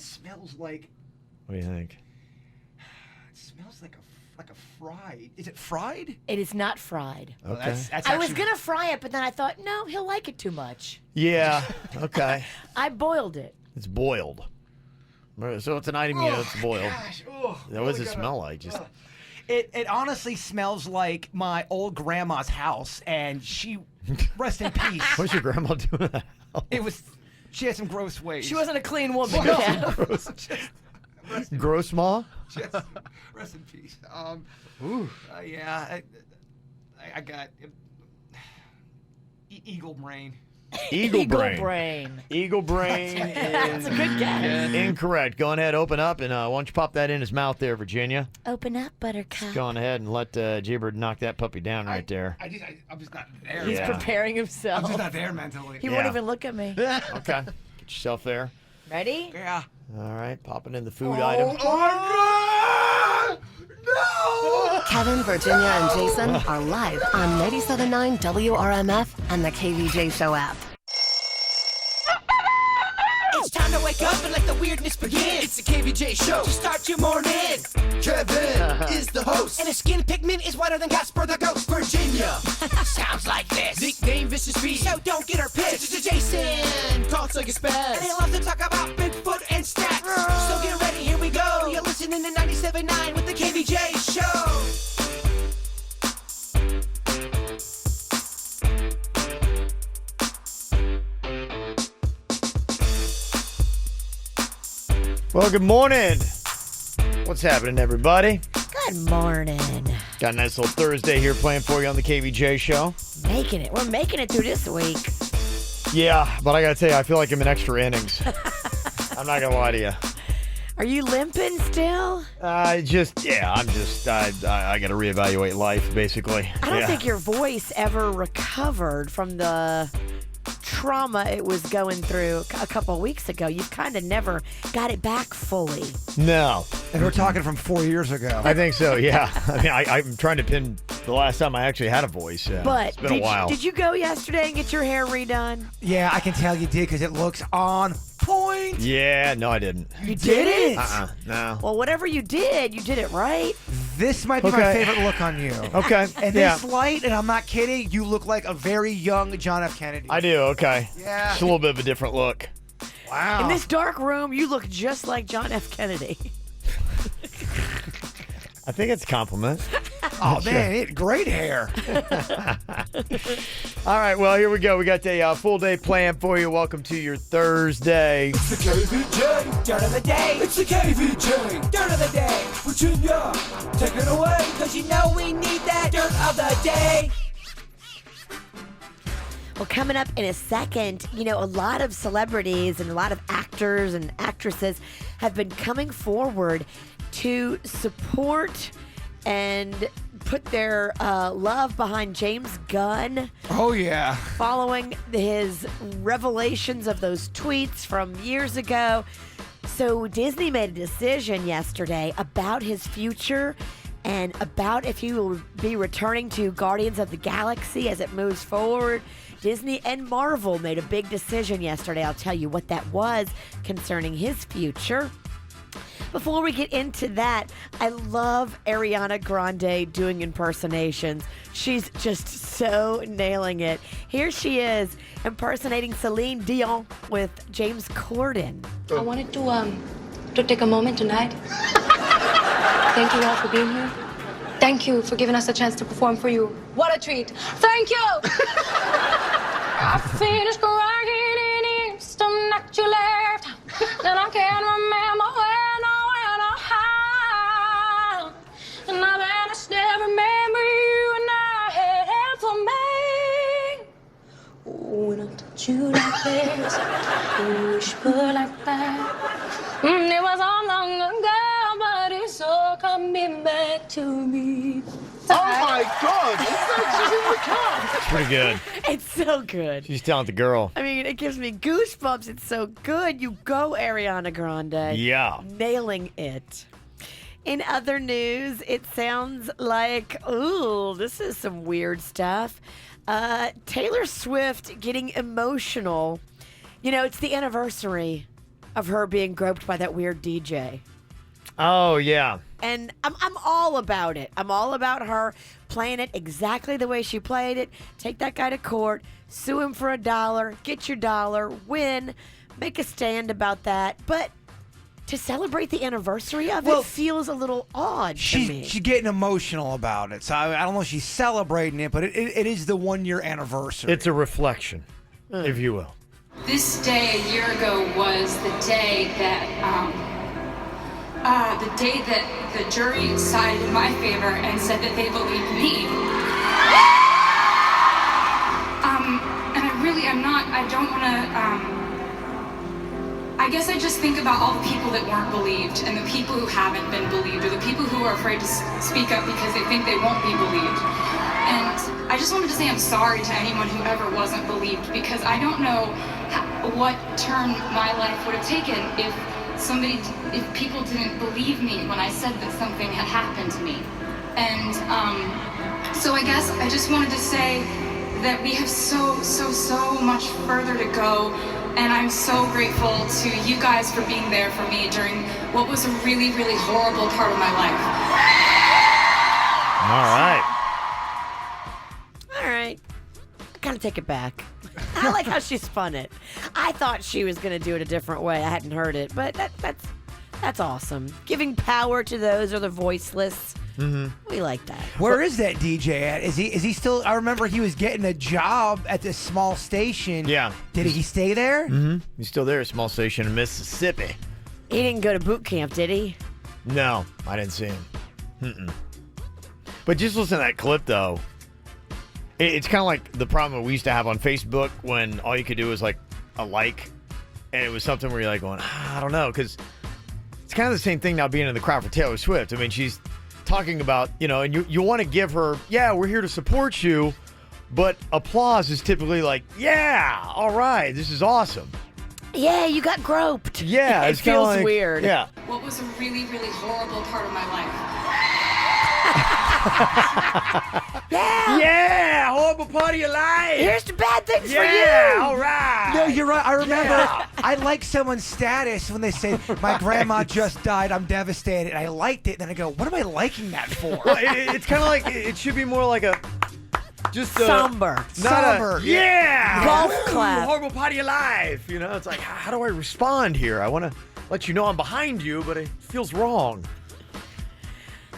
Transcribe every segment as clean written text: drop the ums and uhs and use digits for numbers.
of smells like. What do you think? It smells like a fried. Is it fried? It is not fried. Oh, Okay. that's I was actually- going to fry it, but then I thought, no, he'll like it too much. Yeah. Okay. I boiled it. It's boiled. So it's an item you know it's boiled. Gosh, oh, What does it gotta- smell like? Just It honestly smells like my old grandma's house, and she, rest in peace. what's your grandma doing at the house? She had some gross ways. She wasn't a clean woman. No. Yeah. Gross ma? Just, rest in peace. Yeah, I got eagle brain. Eagle brain. brain. Eagle brain That's is a good guess. incorrect. Go on ahead, open up, and why don't you pop that in his mouth there, Virginia? Open up, Buttercup. Go on ahead and let Jaybird knock that puppy down right there. I'm just not there. He's Yeah. preparing I'm himself. just not there mentally. He won't Yeah. even look at me. Okay. Get yourself there. Ready? Yeah. All right, popping in the food item. Oh, no! Kevin, Virginia, and Jason are live on 97.9 WRMF and the KVJ Show app. It's time to wake up and let the weirdness begin. It's the KVJ show to start your morning. Kevin is the host, and his skin pigment is whiter than Casper the Ghost. Virginia sounds like this. Nickname Vicious Bee, so don't get her pissed. It's Jason talks like a spaz, and he loves to talk about Bigfoot and stats. So get ready, here we go. You're listening to 97.9 with the KVJ show. Well, good morning. What's happening, everybody? Good morning. Got a nice little Thursday here playing for you on the KVJ show. Making it. We're making it through this week. Yeah, but I gotta tell you, I feel like I'm in extra innings. I'm not gonna lie to you. Are you limping still? I gotta reevaluate life, basically. I don't Yeah. think your voice ever recovered from the trauma it was going through a couple of weeks ago. You've kind of never got it back fully. No. And we're talking from 4 years ago. I think so, yeah. I mean, I'm trying to pin the last time I actually had a voice. But it's been a while. did you go yesterday and get your hair redone? Yeah, I can tell you did because it looks on point. Yeah, no, I didn't. You did it? No. Well, whatever you did it right. This might be my Okay. favorite look on you. Okay. And yeah. this light, and I'm not kidding, you look like a very young John F. Kennedy. I do, okay. Yeah. It's a little bit of a different look. Wow. In this dark room, you look just like John F. Kennedy. I think it's a compliment. Oh, man, great hair. All right, well, here we go. We got a full day plan for you. Welcome to your Thursday. It's the KVJ dirt of the day. It's the KVJ dirt of the day. Virginia, take it away, cause you know we need that dirt of the day. Well, coming up in a second, a lot of celebrities and a lot of actors and actresses have been coming forward to support and put their love behind James Gunn Oh, yeah. following his revelations of those tweets from years ago. So Disney made a decision yesterday about his future and about if he will be returning to Guardians of the Galaxy as it moves forward. Disney and Marvel made a big decision yesterday. I'll tell you what that was concerning his future. Before we get into that, I love Ariana Grande doing impersonations. She's just so nailing it. Here she is impersonating Celine Dion with James Corden. I wanted to take a moment tonight. Thank you all for being here. Thank you for giving us a chance to perform for you. What a treat. Thank you. I finished crying in the instant that you left. And I can't remember when or how. And I vanished, never remember you and I had help for me. When I touch you like this, when you whisper like that. It was all long ago, but it's all coming back to me. Oh my God! She's in the car. It's pretty good. It's so good. She's telling the girl. I mean, it gives me goosebumps. It's so good. You go, Ariana Grande. Yeah. Nailing it. In other news, it sounds like, ooh, this is some weird stuff. Taylor Swift getting emotional. It's the anniversary of her being groped by that weird DJ. Oh, yeah. And I'm all about it. I'm all about her playing it exactly the way she played it. Take that guy to court, sue him for $1, get your dollar, win, make a stand about that. But to celebrate the anniversary of it feels a little odd to me. She's getting emotional about it. So I don't know if she's celebrating it, but it is the 1-year anniversary. It's a reflection, if you will. This day a year ago was the day that the jury sided in my favor and said that they believed me. And I don't want to. I guess I just think about all the people that weren't believed and the people who haven't been believed, or the people who are afraid to speak up because they think they won't be believed. And I just wanted to say I'm sorry to anyone who ever wasn't believed, because I don't know what turn my life would have taken if people didn't believe me when I said that something had happened to me. And so I guess I just wanted to say that we have so much further to go. And I'm so grateful to you guys for being there for me during what was a really, really horrible part of my life. All right. All right. I kind of take it back. I like how she spun it. I thought she was going to do it a different way. I hadn't heard it, but that's awesome. Giving power to those who are the voiceless. Mm-hmm. We like that. Where is that DJ at? Is he still? I remember he was getting a job at this small station. Yeah. Did he stay there? Mm-hmm. He's still there, a small station in Mississippi. He didn't go to boot camp, did he? No, I didn't see him. Mm-mm. But just listen to that clip, though. It's kind of like the problem we used to have on Facebook when all you could do was like a like, and it was something where you're like going, I don't know, because it's kind of the same thing now being in the crowd for Taylor Swift. I mean, she's talking about, and you want to give her, yeah, we're here to support you, but applause is typically like, yeah, all right, this is awesome. Yeah, you got groped. Yeah, it feels like, weird. Yeah. What was a really, really horrible part of my life. Yeah, horrible part of your life. Here's the bad things for you. Yeah, all right. No, you're right. I remember I liked someone's status when they said, my grandma just died, I'm devastated. And I liked it. Then I go, what am I liking that for? Well, it's kind of like, it should be more like just somber. Somber. Yeah. Golf clap. Horrible part of your life. It's like, how do I respond here? I want to let you know I'm behind you, but it feels wrong.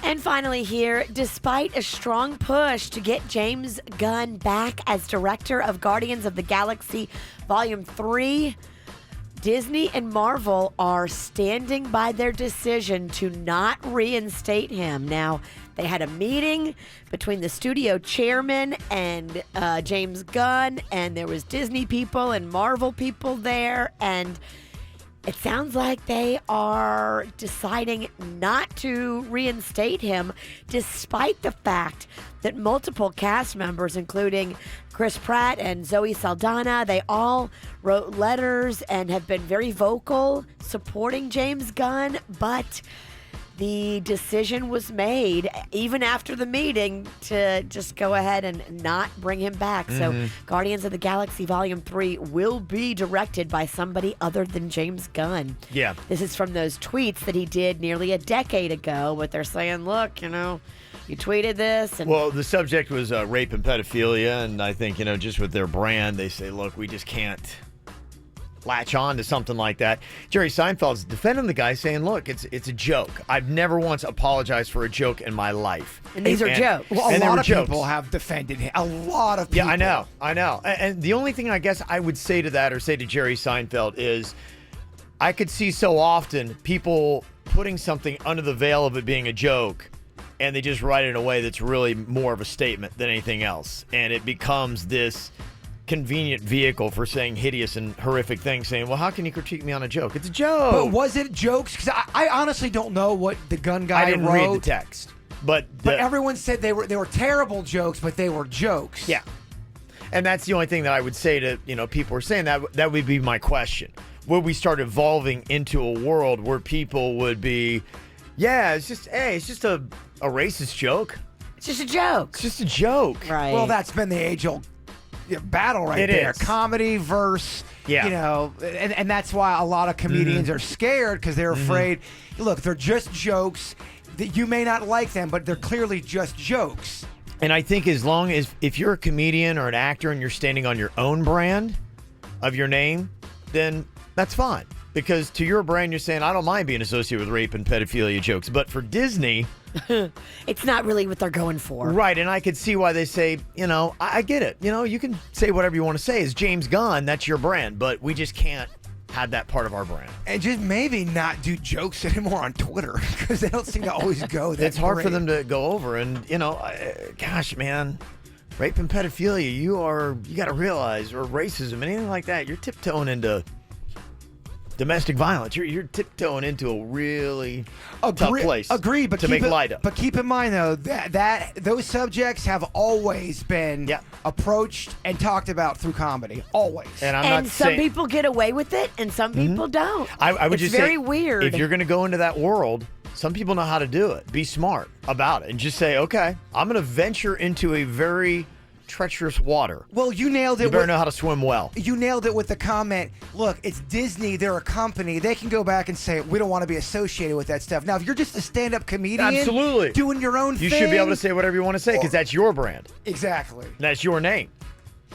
And finally here, despite a strong push to get James Gunn back as director of Guardians of the Galaxy Volume 3, Disney and Marvel are standing by their decision to not reinstate him. Now, they had a meeting between the studio chairman and James Gunn, and there was Disney people and Marvel people there, and it sounds like they are deciding not to reinstate him, despite the fact that multiple cast members, including Chris Pratt and Zoe Saldana, they all wrote letters and have been very vocal supporting James Gunn, but the decision was made, even after the meeting, to just go ahead and not bring him back. So Guardians of the Galaxy Volume 3 will be directed by somebody other than James Gunn. Yeah. This is from those tweets that he did nearly a decade ago, but they're saying, look, you tweeted this. And well, the subject was rape and pedophilia, and I think, just with their brand, they say, look, we just can't latch on to something like that. Jerry Seinfeld's defending the guy, saying, look, it's a joke. I've never once apologized for a joke in my life. And these are jokes. Well, a lot of people have defended him. A lot of people. Yeah, I know. And the only thing I guess I would say to that, or say to Jerry Seinfeld, is I could see so often people putting something under the veil of it being a joke, and they just write it in a way that's really more of a statement than anything else. And it becomes this convenient vehicle for saying hideous and horrific things, saying, well, how can you critique me on a joke? It's a joke. But was it jokes? Because I honestly don't know what the Gunn guy I didn't wrote. read the text. But everyone said they were terrible jokes, but they were jokes. Yeah. And that's the only thing that I would say to, people are saying that would be my question. Would we start evolving into a world where people would be, yeah, it's just a racist joke. It's just a joke. It's just a joke. Right. Well, that's been the age-old battle right It there. is. Comedy versus, Yeah. you know, and that's why a lot of comedians are scared because they're afraid. Look, they're just jokes. That you may not like them, but they're clearly just jokes. And I think as long as if you're a comedian or an actor and you're standing on your own brand of your name, then that's fine. Because to your brand, you're saying, I don't mind being associated with rape and pedophilia jokes. But for Disney, It's not really what they're going for. right, and I could see why they say, you know, I get it. You know, you can say whatever you want to say. As James Gunn, that's your brand. But we just can't have that part of our brand. And just maybe not do jokes anymore on Twitter because they don't seem to always go that It's hard for great. them to go over. And, you know, gosh, man, rape and pedophilia, you got to realize, or racism, anything like that, you're tiptoeing into domestic violence. You're tiptoeing into a really tough place. Agree, but to make light of. But keep in mind though that those subjects have always been approached and talked about through comedy. Always. And I'm And not some saying, people get away with it, and some people don't. I would it's just very say, weird. if you're going to go into that world, some people know how to do it. Be smart about it and just say, okay, I'm going to venture into a very treacherous water. Well, you nailed it. You better know how to swim well. You nailed it with the comment. Look, it's Disney. They're a company. They can go back and say we don't want to be associated with that stuff. Now, if you're just a stand-up comedian, Absolutely, doing your own you thing, should be able to say whatever you want to say because that's your brand. Exactly. That's your name.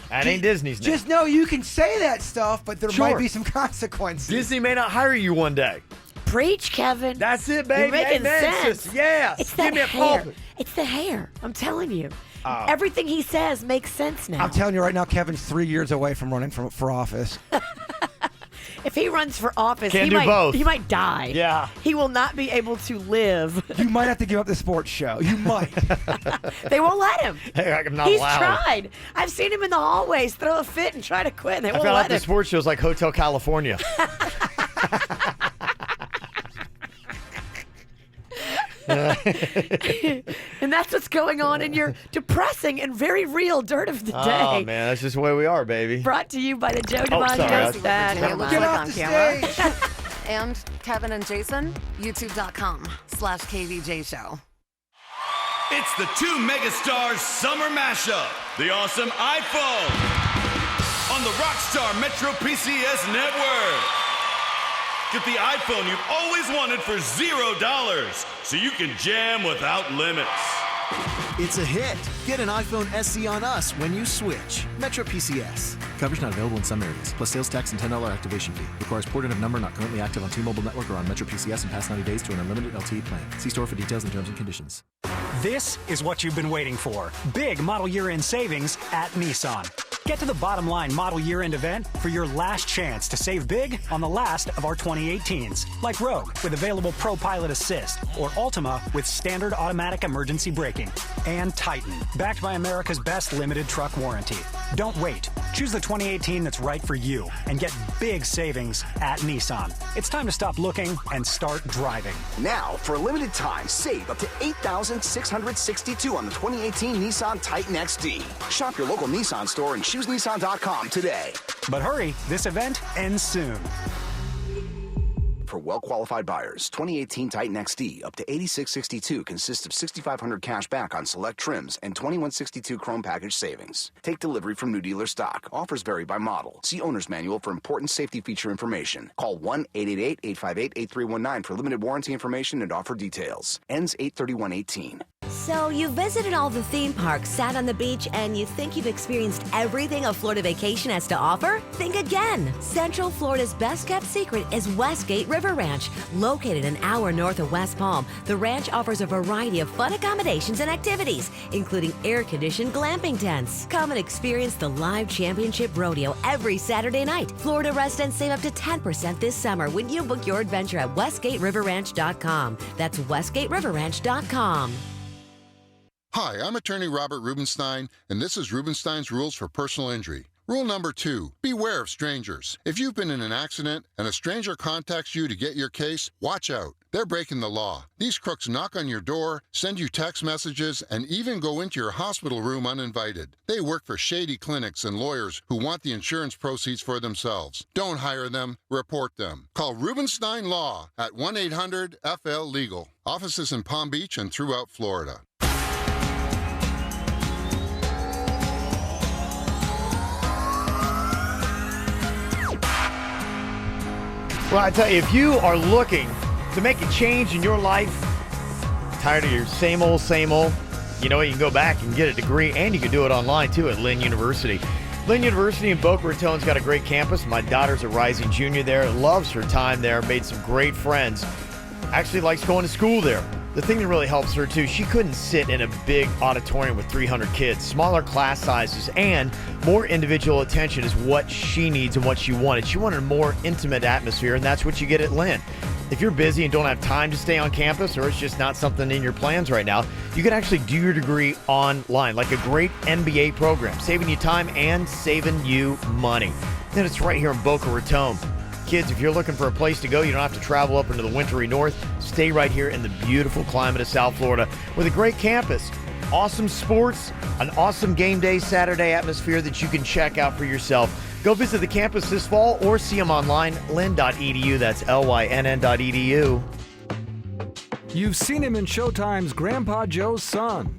That ain't Disney's name. Just know you can say that stuff, but there Sure. might be some consequences. Disney may not hire you one day. Preach, Kevin. That's it, baby. You're making Amen, sense. sis. Yeah. It's Give that me a hair. pulpit. It's the hair. I'm telling you. Everything he says makes sense now. I'm telling you right now, Kevin's 3 years away from running for office. If he runs for office, Can't he do might both. he might die. Yeah. He will not be able to live. You might have to give up the sports show. You might. They won't let him. Hey, I'm not He's allowed. tried. I've seen him in the hallways throw a fit and try to quit, and they I won't felt like let the him. sports show's like Hotel California. And that's what's going on in your depressing and very real dirt of the day. Oh, man. That's just the way we are, baby. Brought to you by the Joe Oh, sorry. DiMaggio That's Stand. Virginia Get live off on the camera. stage. And Kevin and Jason, youtube.com/KVJ show. It's the two megastars summer mashup. The awesome iPhone on the Rockstar Metro PCS network. Get the iPhone you've always wanted for $0 so you can jam without limits. It's a hit. Get an iPhone SE on us when you switch. Metro PCS. Coverage not available in some areas, plus sales tax and $10 activation fee. Requires port of number not currently active on T-Mobile network or on Metro PCS in past 90 days to an unlimited LTE plan. See store for details and terms and conditions. This is what you've been waiting for. Big model year-end savings at Nissan. Get to the bottom line model year-end event for your last chance to save big on the last of our 2018s, like Rogue with available Pro Pilot Assist, or Altima with standard automatic emergency braking, and Titan, backed by America's best limited truck warranty. Don't wait. Choose the 2018 that's right for you and get big savings at Nissan. It's time to stop looking and start driving. Now, for a limited time, save up to $8,662 on the 2018 Nissan Titan XD. Shop your local Nissan store and choosenissan.com today. But hurry, this event ends soon. For well-qualified buyers, 2018 Titan XD up to $8,662 consists of $6,500 cash back on select trims and $2,162 Chrome package savings. Take delivery from new dealer stock. Offers vary by model. See owner's manual for important safety feature information. Call 1-888-858-8319 for limited warranty information and offer details. Ends 8/31/18. So you visited all the theme parks, sat on the beach, and you think you've experienced everything a Florida vacation has to offer? Think again. Central Florida's best-kept secret is Westgate River Ranch. Located an hour north of West Palm, the ranch offers a variety of fun accommodations and activities, including air-conditioned glamping tents. Come and experience the live championship rodeo every Saturday night. Florida residents save up to 10% this summer when you book your adventure at WestgateRiverRanch.com. That's WestgateRiverRanch.com. Hi, I'm attorney Robert Rubenstein, and this is Rubenstein's Rules for Personal Injury. Rule number 2, beware of strangers. If you've been in an accident and a stranger contacts you to get your case, watch out. They're breaking the law. These crooks knock on your door, send you text messages, and even go into your hospital room uninvited. They work for shady clinics and lawyers who want the insurance proceeds for themselves. Don't hire them, report them. Call Rubenstein Law at 1-800-FL-LEGAL. Offices in Palm Beach and throughout Florida. Well, I tell you, if you are looking to make a change in your life, tired of your same old, you know what? You can go back and get a degree, and you can do it online, too, at Lynn University. Lynn University in Boca Raton's got a great campus. My daughter's a rising junior there, loves her time there, made some great friends. Actually likes going to school there. The thing that really helps her, too, she couldn't sit in a big auditorium with 300 kids. Smaller class sizes and more individual attention is what she needs and what she wanted. She wanted a more intimate atmosphere, and that's what you get at Lynn. If you're busy and don't have time to stay on campus, or it's just not something in your plans right now, you can actually do your degree online, like a great MBA program, saving you time and saving you money. And it's right here in Boca Raton. Kids, if you're looking for a place to go, you don't have to travel up into the wintry north. Stay right here in the beautiful climate of South Florida with a great campus, awesome sports, an awesome game day Saturday atmosphere that you can check out for yourself. Go visit the campus this fall or see them online, lynn.edu. That's lynn.edu. You've seen him in Showtime's Grandpa Joe's Son,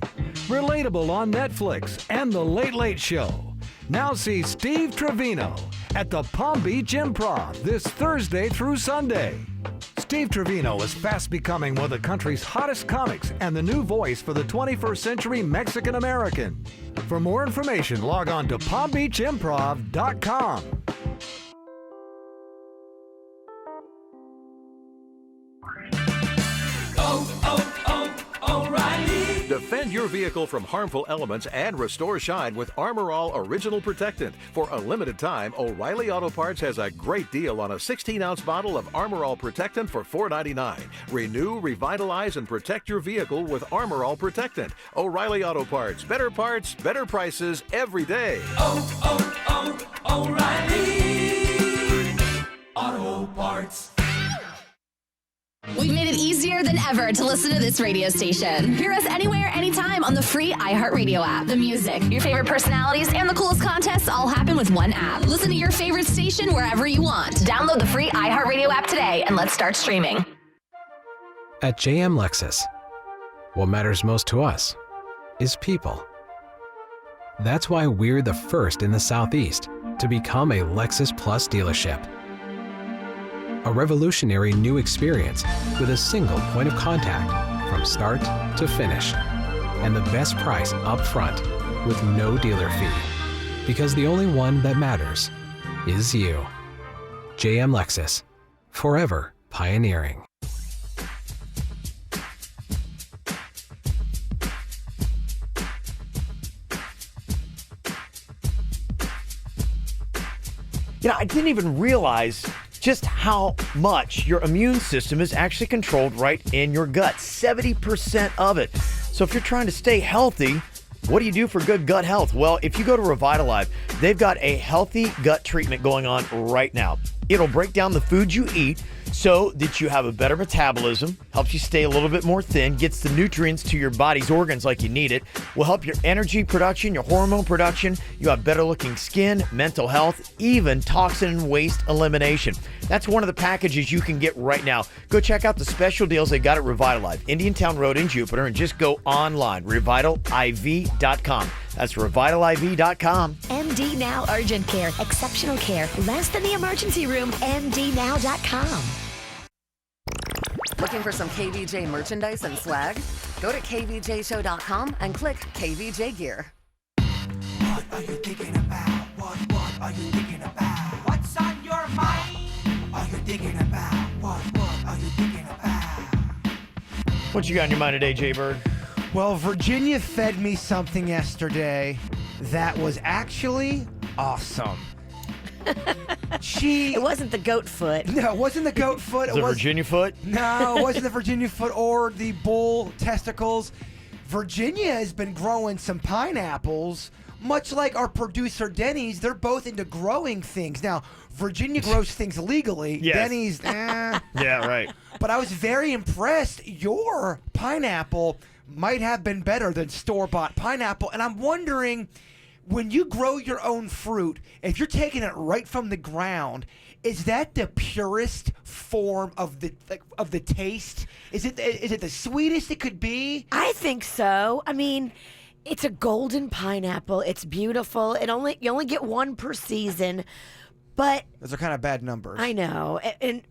Relatable on Netflix, and The Late Late Show. Now see Steve Trevino at the Palm Beach Improv this Thursday through Sunday. Steve Trevino is fast becoming one of the country's hottest comics and the new voice for the 21st century Mexican American. For more information, log on to palmbeachimprov.com. O'Reilly. Defend your vehicle from harmful elements and restore shine with Armor All Original Protectant. For a limited time, O'Reilly Auto Parts has a great deal on a 16-ounce bottle of Armor All Protectant for $4.99. Renew, revitalize, and protect your vehicle with Armor All Protectant. O'Reilly Auto Parts. Better prices every day. O'Reilly Auto Parts. We've made it easier than ever to listen to this radio station. Hear us anywhere, anytime on the free iHeartRadio app. The music, your favorite personalities, and the coolest contests all happen with one app. Listen to your favorite station wherever you want. Download the free iHeartRadio app today and let's start streaming. At JM Lexus, what matters most to us is people. That's why we're the first in the Southeast to become a Lexus Plus dealership. A revolutionary new experience with a single point of contact from start to finish. And the best price up front with no dealer fee. Because the only one that matters is you. JM Lexus, forever pioneering. You know, I didn't even realize just how much your immune system is actually controlled right in your gut. 70% of it. So if you're trying to stay healthy, what do you do for good gut health? Well, if you go to Revitalive, they've got a healthy gut treatment going on right now. It'll break down the foods you eat so that you have a better metabolism, helps you stay a little bit more thin, gets the nutrients to your body's organs like you need it, will help your energy production, your hormone production, you have better looking skin, mental health, even toxin and waste elimination. That's one of the packages you can get right now. Go check out the special deals they got at Revitalive, Indiantown Road in Jupiter, and just go online, revitaliv.com. That's revitaliv.com. MD Now Urgent Care. Exceptional care. Less than the emergency room. MDNow.com. Looking for some KVJ merchandise and swag? Go to kvjshow.com and click KVJ Gear. What are you thinking about? What are you thinking about? What's on your mind? Are you thinking about? What are you thinking about? What you got in your mind today, Jay Bird? Well, Virginia fed me something yesterday that was actually awesome. It wasn't the goat foot. No, it wasn't the goat foot. It was Virginia foot? No, it wasn't the Virginia foot or the bull testicles. Virginia has been growing some pineapples, much like our producer Denny's. They're both into growing things. Now, Virginia grows things legally. Yes. Denny's, Yeah, right. But I was very impressed. Your pineapple might have been better than store-bought pineapple. And I'm wondering, when you grow your own fruit, if you're taking it right from the ground, is that the purest form of the taste? Is it the sweetest it could be? I think so. I mean, it's a golden pineapple. It's beautiful. You only get one per season. But those are kind of bad numbers. I know, and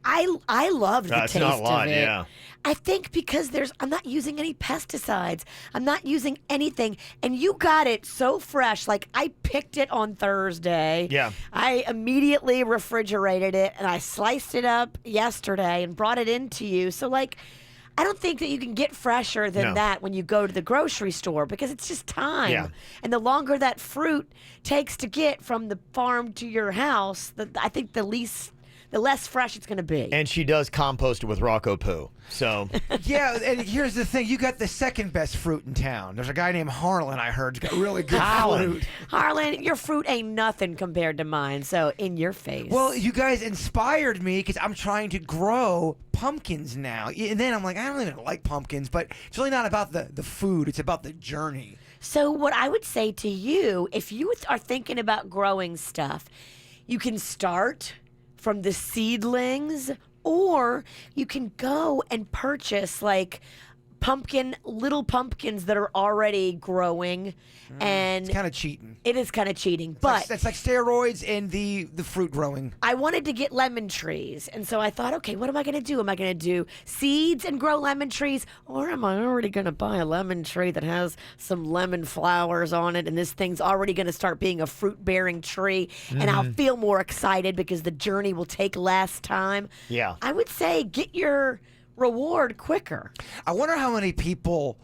I loved the That's taste not a lot, of it. yeah. I think because I'm not using any pesticides. I'm not using anything, and you got it so fresh. Like I picked it on Thursday. Yeah. I immediately refrigerated it, and I sliced it up yesterday and brought it into you. So like, I don't think that you can get fresher than No. that when you go to the grocery store because it's just time. Yeah. And the longer that fruit takes to get from the farm to your house, I think the less fresh it's going to be. And she does compost it with Rocco poo. So Yeah, and here's the thing. You got the second best fruit in town. There's a guy named Harlan I heard's got really good fruit. Harlan, your fruit ain't nothing compared to mine, so in your face. Well, you guys inspired me because I'm trying to grow pumpkins now. And then I'm like, I don't even like pumpkins, but it's really not about the food. It's about the journey. So what I would say to you, if you are thinking about growing stuff, you can start from the seedlings, or you can go and purchase like little pumpkins that are already growing, and It's kind of cheating. it is kind of cheating. But That's like steroids in the fruit growing. I wanted to get lemon trees, and so I thought, okay, what am I going to do? Am I going to do seeds and grow lemon trees, or am I already going to buy a lemon tree that has some lemon flowers on it, and this thing's already going to start being a fruit-bearing tree, and I'll feel more excited because the journey will take less time? yeah. I would say get your reward quicker. I wonder how many people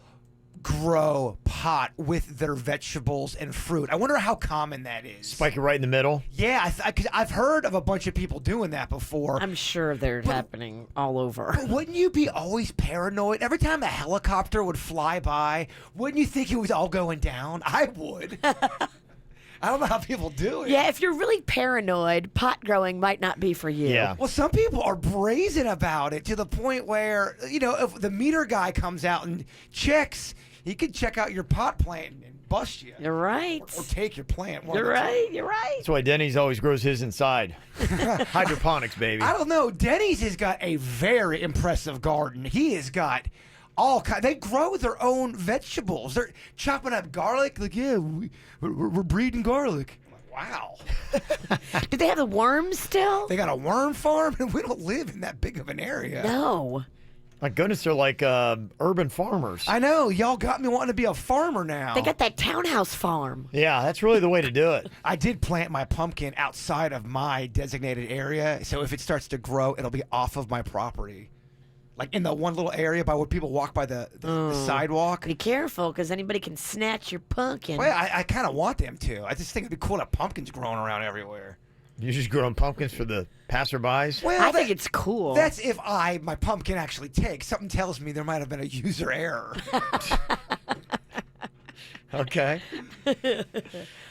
grow pot with their vegetables and fruit. I wonder how common that is. Spike it right in the middle. Yeah, because I've heard of a bunch of people doing that before. I'm sure they're happening all over. But wouldn't you be always paranoid? Every time a helicopter would fly by, wouldn't you think it was all going down? I would. I don't know how people do it. Yeah, if you're really paranoid, pot growing might not be for you. Yeah. Well, some people are brazen about it to the point where, if the meter guy comes out and checks, he could check out your pot plant and bust you. You're right. Or take your plant. one of You're the two. right. You're right. That's why Denny's always grows his inside. Hydroponics, baby. I don't know. Denny's has got a very impressive garden. He has got all kinds. They grow their own vegetables. They're chopping up garlic. Like, yeah, we're breeding garlic. I'm like, wow. Do they have the worms still? They got a worm farm, and we don't live in that big of an area. No. My goodness, they're like urban farmers. I know. Y'all got me wanting to be a farmer now. They got that townhouse farm. Yeah, that's really the way to do it. I did plant my pumpkin outside of my designated area, so if it starts to grow, it'll be off of my property. Like in the one little area by where people walk by the sidewalk. Be careful, because anybody can snatch your pumpkin. Well, I kind of want them to. I just think it'd be cool to have pumpkins growing around everywhere. You're just growing pumpkins for the passerbys? Well, I think it's cool. That's if my pumpkin actually takes. Something tells me there might have been a user error. Okay.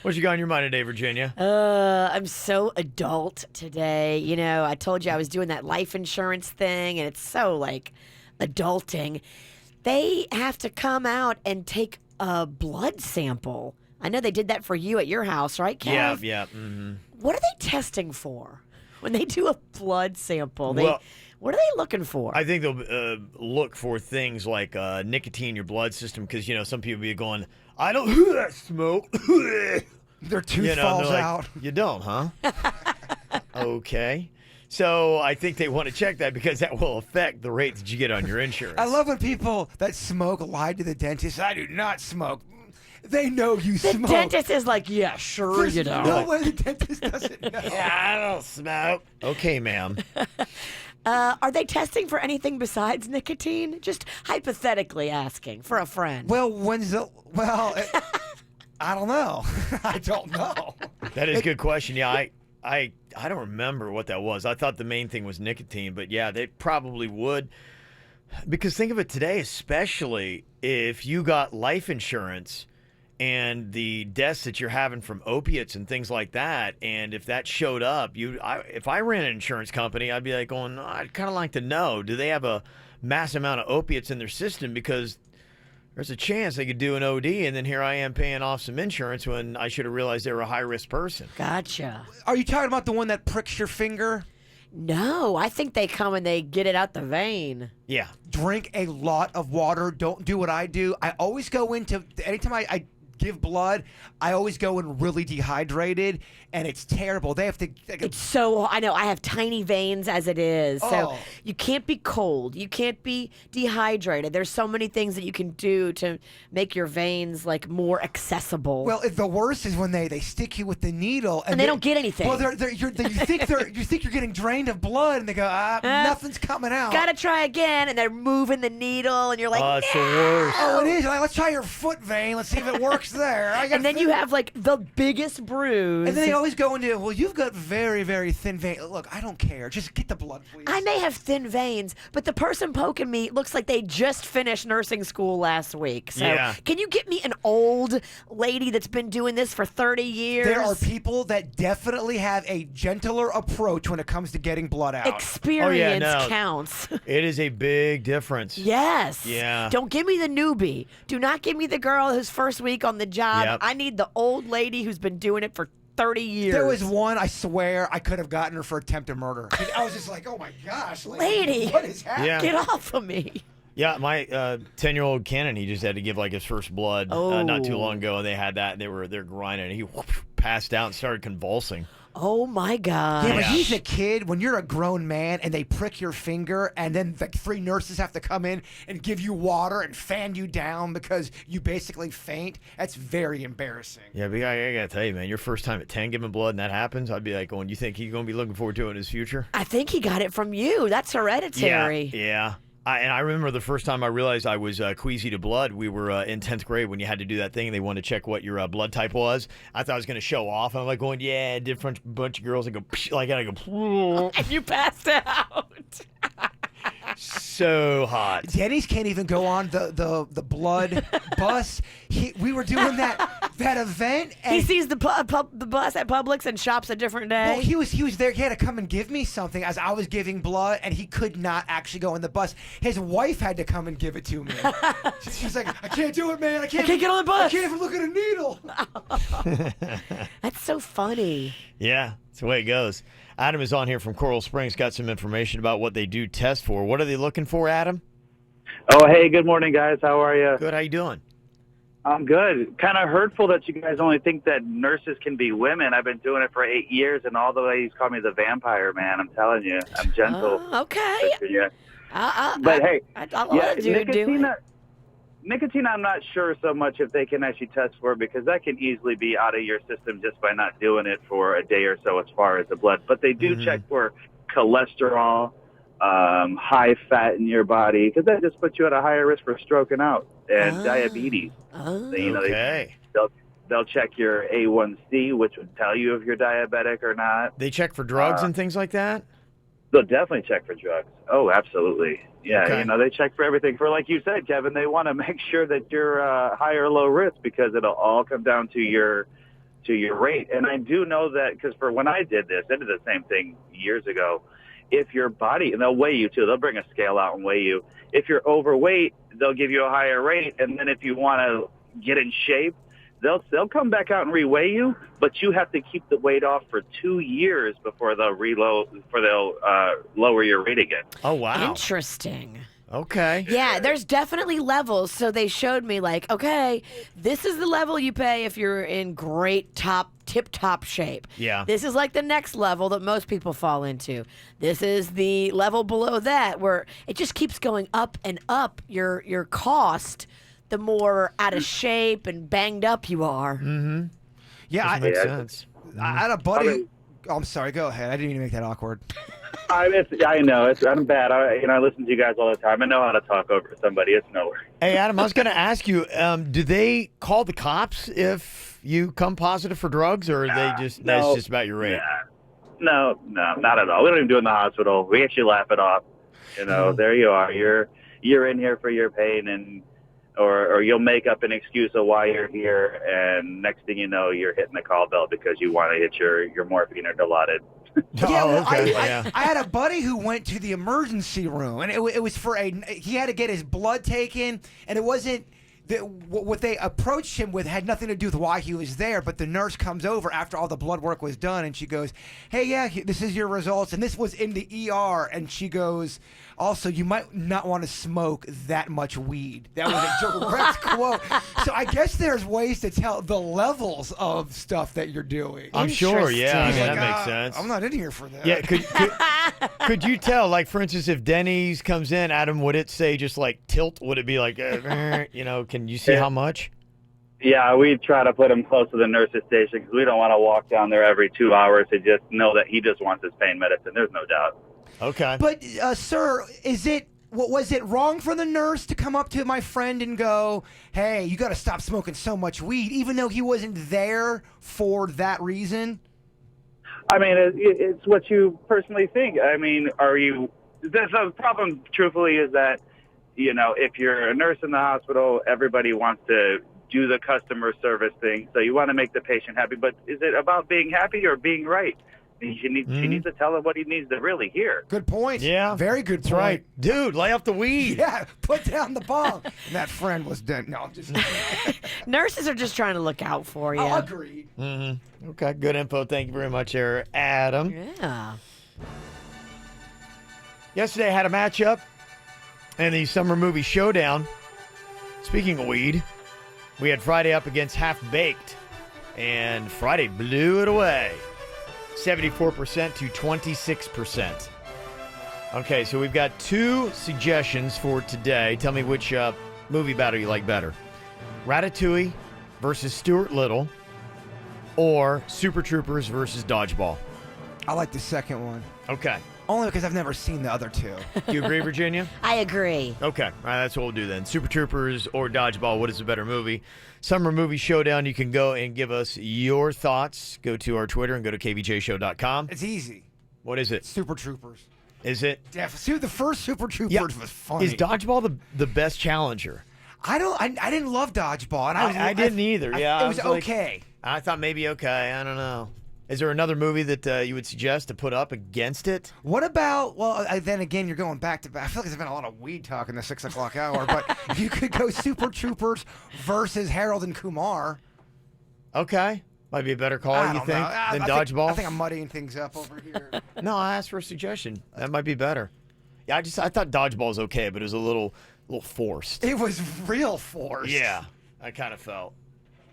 What you got on your mind today, Virginia? I'm so adult today. I told you I was doing that life insurance thing, and it's so like adulting. They have to come out and take a blood sample. I know they did that for you at your house, right, Kev? Yeah. Mm-hmm. What are they testing for when they do a blood sample? Well, what are they looking for? I think they'll look for things like nicotine in your blood system because, some people be going, I don't smoke. Their tooth falls like, out. You don't, huh? Okay. So I think they want to check that because that will affect the rate that you get on your insurance. I love when people that smoke lie to the dentist. I do not smoke. They know you the smoke. dentist is like, yeah, sure There's you don't. no way the dentist doesn't know. I don't smoke. Okay, ma'am. Are they testing for anything besides nicotine? Just hypothetically asking for a friend. Well, I don't know. I don't know. That is a good question. Yeah, I don't remember what that was. I thought the main thing was nicotine, but yeah, they probably would. Because think of it today, especially if you got life insurance and the deaths that you're having from opiates and things like that, and if that showed up, if I ran an insurance company, I'd be like going, I'd kind of like to know, do they have a mass amount of opiates in their system? Because there's a chance they could do an OD, and then here I am paying off some insurance when I should have realized they were a high-risk person. Gotcha. Are you talking about the one that pricks your finger? No, I think they come and they get it out the vein. Yeah. Drink a lot of water. Don't do what I do. I always go into, anytime I give blood, I always go in really dehydrated, and it's terrible. They have to. It's so, I know, I have tiny veins as it is. So Oh. you can't be cold. You can't be dehydrated. There's so many things that you can do to make your veins like more accessible. Well, the worst is when they stick you with the needle And they don't get anything. Well, you think you're getting drained of blood, and they go, nothing's coming out. Gotta try again, and they're moving the needle, and you're like, it's the worst. Oh, it is. Like, let's try your foot vein. Let's see if it works there. and then you have like the biggest bruise. And then they always go into, well, you've got very, very thin vein. Look, I don't care. Just get the blood, please. I may have thin veins, but the person poking me looks like they just finished nursing school last week. So Yeah. can you get me an old lady that's been doing this for 30 years? There are people that definitely have a gentler approach when it comes to getting blood out. Experience counts. It is a big difference. Yes. Yeah. Don't give me the newbie. Do not give me the girl who's first week on the job. Yep. I need the old lady who's been doing it for 30 years. There was one, I swear, I could have gotten her for attempted murder. I was just like, oh my gosh, Lady, what is happening? Yeah. Get off of me. Yeah, my 10-year-old Cannon, he just had to give like his first blood not too long ago, and they had that. They're grinding, and he passed out and started convulsing. Oh my God. Yeah, but he's a kid. When you're a grown man and they prick your finger, and then like 3 nurses have to come in and give you water and fan you down because you basically faint, that's very embarrassing. Yeah, but I gotta tell you, man, your first time at 10 giving blood and that happens, I'd be like, going, you think he's gonna be looking forward to it in his future? I think he got it from you. That's hereditary. Yeah. And I remember the first time I realized I was queasy to blood, we were in 10th grade when you had to do that thing and they wanted to check what your blood type was. I thought I was going to show off. And I'm like going, yeah, different bunch of girls. I go, like, I go, and you passed out. so hot. Denny's can't even go on the blood bus. We were doing that event. And He sees the bus at Publix and shops a different day. Well, he was there. He had to come and give me something as I was giving blood, and he could not actually go in the bus. His wife had to come and give it to me. She's like, I can't do it, man. I can't get on the bus. I can't even look at a needle. That's so funny. Yeah, that's the way it goes. Adam is on here from Coral Springs, got some information about what they do test for. What are they looking for, Adam? Oh, hey, good morning, guys. How are you? Good. How you doing? I'm good. Kind of hurtful that you guys only think that nurses can be women. I've been doing it for 8 years, and all the ladies call me the vampire, man. I'm telling you. I'm gentle. Okay. Yeah. But hey, I'll let you do it. Nicotine, I'm not sure so much if they can actually test for it because that can easily be out of your system just by not doing it for a day or so as far as the blood. But they do check for cholesterol, high fat in your body because that just puts you at a higher risk for stroking out and diabetes. They'll check your A1C, which would tell you if you're diabetic or not. They check for drugs and things like that? They'll definitely check for drugs. Oh, absolutely. Yeah, Okay. they check for everything. For like you said, Kevin, they want to make sure that you're high or low risk because it'll all come down to your rate. And I do know that because for when I did this, I did the same thing years ago. If your body, and they'll weigh you too. They'll bring a scale out and weigh you. If you're overweight, they'll give you a higher rate. And then if you want to get in shape, they'll come back out and reweigh you, but you have to keep the weight off for 2 years before they'll lower your rate again. Oh, wow. Interesting. Okay. Yeah, there's definitely levels. So they showed me like, okay, this is the level you pay if you're in great tip-top shape. Yeah. This is like the next level that most people fall into. This is the level below that where it just keeps going up and up your cost the more out of shape and banged up you are. Mm-hmm. Yeah, makes sense. I had a buddy. I'm sorry. Go ahead. I didn't mean to make that awkward. I know. I'm bad. I listen to you guys all the time. I know how to talk over somebody. It's no worries. Hey, Adam, I was going to ask you, do they call the cops if you come positive for drugs, or are they just that's just about your rate? No, not at all. We don't even do it in the hospital. We actually laugh it off. There you are. You're in here for your pain, and or you'll make up an excuse of why you're here, and next thing you know, you're hitting the call bell because you want to hit your morphine or Dilaudid. Yeah, well, I had a buddy who went to the emergency room, and it was for he had to get his blood taken, and it wasn't what they approached him with had nothing to do with why he was there, but the nurse comes over after all the blood work was done, and she goes, hey, yeah, this is your results, and this was in the ER, and she goes, also, you might not want to smoke that much weed. That was a direct quote. So I guess there's ways to tell the levels of stuff that you're doing. I'm sure, yeah. I mean, that makes sense. I'm not in here for that. Yeah, could you tell, like, for instance, if Denny's comes in, Adam, would it say just, like, tilt? Would it be like, can you see how much? Yeah, we try to put him close to the nurse's station because we don't want to walk down there every 2 hours to just know that he just wants his pain medicine. There's no doubt. Okay. But, sir, was it wrong for the nurse to come up to my friend and go, hey, you got to stop smoking so much weed, even though he wasn't there for that reason? I mean, it's what you personally think. I mean, the problem, truthfully, is that, if you're a nurse in the hospital, everybody wants to do the customer service thing. So you want to make the patient happy. But is it about being happy or being right? She needs to tell him what he needs to really hear. Good point. Yeah. Very good point. That's right. Dude, lay off the weed. Yeah, put down the bomb. And that friend was dead. No, I'm just Nurses are just trying to look out for you. Oh, agreed. Mm-hmm. Okay, good info. Thank you very much, there, Adam. Yeah. Yesterday I had a matchup in the summer movie showdown. Speaking of weed, we had Friday up against Half Baked, and Friday blew it away. 74% to 26%. Okay, so we've got two suggestions for today. Tell me which movie battle you like better. Ratatouille versus Stuart Little, or Super Troopers versus Dodgeball. I like the second one. Okay. Only because I've never seen the other two. Do you agree, Virginia? I agree. Okay. All right, that's what we'll do then. Super Troopers or Dodgeball, what is a better movie? Summer Movie Showdown, you can go and give us your thoughts. Go to our Twitter and go to kvjshow.com. It's easy. What is it? Super Troopers. Is it? Definitely. The first Super Troopers was funny. Is Dodgeball the best challenger? I didn't love Dodgeball. And I didn't either. Yeah, it was okay. I thought maybe okay. I don't know. Is there another movie that you would suggest to put up against it? What about, then again, you're going back to back. I feel like there's been a lot of weed talk in the 6 o'clock hour, but you could go Super Troopers versus Harold and Kumar. Okay. Might be a better call, you think, than Dodgeball? I think I'm muddying things up over here. No, I asked for a suggestion. That might be better. Yeah, I thought Dodgeball was okay, but it was a little forced. It was real forced. Yeah, I kind of felt.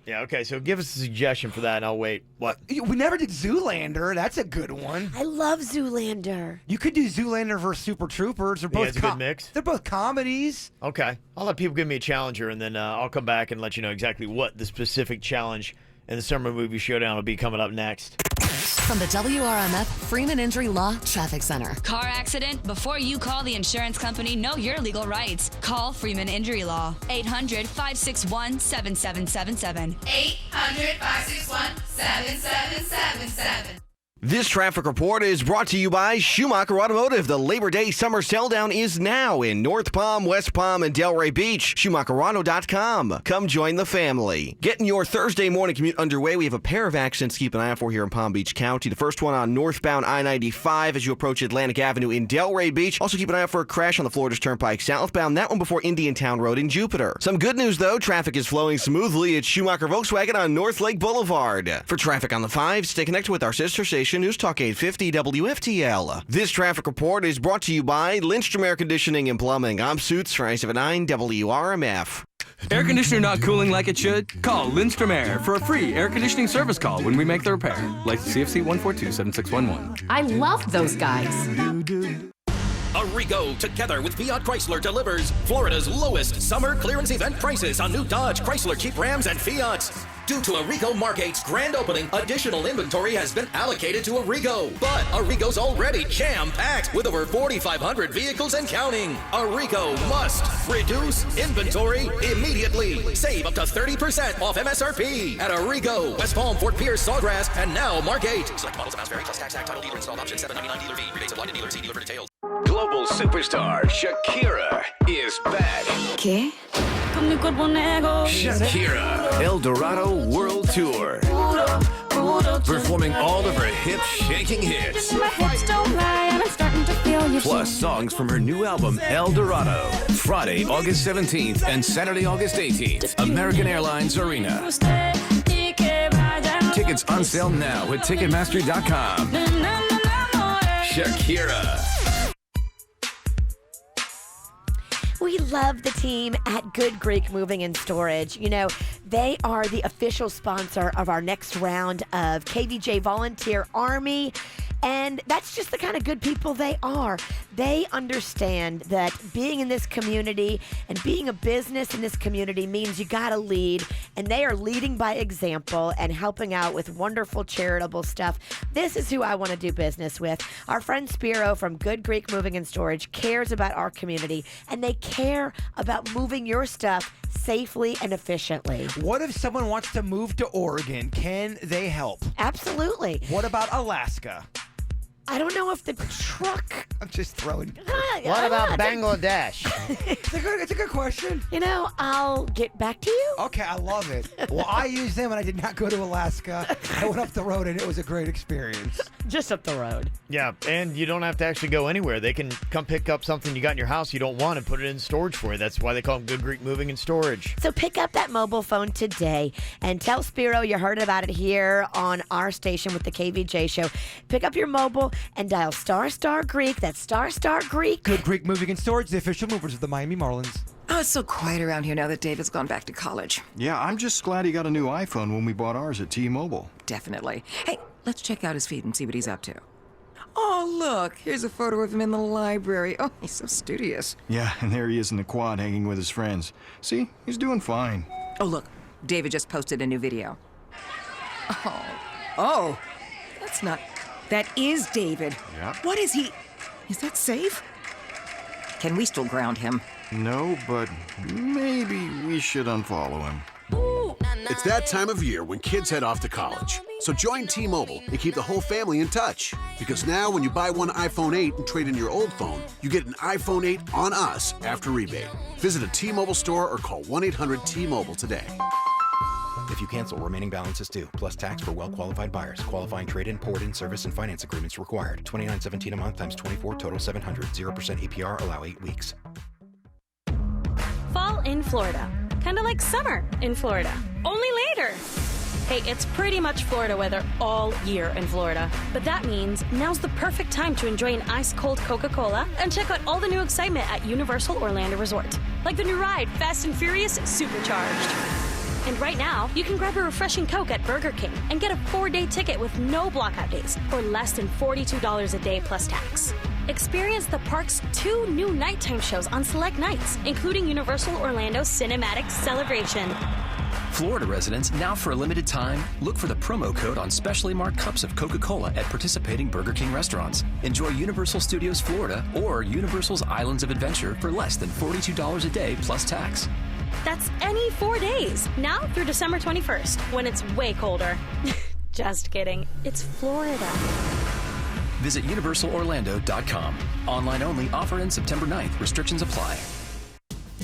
Yeah, okay, so give us a suggestion for that, and I'll wait. What? We never did Zoolander. That's a good one. I love Zoolander. You could do Zoolander versus Super Troopers. They're both it's a good mix. They're both comedies. Okay. I'll let people give me a challenger, and then I'll come back and let you know exactly what the specific challenge in the Summer Movie Showdown will be coming up next. From the WRMF Freeman Injury Law Traffic Center. Car accident? Before you call the insurance company, know your legal rights. Call Freeman Injury Law. 800-561-7777. 800-561-7777. This traffic report is brought to you by Schumacher Automotive. The Labor Day Summer Sell-Down is now in North Palm, West Palm, and Delray Beach. SchumacherAuto.com. Come join the family. Getting your Thursday morning commute underway. We have a pair of accidents to keep an eye out for here in Palm Beach County. The first one on northbound I-95 as you approach Atlantic Avenue in Delray Beach. Also keep an eye out for a crash on the Florida Turnpike southbound. That one before Indiantown Road in Jupiter. Some good news, though. Traffic is flowing smoothly at Schumacher Volkswagen on North Lake Boulevard. For traffic on the 5, stay connected with our sister station, News Talk 850 WFTL. This traffic report is brought to you by Lindstrom Air Conditioning and Plumbing. I'm Suits for 979 WRMF. Air conditioner not cooling like it should? Call Lindstrom Air for a free air conditioning service call when we make the repair. Like CFC 142-7611. I love those guys. Arrigo, together with Fiat Chrysler, delivers Florida's lowest summer clearance event prices on new Dodge, Chrysler, Jeep, Rams, and Fiats. Due to Arrigo Margate's grand opening, additional inventory has been allocated to Arrigo. But Arrigo's already jam-packed with over 4,500 vehicles and counting. Arrigo must reduce inventory immediately. Save up to 30% off MSRP at Arrigo, West Palm, Fort Pierce, Sawgrass, and now Margate. Select models, amounts vary, plus tax, title, dealer installed option, $7.99 dealer fee. Rebates applied to dealer. See dealer for details. Global superstar Shakira is back. ¿Qué? Shakira, El Dorado World Tour. Performing all of her hip-shaking hits. My hips don't lie, and I'm starting to feel Plus songs from her new album, El Dorado. Friday, August 17th and Saturday, August 18th. American Airlines Arena. Tickets on sale now at Ticketmaster.com. Shakira. We love the team at Good Greek Moving and Storage. You know, they are the official sponsor of our next round of KVJ Volunteer Army. And that's just the kind of good people they are. They understand that being in this community and being a business in this community means you got to lead. And they are leading by example and helping out with wonderful charitable stuff. This is who I want to do business with. Our friend Spiro from Good Greek Moving and Storage cares about our community, and they care about moving your stuff safely and efficiently. What if someone wants to move to Oregon? Can they help? Absolutely. What about Alaska? I don't know if the truck... I'm just throwing... What about Bangladesh? It's a good question. You know, I'll get back to you. Okay, I love it. Well, I used them and I did not go to Alaska. I went up the road and it was a great experience. Just up the road. Yeah, and you don't have to actually go anywhere. They can come pick up something you got in your house you don't want and put it in storage for you. That's why they call them Good Greek Moving and Storage. So pick up that mobile phone today and tell Spiro you heard about it here on our station with the KVJ show. Pick up your mobile and dial ** Greek. That's ** Greek. Good Greek Moving and Storage, the official movers of the Miami Marlins. Oh, it's so quiet around here now that David's gone back to college. Yeah, I'm just glad he got a new iPhone when we bought ours at T-Mobile. Definitely. Hey, let's check out his feed and see what he's up to. Oh, look, here's a photo of him in the library. Oh, he's so studious. Yeah, and there he is in the quad hanging with his friends. See, he's doing fine. Oh, look, David just posted a new video. Oh, that's not... That is David. Yeah. What is he... Is that safe? Can we still ground him? No, but maybe we should unfollow him. It's that time of year when kids head off to college. So join T-Mobile and keep the whole family in touch. Because now when you buy one iPhone 8 and trade in your old phone, you get an iPhone 8 on us after rebate. Visit a T-Mobile store or call 1-800-T-Mobile today. If you cancel, remaining balance is due, plus tax for well-qualified buyers. Qualifying trade-in, port-in, service, and finance agreements required. $29.17 a month times 24, total $700. 0% APR, allow 8 weeks. Fall in Florida. Kind of like summer in Florida. Only later. Hey, it's pretty much Florida weather all year in Florida. But that means now's the perfect time to enjoy an ice-cold Coca-Cola and check out all the new excitement at Universal Orlando Resort. Like the new ride, Fast and Furious Supercharged. And right now, you can grab a refreshing Coke at Burger King and get a 4-day ticket with no blockout days for less than $42 a day plus tax. Experience the park's 2 new nighttime shows on select nights, including Universal Orlando Cinematic Celebration. Florida residents, now for a limited time, look for the promo code on specially marked cups of Coca-Cola at participating Burger King restaurants. Enjoy Universal Studios Florida or Universal's Islands of Adventure for less than $42 a day plus tax. That's any 4 days, now through December 21st, when it's way colder. Just kidding. It's Florida. Visit UniversalOrlando.com. Online only. Offer ends September 9th. Restrictions apply.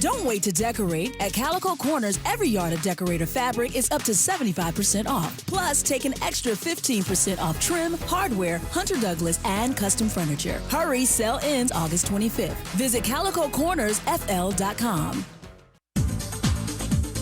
Don't wait to decorate. At Calico Corners, every yard of decorator fabric is up to 75% off. Plus, take an extra 15% off trim, hardware, Hunter Douglas, and custom furniture. Hurry, sale ends August 25th. Visit CalicoCornersFL.com.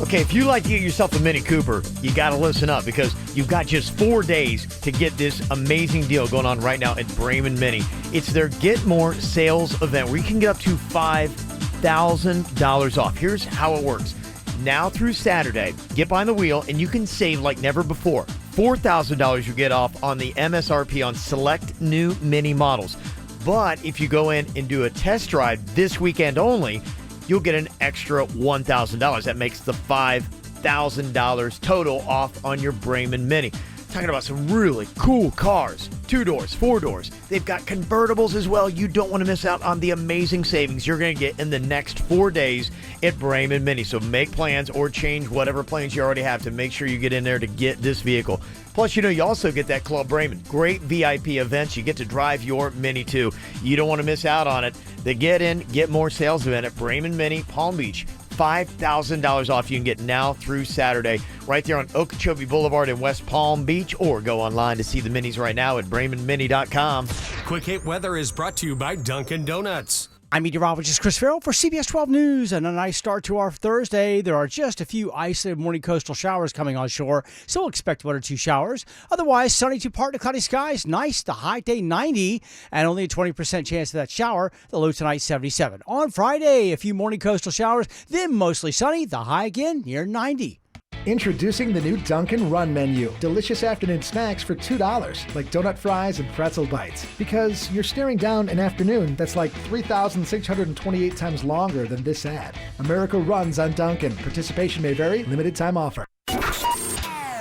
Okay, if you like to get yourself a Mini Cooper, you got to listen up because you've got just 4 days to get this amazing deal going on right now at Braman Mini. It's their Get More sales event where you can get up to $5,000 off. Here's how it works. Now through Saturday, get behind the wheel and you can save like never before. $4,000 you get off on the MSRP on select new Mini models. But if you go in and do a test drive this weekend only, you'll get an extra $1,000. That makes the $5,000 total off on your Braman Mini. Talking about some really cool cars. 2 doors, 4 doors. They've got convertibles as well. You don't want to miss out on the amazing savings you're going to get in the next 4 days at Braman Mini. So make plans or change whatever plans you already have to make sure you get in there to get this vehicle. Plus, you know, you also get that Club Braman. Great VIP events. You get to drive your Mini too. You don't want to miss out on it. The Get In, Get More sales event at Braman Mini, Palm Beach. $5,000 off you can get now through Saturday right there on Okeechobee Boulevard in West Palm Beach, or go online to see the minis right now at BraemanMini.com. Quick Hit Weather is brought to you by Dunkin' Donuts. I'm meteorologist Chris Farrell for CBS 12 News, and a nice start to our Thursday. There are just a few isolated morning coastal showers coming on shore, so we'll expect 1 or 2 showers. Otherwise, sunny to partly cloudy skies. Nice. The high day 90, and only a 20% chance of that shower. The low tonight 77. On Friday, a few morning coastal showers, then mostly sunny. The high again near 90. Introducing the new Dunkin' Run menu. Delicious afternoon snacks for $2, like donut fries and pretzel bites. Because you're staring down an afternoon that's like 3,628 times longer than this ad. America runs on Dunkin'. Participation may vary. Limited time offer.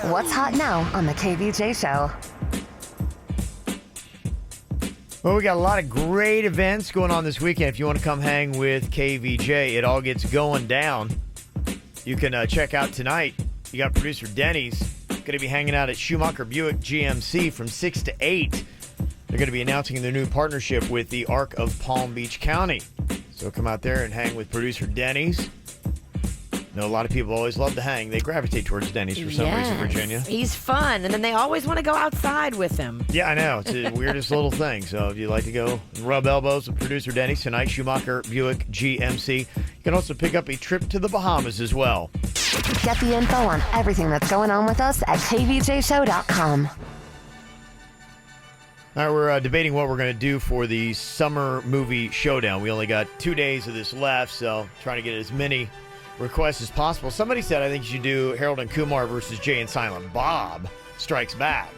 What's hot now on the KVJ Show? Well, we got a lot of great events going on this weekend. If you want to come hang with KVJ, it all gets going down. You can check out tonight. You got producer Denny's going to be hanging out at Schumacher Buick GMC from 6 to 8. They're going to be announcing their new partnership with the Arc of Palm Beach County. So come out there and hang with producer Denny's. I know a lot of people always love to hang. They gravitate towards Denny's for some reason, Virginia. He's fun, and then they always want to go outside with him. Yeah, I know. It's the weirdest little thing. So if you'd like to go rub elbows with producer Denny's tonight, Schumacher Buick GMC. You can also pick up a trip to the Bahamas as well. Get the info on everything that's going on with us at kvjshow.com. All right, we're debating what we're going to do for the summer movie showdown. We only got 2 days of this left, so trying to get as many requests as possible. Somebody said I think you should do Harold and Kumar versus Jay and Silent Bob Strikes Back.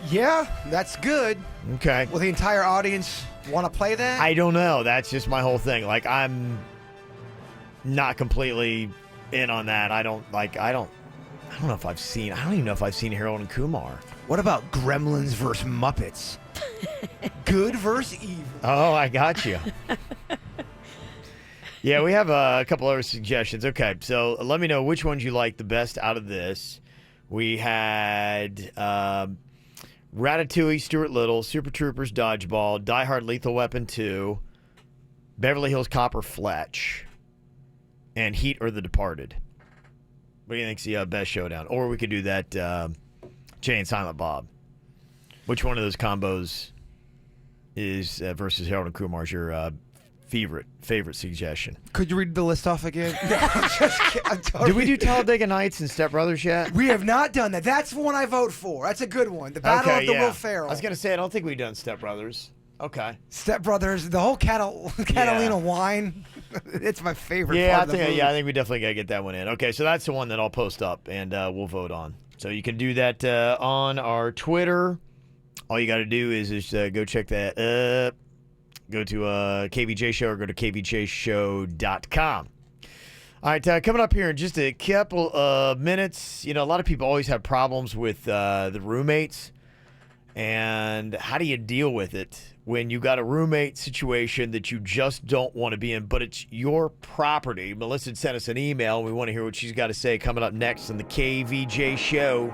Yeah, that's good. Okay. Will the entire audience want to play that? I don't know. That's just my whole thing. Like, I'm not completely in on that. I don't know if I've seen Harold and Kumar. What about Gremlins versus Muppets? Good versus evil. Oh, I got you. Yeah, we have a couple other suggestions. Okay, so let me know which ones you like the best out of this. We had Ratatouille, Stuart Little, Super Troopers, Dodgeball, Die Hard, Lethal Weapon 2, Beverly Hills Cop or Fletch, and Heat or The Departed. What do you think's the best showdown? Or we could do that Jay and Silent Bob. Which one of those combos is versus Harold and Kumar is your favorite suggestion? Could you read the list off again? I'm just kidding. Did we do Talladega Nights and Step Brothers yet? We have not done that. That's the one I vote for. That's a good one. The Battle of the Will Ferrell. I was going to say, I don't think we've done Step Brothers. Okay. Step Brothers, the whole Catalina wine. It's my favorite Yeah, part of the movie. I think we definitely got to get that one in. Okay, so that's the one that I'll post up and we'll vote on. So you can do that on our Twitter. All you got to do is go check that up. Go to KVJ Show or go to kvjshow.com. All right, coming up here in just a couple of minutes, a lot of people always have problems with the roommates. And how do you deal with it when you got a roommate situation that you just don't want to be in, but it's your property? Melissa sent us an email, and we want to hear what she's got to say coming up next on the KVJ Show.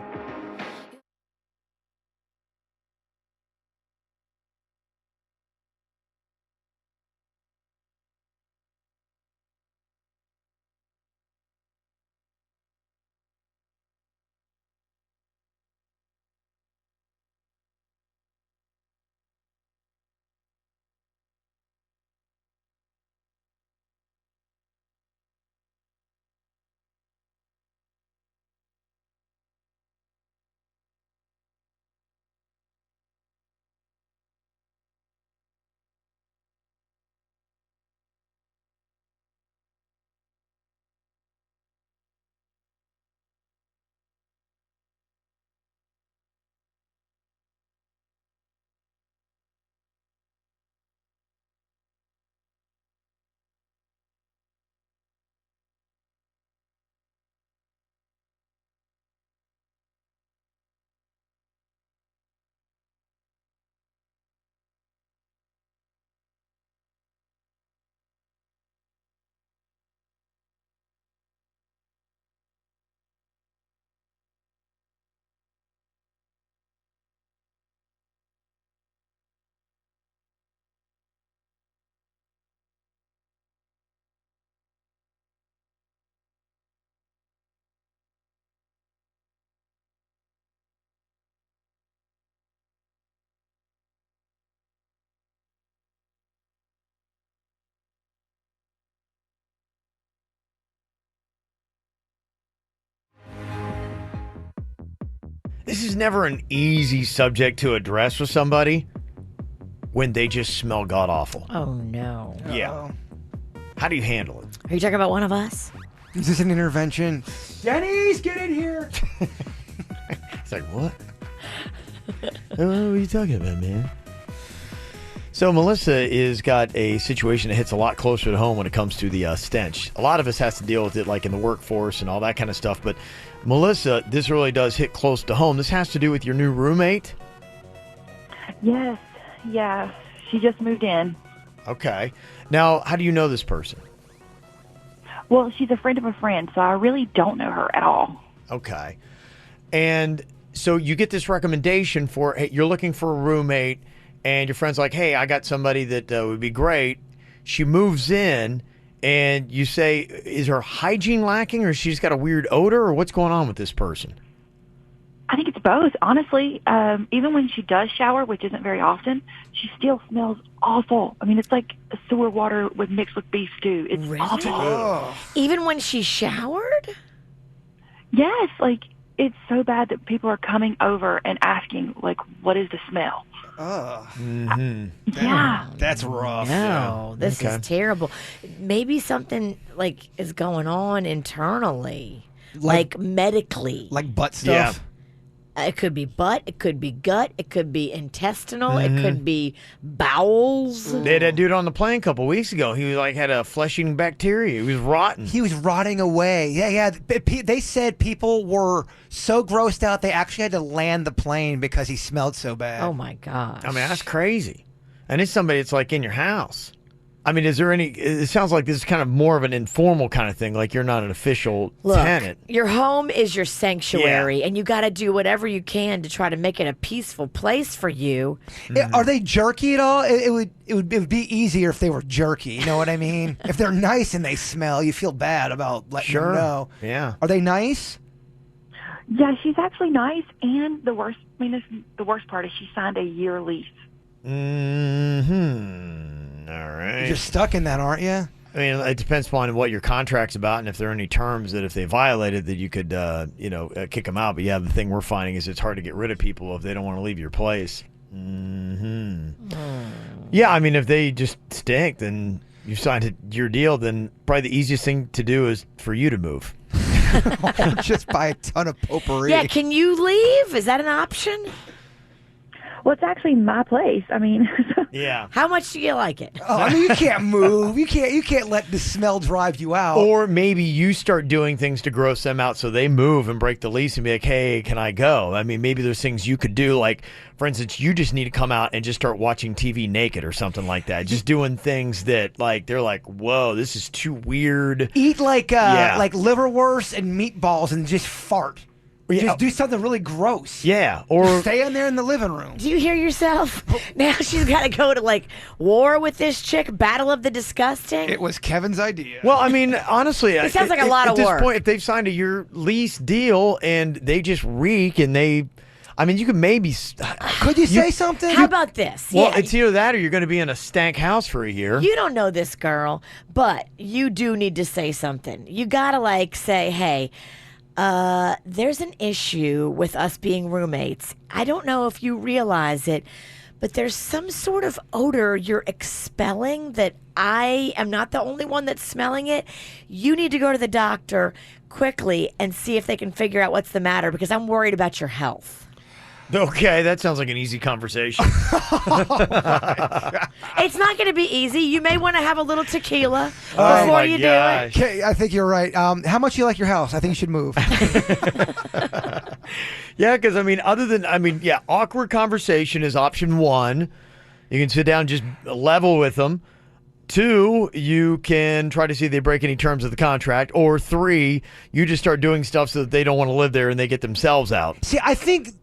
This is never an easy subject to address with somebody when they just smell god-awful. Oh, no. Yeah. How do you handle it? Are you talking about one of us? Is this an intervention? Denny's, get in here. It's like, what? What are you talking about, man? So Melissa is got a situation that hits a lot closer to home when it comes to the stench. A lot of us has to deal with it like in the workforce and all that kind of stuff. But Melissa, this really does hit close to home. This has to do with your new roommate? Yes. Yeah. She just moved in. Okay. Now, how do you know this person? Well, she's a friend of a friend, so I really don't know her at all. Okay. And so you get this recommendation for, hey, you're looking for a roommate, and your friend's like, hey, I got somebody that would be great. She moves in, and you say, is her hygiene lacking, or she's got a weird odor, or what's going on with this person? I think it's both, honestly. Even when she does shower, which isn't very often, she still smells awful. I mean, it's like sewer water with mixed with beef stew. It's awful. Even when she showered? Yes, like, it's so bad that people are coming over and asking, like, what is the smell? Yeah. That's rough. No, Yeah. this is terrible. Maybe something, like, is going on internally, like medically. Like butt stuff? It could be butt, it could be gut, it could be intestinal, it could be bowels. They had a dude on the plane a couple weeks ago. He was like had a flesh-eating bacteria. He was rotten. He was rotting away. Yeah. They said people were so grossed out they actually had to land the plane because he smelled so bad. Oh, my gosh. I mean, that's crazy. And it's somebody that's like in your house. I mean, is there any, it sounds like this is kind of more of an informal kind of thing, like you're not an official tenant. Your home is your sanctuary, and you got to do whatever you can to try to make it a peaceful place for you. Are they jerky at all? It would be easier if they were jerky. You know what I mean? If they're nice and they smell, you feel bad about letting them know. Yeah. Are they nice? Yeah, she's actually nice, and the worst part is she signed a year lease. All right. You're just stuck in that, aren't you? I mean, it depends upon what your contract's about and if there are any terms that if they violated that you could, kick them out. But yeah, the thing we're finding is it's hard to get rid of people if they don't want to leave your place. Yeah, I mean, if they just stink, then you signed your deal, then probably the easiest thing to do is for you to move. Or just buy a ton of potpourri. Yeah, can you leave? Is that an option? Well, it's actually my place. I mean, yeah. How much do you like it? Oh, I mean, you can't move. You can't let the smell drive you out. Or maybe you start doing things to gross them out so they move and break the lease and be like, hey, can I go? I mean, maybe there's things you could do. Like, for instance, you just need to come out and just start watching TV naked or something like that. Just doing things that, like, they're like, whoa, this is too weird. Eat like liverwurst and meatballs and just fart. Just do something really gross. Yeah, or stay in there in the living room. Do you hear yourself? Now she's got to go to like war with this chick, battle of the disgusting. It was Kevin's idea. Well, I mean, honestly, it sounds like a lot of work. At this point, if they've signed a year lease deal and they just reek and you could maybe. Could you say something? How about this? Well, it's either that or you're going to be in a stank house for a year. You don't know this girl, but you do need to say something. You got to say, hey, there's an issue with us being roommates. I don't know if you realize it, but there's some sort of odor you're expelling that I am not the only one that's smelling it. You need to go to the doctor quickly and see if they can figure out what's the matter because I'm worried about your health. Okay, that sounds like an easy conversation. It's not going to be easy. You may want to have a little tequila Oh before my you gosh. do it. Okay, I think you're right. How much do you like your house? I think you should move. Yeah, because awkward conversation is option one. You can sit down and just level with them. 2, you can try to see if they break any terms of the contract. Or 3, you just start doing stuff so that they don't want to live there and they get themselves out. See, I think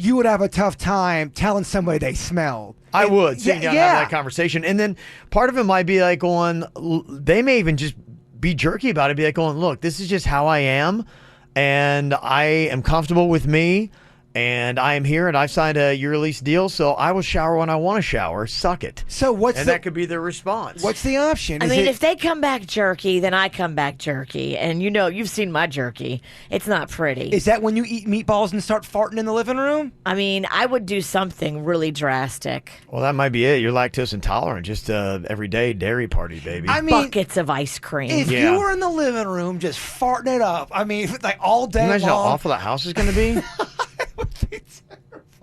you would have a tough time telling somebody they smelled. I would sit down and have that conversation. And then part of it might be like they may even just be jerky about it, be like going, look, this is just how I am, and I am comfortable with me. And I am here, and I've signed a year lease deal, so I will shower when I want to shower. Suck it. So that could be their response. What's the option? I mean, if they come back jerky, then I come back jerky. And you've seen my jerky. It's not pretty. Is that when you eat meatballs and start farting in the living room? I mean, I would do something really drastic. Well, that might be it. You're lactose intolerant. Just everyday dairy party, baby. I mean, buckets of ice cream. If you were in the living room just farting it up, I mean, like all day long. Imagine how awful that house is going to be.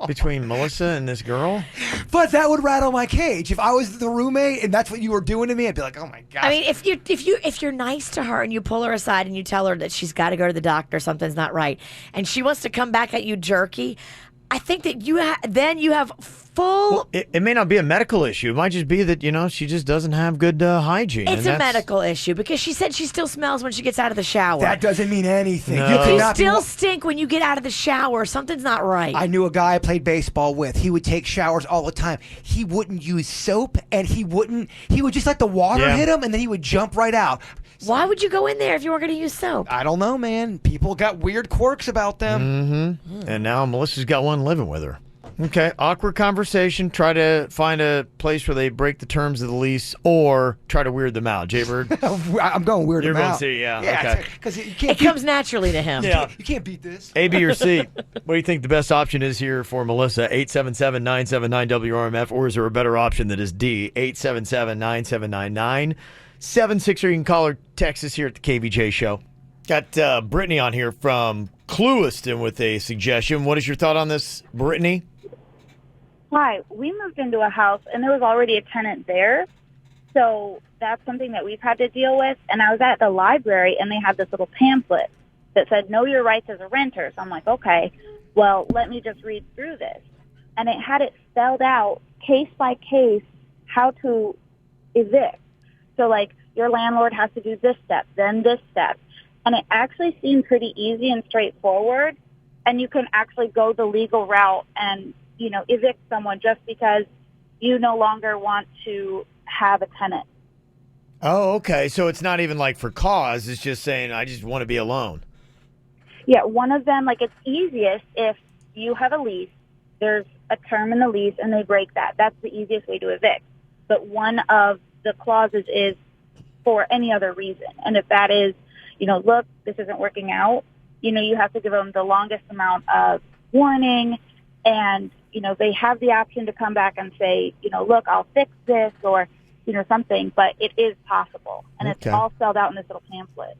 Between Melissa and this girl. But that would rattle my cage. If I was the roommate and that's what you were doing to me, I'd be like, oh my God. I mean, if you're nice to her and you pull her aside and you tell her that she's got to go to the doctor, something's not right, and she wants to come back at you jerky, I think that then you have full. Well, it may not be a medical issue. It might just be that she just doesn't have good hygiene. It's a medical issue because she said she still smells when she gets out of the shower. That doesn't mean anything. No. You You still stink when you get out of the shower. Something's not right. I knew a guy I played baseball with. He would take showers all the time. He wouldn't use soap, and he would just let the water hit him, and then he would jump right out. Why would you go in there if you weren't going to use soap? I don't know, man. People got weird quirks about them. Mm-hmm. And now Melissa's got one living with her. Okay, awkward conversation. Try to find a place where they break the terms of the lease, or try to weird them out. Jaybird? I'm going weird You're them going out. C, yeah. Okay. Because it comes naturally to him. Yeah. You can't beat this. A, B, or C? What do you think the best option is here for Melissa? 877-979-WRMF, or is there a better option that is D? 877-979-976, or you can call or text us here at the KVJ Show. Got Brittany on here from Clewiston with a suggestion. What is your thought on this, Brittany? Hi, we moved into a house and there was already a tenant there. So that's something that we've had to deal with. And I was at the library and they had this little pamphlet that said, know your rights as a renter. So I'm like, okay, well, let me just read through this. And it had it spelled out case by case how to evict. So like your landlord has to do this step, then this step. And it actually seemed pretty easy and straightforward. And you can actually go the legal route and evict someone just because you no longer want to have a tenant. Oh, okay. So it's not even like for cause. It's just saying, I just want to be alone. Yeah, one of them, like it's easiest if you have a lease, there's a term in the lease and they break that. That's the easiest way to evict. But one of the clauses is for any other reason. And if that is, look, this isn't working out, you have to give them the longest amount of warning. And, they have the option to come back and say, look, I'll fix this or, something. But it is possible. And it's all spelled out in this little pamphlet.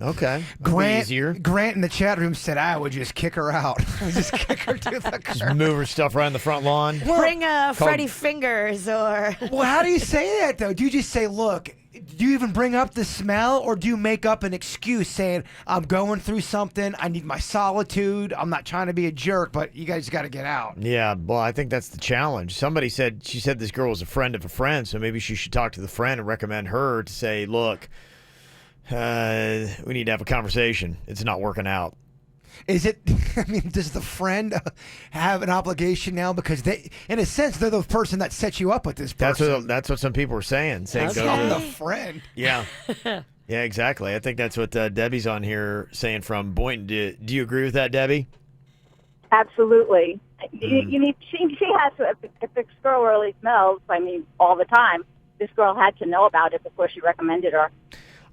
Okay. Grant in the chat room said I would just kick her out. I would just kick her to the Just move her stuff around the front lawn. Bring Freddy Fingers or... Well, how do you say that, though? Do you just say, look, do you even bring up the smell, or do you make up an excuse saying, I'm going through something, I need my solitude, I'm not trying to be a jerk, but you guys got to get out? Yeah, well, I think that's the challenge. Somebody said, she said this girl was a friend of a friend, so maybe she should talk to the friend and recommend her to say, look, we need to have a conversation. It's not working out. Is it, does the friend have an obligation now? Because they, in a sense, they're the person that set you up with this person. That's what some people were saying. I'm the friend. Yeah. Yeah, exactly. I think that's what Debbie's on here saying from Boynton. Do you agree with that, Debbie? Absolutely. You need. She has to. If this girl really smells, all the time. This girl had to know about it before she recommended her.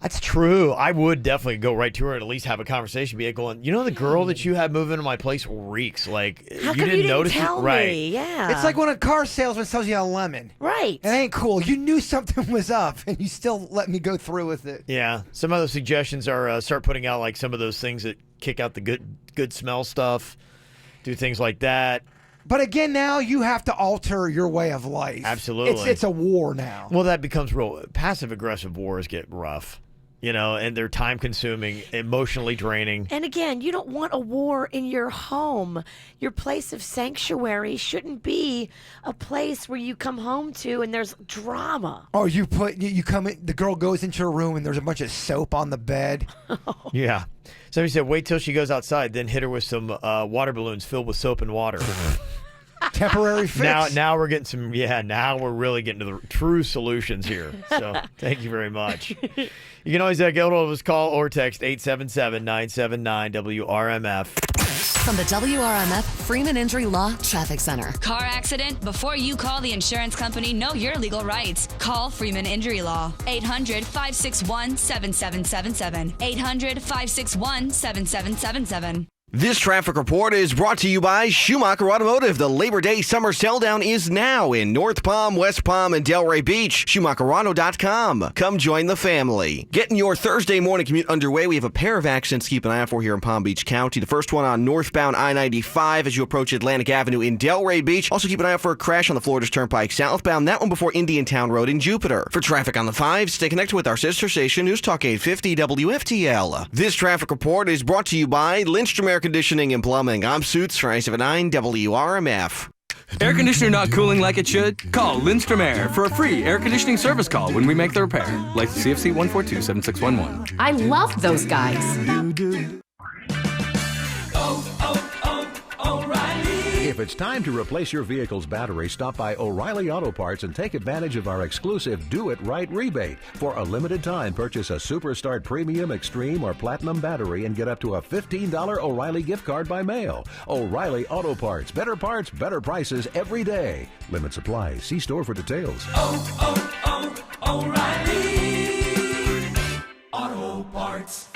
That's true. I would definitely go right to her and at least have a conversation. Be like going, the girl that you had move into my place reeks. Like, How you come didn't you notice didn't tell it? Right. me? Yeah. It's like when a car salesman sells you a lemon. Right. It ain't cool. You knew something was up, and you still let me go through with it. Yeah. Some other suggestions are start putting out like some of those things that kick out the good smell stuff. Do things like that. But again, now you have to alter your way of life. Absolutely. It's a war now. Well, that becomes real. Passive-aggressive wars get rough, and they're time-consuming, emotionally draining. And again, you don't want a war in your home. Your place of sanctuary shouldn't be a place where you come home to and there's drama. Or you come in, the girl goes into her room and there's a bunch of soap on the bed. Yeah. Somebody said, wait till she goes outside, then hit her with some water balloons filled with soap and water. Temporary fix. Now we're getting now we're really getting to the true solutions here. So thank you very much. You can always get hold of us, call or text 877-979-WRMF. from the WRMF Freeman Injury Law Traffic Center. Car accident? Before you call the insurance company, know your legal rights. Call Freeman Injury Law. 800-561-7777. 800-561-7777. This traffic report is brought to you by Schumacher Automotive. The Labor Day Summer Showdown is now in North Palm, West Palm, and Delray Beach. SchumacherAuto.com. Come join the family. Getting your Thursday morning commute underway. We have a pair of accidents to keep an eye out for here in Palm Beach County. The first one on northbound I-95 as you approach Atlantic Avenue in Delray Beach. Also keep an eye out for a crash on the Florida's Turnpike southbound. That one before Indiantown Road in Jupiter. For traffic on the 5, stay connected with our sister station, News Talk 850 WFTL. This traffic report is brought to you by Lindstrom Air Conditioning and Plumbing. I'm Suits for 979 WRMF. Air conditioner not cooling like it should? Call Lindstrom Air for a free air conditioning service call when we make the repair. Like CFC 142-7611. I love those guys. If it's time to replace your vehicle's battery, stop by O'Reilly Auto Parts and take advantage of our exclusive Do It Right rebate. For a limited time, purchase a Superstart Premium, Extreme, or Platinum battery and get up to a $15 O'Reilly gift card by mail. O'Reilly Auto Parts. Better parts, better prices every day. Limit supply. See store for details. O'Reilly Auto Parts.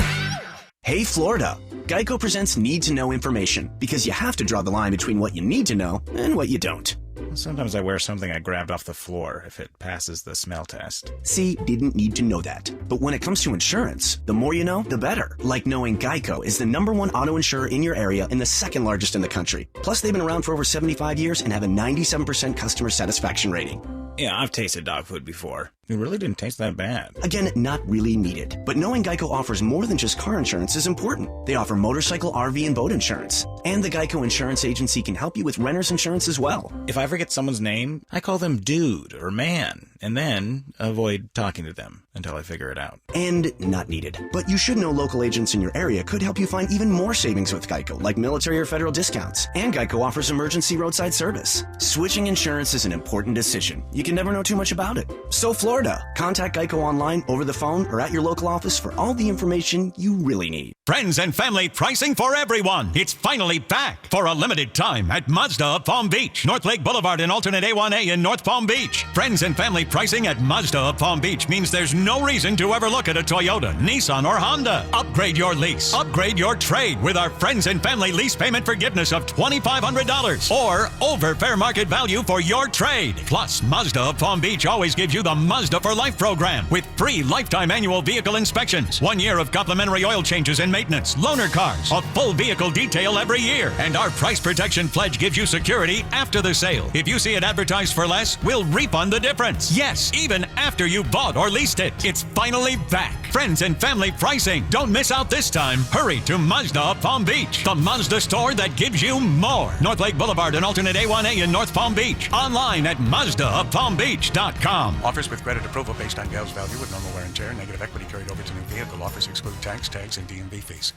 Hey Florida, Geico presents Need to Know information because you have to draw the line between what you need to know and what you don't. Sometimes I wear something I grabbed off the floor if it passes the smell test. See, didn't need to know that. But when it comes to insurance, the more you know, the better. Like knowing Geico is the #1 auto insurer in your area and the second largest in the country. Plus, they've been around for over 75 years and have a 97% customer satisfaction rating. Yeah, I've tasted dog food before. It really didn't taste that bad. Again, not really needed. But knowing Geico offers more than just car insurance is important. They offer motorcycle, RV, and boat insurance. And the Geico Insurance Agency can help you with renter's insurance as well. If I forget someone's name, I call them dude or man, and then avoid talking to them until I figure it out. And not needed. But you should know local agents in your area could help you find even more savings with Geico, like military or federal discounts. And Geico offers emergency roadside service. Switching insurance is an important decision. You can never know too much about it. So Florida, contact Geico online, over the phone, or at your local office for all the information you really need. Friends and family pricing for everyone. It's finally back for a limited time at Mazda of Palm Beach, North Lake Boulevard and alternate A1A in North Palm Beach. Friends and family pricing at Mazda of Palm Beach means there's no reason to ever look at a Toyota, Nissan, or Honda. Upgrade your lease. Upgrade your trade with our Friends and Family lease payment forgiveness of $2,500 or over fair market value for your trade. Plus, Mazda of Palm Beach always gives you the Mazda for Life program with free lifetime annual vehicle inspections, 1 year of complimentary oil changes and maintenance, loaner cars, a full vehicle detail every year, and our price protection pledge gives you security after the sale. If you see it advertised for less, we'll refund the difference. Yes, even after you bought or leased it. It's finally back. Friends and family pricing. Don't miss out this time. Hurry to Mazda of Palm Beach, the Mazda store that gives you more. North Lake Boulevard and alternate A1A in North Palm Beach. Online at MazdaofPalmBeach.com. Offers with credit approval based on Gal's value with normal wear and tear. Negative equity carried over to new vehicle. Offers exclude tax, tags, and DMV fees.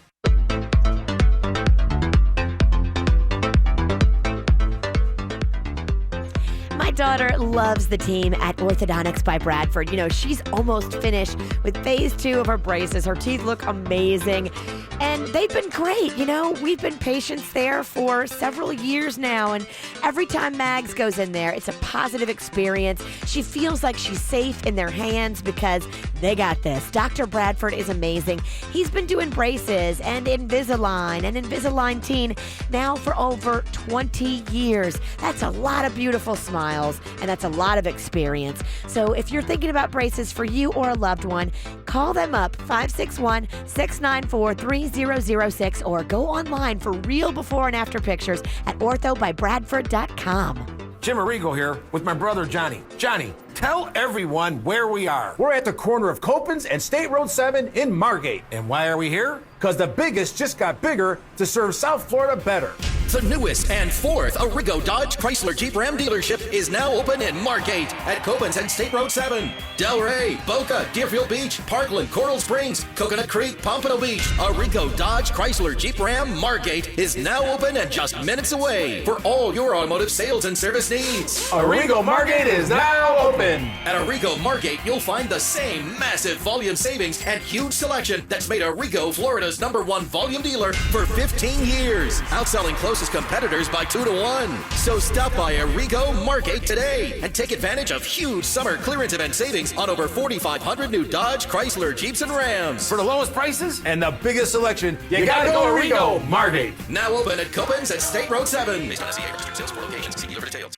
My daughter loves the team at Orthodontics by Bradford. You know, she's almost finished with phase 2 of her braces. Her teeth look amazing. And they've been great. You know, we've been patients there for several years now. And every time Mags goes in there, it's a positive experience. She feels like she's safe in their hands because they got this. Dr. Bradford is amazing. He's been doing braces and Invisalign and Invisalign Teen now for over 20 years. That's a lot of beautiful smiles, and that's a lot of experience. So if you're thinking about braces for you or a loved one, call them up 561-694-3006 or go online for real before and after pictures at orthobybradford.com. Jim Arrigo here with my brother Johnny. Johnny, tell everyone where we are. We're at the corner of Copans and State Road 7 in Margate. And why are we here? Because the biggest just got bigger to serve South Florida better. The newest and fourth Arrigo Dodge Chrysler Jeep Ram dealership is now open in Margate at Cobans and State Road 7. Delray, Boca, Deerfield Beach, Parkland, Coral Springs, Coconut Creek, Pompano Beach. Arrigo Dodge Chrysler Jeep Ram Margate is now open and just minutes away for all your automotive sales and service needs. Arrigo Margate is now open. At Arrigo Margate, you'll find the same massive volume savings and huge selection that's made Arrigo Florida's #1 volume dealer for 15 years, outselling closest competitors by 2 to 1. So stop by Arrigo Margate today and take advantage of huge summer clearance event savings on over 4,500 new Dodge, Chrysler, Jeeps, and Rams. For the lowest prices and the biggest selection, you gotta go Arrigo Margate. Now open at Cobans at State Road 7. Based on SCA registered sales for locations. See dealer for details.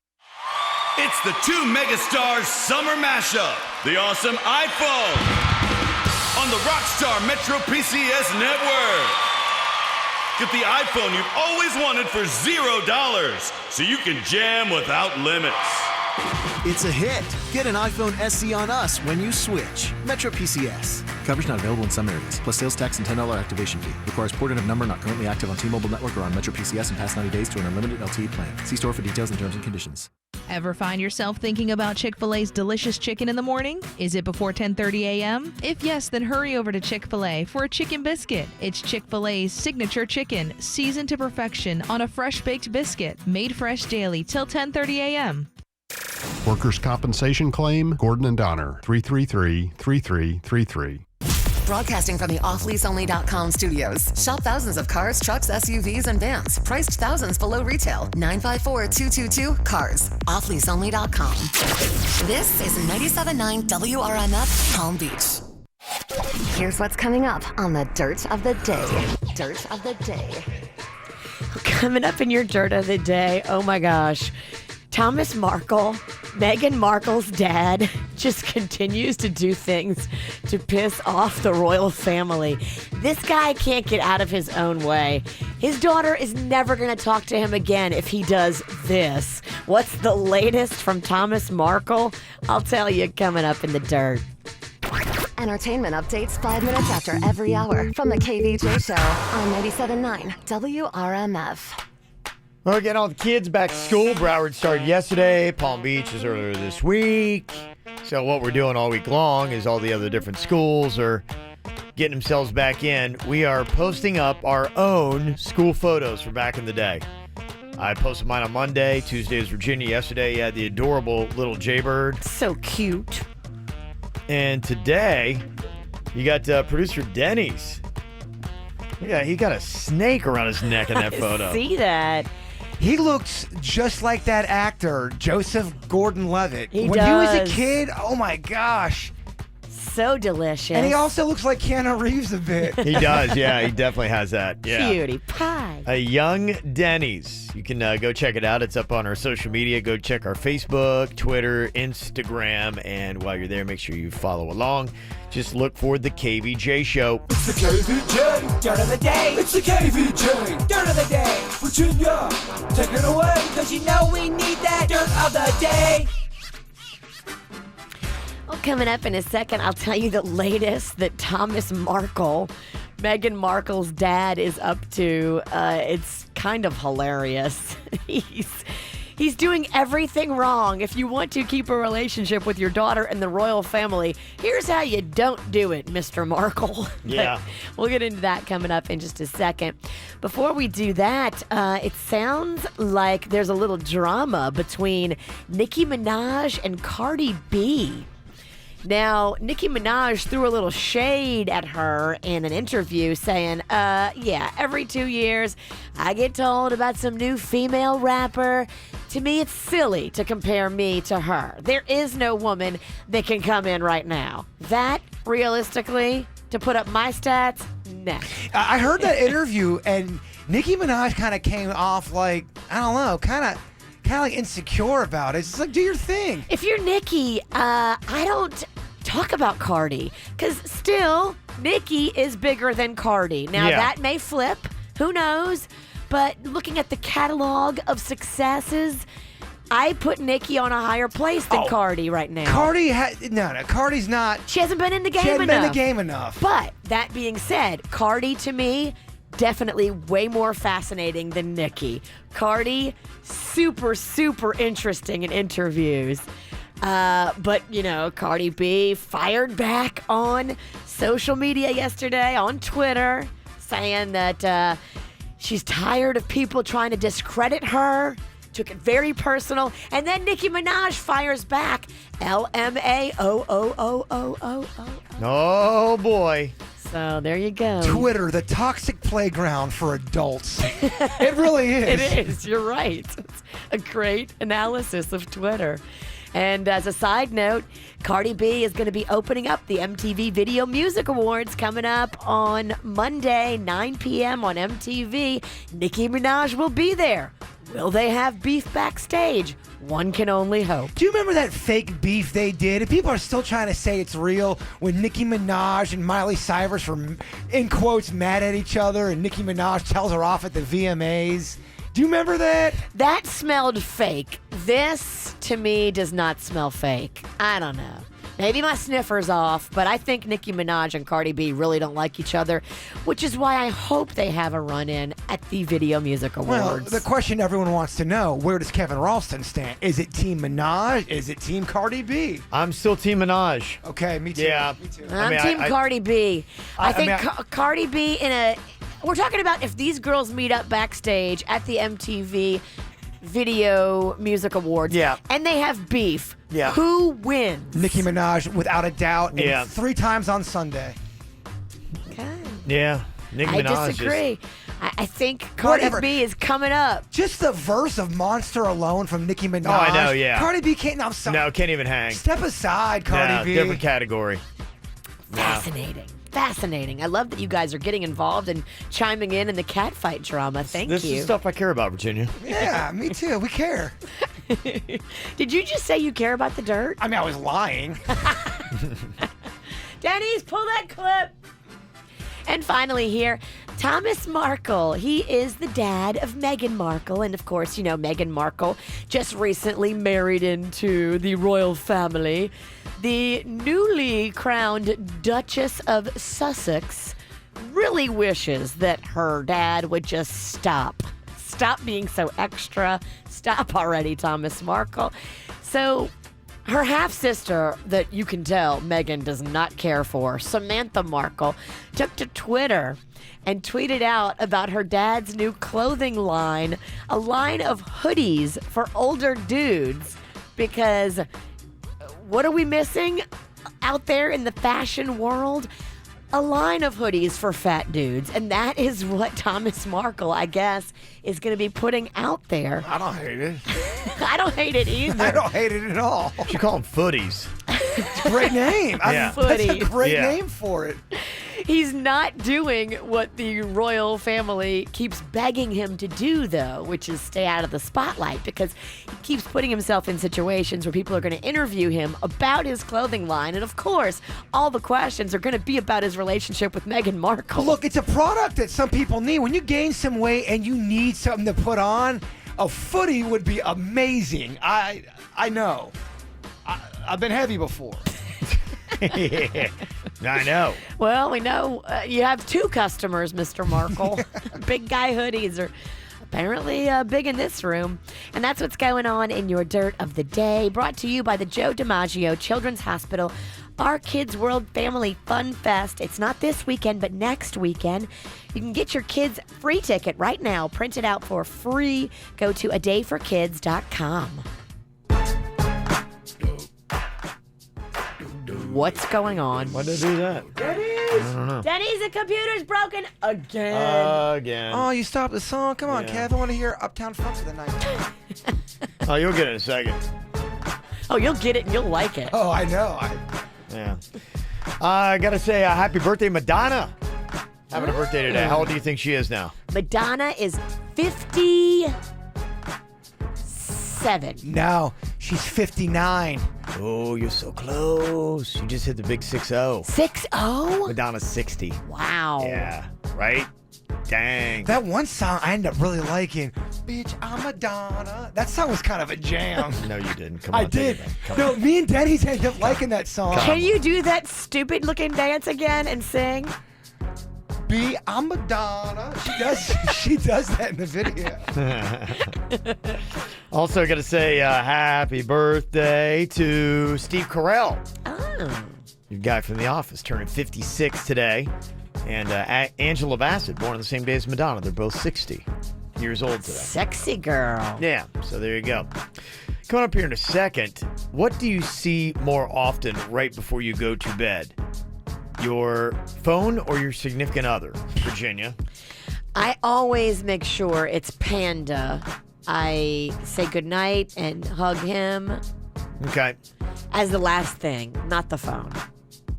It's the two megastars summer mashup. The awesome iPhone on the Rockstar Metro PCS network. Get the iPhone you've always wanted for $0 so you can jam without limits. It's a hit. Get an iPhone SE on us when you switch. Metro PCS. Coverage not available in some areas, plus sales tax and $10 activation fee. Requires port-in of number not currently active on T-Mobile network or on Metro PCS in past 90 days to an unlimited LTE plan. See store for details and terms and conditions. Ever find yourself thinking about Chick-fil-A's delicious chicken in the morning? Is it before 10:30 a.m.? If yes, then hurry over to Chick-fil-A for a chicken biscuit. It's Chick-fil-A's signature chicken, seasoned to perfection on a fresh-baked biscuit, made fresh daily till 10:30 a.m. Workers' compensation claim, Gordon and Donner, 333-3333. Broadcasting from the offleaseonly.com studios. Shop thousands of cars, trucks, SUVs, and vans. Priced thousands below retail. 954-222-CARS. Offleaseonly.com. This is 97.9 WRMF Palm Beach. Here's what's coming up on the Dirt of the Day. Dirt of the Day. Coming up in your Dirt of the Day, oh my gosh. Thomas Markle, Meghan Markle's dad, just continues to do things to piss off the royal family. This guy can't get out of his own way. His daughter is never going to talk to him again if he does this. What's the latest from Thomas Markle? I'll tell you coming up in the Dirt. Entertainment updates 5 minutes after every hour from the KVJ Show on 97.9 WRMF. We're getting all the kids back to school. Broward started yesterday. Palm Beach is earlier this week. So what we're doing all week long is all the other different schools are getting themselves back in. We are posting up our own school photos from back in the day. I posted mine on Monday. Tuesday is Virginia. Yesterday, you had the adorable little Jaybird. So cute. And today, you got producer Denny's. Yeah, he got a snake around his neck in that photo. See that? He looks just like that actor, Joseph Gordon-Levitt. He when does. he was a kid, oh my gosh. So delicious. And he also looks like Keanu Reeves a bit. He does, yeah. He definitely has that. Yeah. Cutie pie. A young Denny's. You can go check it out. It's up on our social media. Go check our Facebook, Twitter, Instagram. And while you're there, make sure you follow along. Just look for the KVJ Show. It's the KVJ Dirt of the Day. It's the KVJ Dirt of the Day. Virginia, take it away, because you know we need that Dirt of the Day. Well, coming up in a second, I'll tell you the latest that Thomas Markle, Meghan Markle's dad, is up to. It's kind of hilarious. He's doing everything wrong. If you want to keep a relationship with your daughter and the royal family, here's how you don't do it, Mr. Markle. Yeah. We'll get into that coming up in just a second. Before we do that, it sounds like there's a little drama between Nicki Minaj and Cardi B. Now, Nicki Minaj threw a little shade at her in an interview saying, yeah, every 2 years I get told about some new female rapper. To me, it's silly to compare me to her. There is no woman that can come in right now. That, realistically, to put up my stats, nah. I heard that interview, and Nicki Minaj kind of came off like, I don't know, kind of like insecure about it. It's just like, do your thing. If you're Nicki, I don't talk about Cardi, because still, Nicki is bigger than Cardi. Now, that may flip. Who knows? But looking at the catalog of successes, I put Nicki on a higher place than Cardi right now. Cardi's not. She hasn't been in the game enough. She hasn't been in the game enough. But that being said, Cardi to me definitely way more fascinating than Nicki. Cardi, super, super interesting in interviews. But, Cardi B fired back on social media yesterday, on Twitter, saying that she's tired of people trying to discredit her. Took it very personal. And then Nicki Minaj fires back. LMAOOOOOO. Oh, boy. So there you go. Twitter, the toxic playground for adults. It really is. It is. You're right. It's a great analysis of Twitter. And as a side note, Cardi B is going to be opening up the MTV Video Music Awards coming up on Monday, 9 p.m. on MTV. Nicki Minaj will be there. Will they have beef backstage? One can only hope. Do you remember that fake beef they did? And people are still trying to say it's real when Nicki Minaj and Miley Cyrus were, in quotes, mad at each other and Nicki Minaj tells her off at the VMAs. Do you remember that? That smelled fake. This, to me, does not smell fake. I don't know. Maybe my sniffer's off, but I think Nicki Minaj and Cardi B really don't like each other, which is why I hope they have a run-in at the Video Music Awards. Well, the question everyone wants to know, where does Kevin Ralston stand? Is it Team Minaj? Is it Team Cardi B? I'm still Team Minaj. Okay, me too. Yeah. Me too. I'm Team Cardi B. I think mean, Cardi B we're talking about if these girls meet up backstage at the MTV Video Music Awards, and they have beef. Yeah. Who wins? Nicki Minaj, without a doubt, and Yeah. 3 times on Sunday. Okay. Yeah. Nicki I Minaj disagree. I think Cardi B is coming up. Just the verse of Monster alone from Nicki Minaj. Oh, I know, yeah. Cardi B can't. No, I'm sorry. No, can't even hang. Step aside, Cardi No, B. different category. Fascinating. Fascinating. I love that you guys are getting involved and chiming in the catfight drama. Thank This you. is stuff I care about, Virginia. Yeah, me too. We care. Did you just say you care about the dirt? I mean, I was lying. Denny's, pull that clip. And finally here, Thomas Markle. He is the dad of Meghan Markle. And of course, Meghan Markle just recently married into the royal family. The newly crowned Duchess of Sussex really wishes that her dad would just stop. Stop being so extra. Stop already, Thomas Markle. So her half-sister, that you can tell Meghan does not care for, Samantha Markle, took to Twitter and tweeted out about her dad's new clothing line, a line of hoodies for older dudes, because what are we missing out there in the fashion world? A line of hoodies for fat dudes. And that is what Thomas Markle, I guess, is going to be putting out there. I don't hate it. I don't hate it either. I don't hate it at all. You call them footies. It's a great name. Yeah. That's a Footy. great Yeah. name for it. He's not doing what the royal family keeps begging him to do, though, which is stay out of the spotlight, because he keeps putting himself in situations where people are going to interview him about his clothing line. And of course, all the questions are going to be about his relationship with Meghan Markle. Look, it's a product that some people need. When you gain some weight and you need something to put on, a footy would be amazing. I know. I've been heavy before. Yeah, I know. Well, we know you have 2 customers, Mr. Markle. Big guy hoodies are apparently big in this room. And that's what's going on in your Dirt of the Day, brought to you by the Joe DiMaggio Children's Hospital. Our Kids World Family Fun Fest. It's not this weekend, but next weekend. You can get your kids' free ticket right now. Print it out for free. Go to adayforkids.com. What's going on? Why'd they do that? I don't know. Denny's, the computer's broken again. Again. Oh, you stopped the song? Come on, Yeah. Kev. I want to hear Uptown Funk for the night. Oh, you'll get it in a second. Oh, you'll get it and you'll like it. Oh, I know. Yeah. I got to say, happy birthday, Madonna. Having a birthday today. How old do you think she is now? Madonna is 57. No, she's 59. Oh, you're so close. You just hit the big 6-0. 6-0? Madonna's 60. Wow. Yeah, right? Dang. That one song I ended up really liking. Bitch, I'm Madonna. That song was kind of a jam. No, you didn't. Come on. I did. take it back. Come No, on. me and Denny's ended up liking that song. Can you do that stupid looking dance again and sing? I'm Madonna. She does that in the video. Also, got to say happy birthday to Steve Carell. Oh. Your guy from The Office, turning 56 today. And Angela Bassett, born on the same day as Madonna. They're both 60 years old today. Sexy girl. Yeah, so there you go. Coming up here in a second, what do you see more often right before you go to bed? Your phone or your significant other, Virginia? I always make sure it's Panda. I say goodnight and hug him. Okay. As the last thing, not the phone.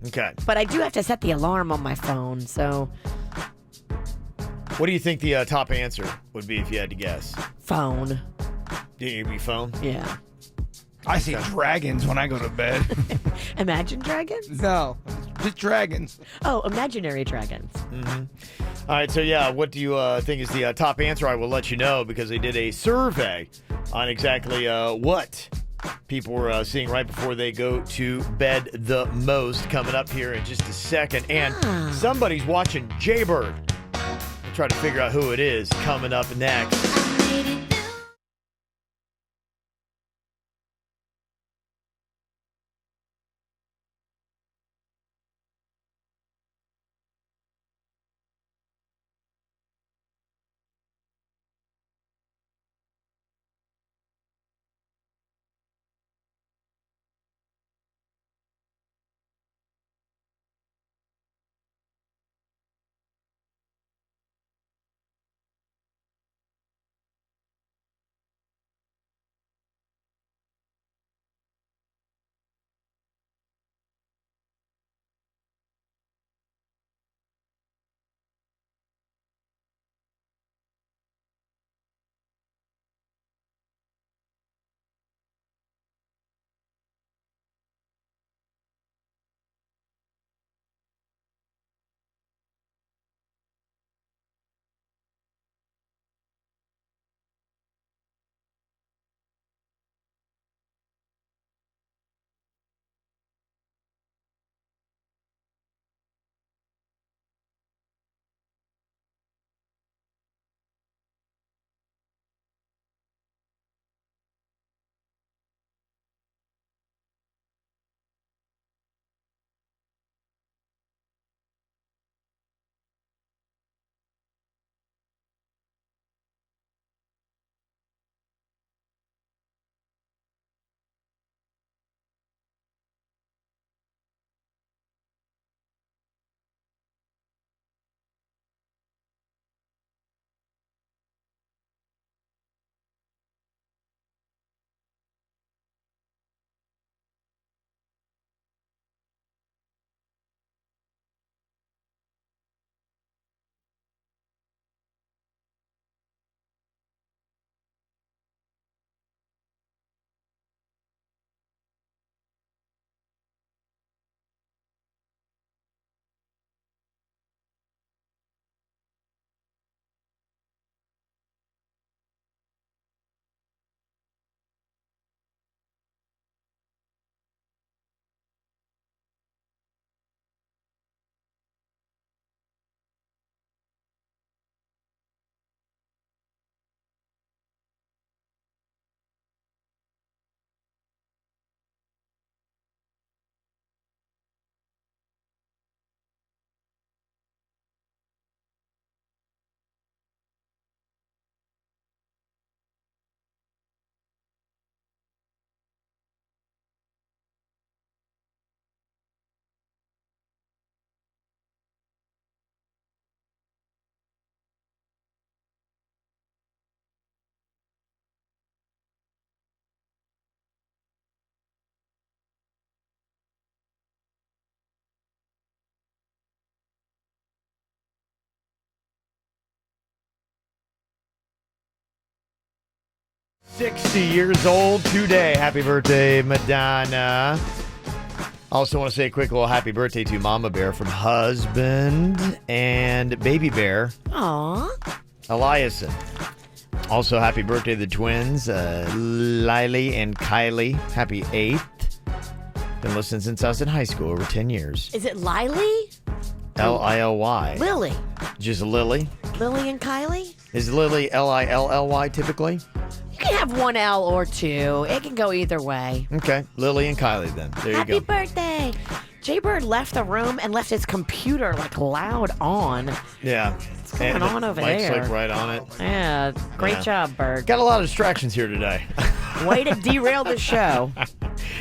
Okay. But I do have to set the alarm on my phone, so... What do you think the top answer would be if you had to guess? Phone. Do you think it'd be phone? Yeah. I see dragons when I go to bed. Imagine dragons? No, just dragons. Oh, imaginary dragons. Mm-hmm. All right, so yeah, what do you think is the top answer? I will let you know because they did a survey on exactly what people were seeing right before they go to bed the most. Coming up here in just a second. And somebody's watching Jaybird. We'll try to figure out who it is coming up next. 60 years old today. Happy birthday, Madonna. Also want to say a quick little happy birthday to Mama Bear from husband and baby bear. Aww. Eliason. Also, happy birthday to the twins, Lily and Kylie. Happy 8th. Been listening since I was in high school, over 10 years. Is it Lily? Lily. Lily. Just Lily. Lily and Kylie? Is Lily Lilly typically? You can have one L or two. It can go either way. Okay, Lily and Kylie then. There you Happy go. birthday. Jay Bird left the room and left his computer like loud on. Yeah. What's going on over Mike's there? like right on it. Yeah, great Yeah. job, Bird. Got a lot of distractions here today. Way to derail the show.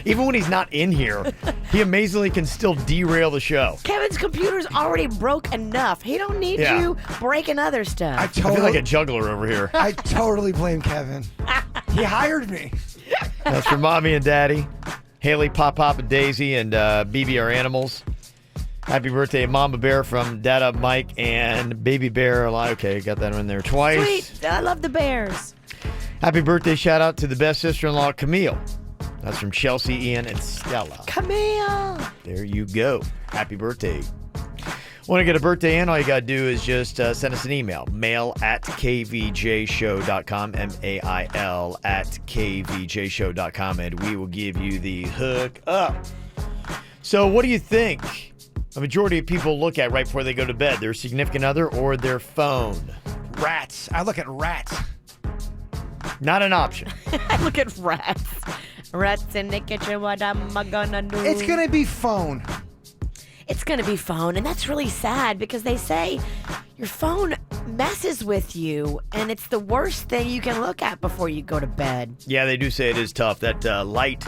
Even when he's not in here, he amazingly can still derail the show. Kevin's computer's already broke enough. He don't need Yeah. you breaking other stuff. I feel like a juggler over here. I totally blame Kevin. He hired me. That's for Mommy and Daddy. Haley, Pop Pop, and Daisy, and BB are animals. Happy birthday, Mama Bear from Dada Mike and Baby Bear. Okay, got that in there twice. Sweet. I love the Bears. Happy birthday shout out to the best sister-in-law, Camille. That's from Chelsea, Ian, and Stella. Camille. There you go. Happy birthday. Want to get a birthday in? All you got to do is just send us an email. mail@kvjshow.com, mail@kvjshow.com, and we will give you the hook up. So what do you think a majority of people look at right before they go to bed? Their significant other or their phone? Rats. I look at rats. Not an option. I look at rats. Rats in the kitchen, what am I gonna do? It's going to be phone. It's going to be phone, and that's really sad because they say your phone messes with you, and it's the worst thing you can look at before you go to bed. Yeah, they do say it is tough. That light,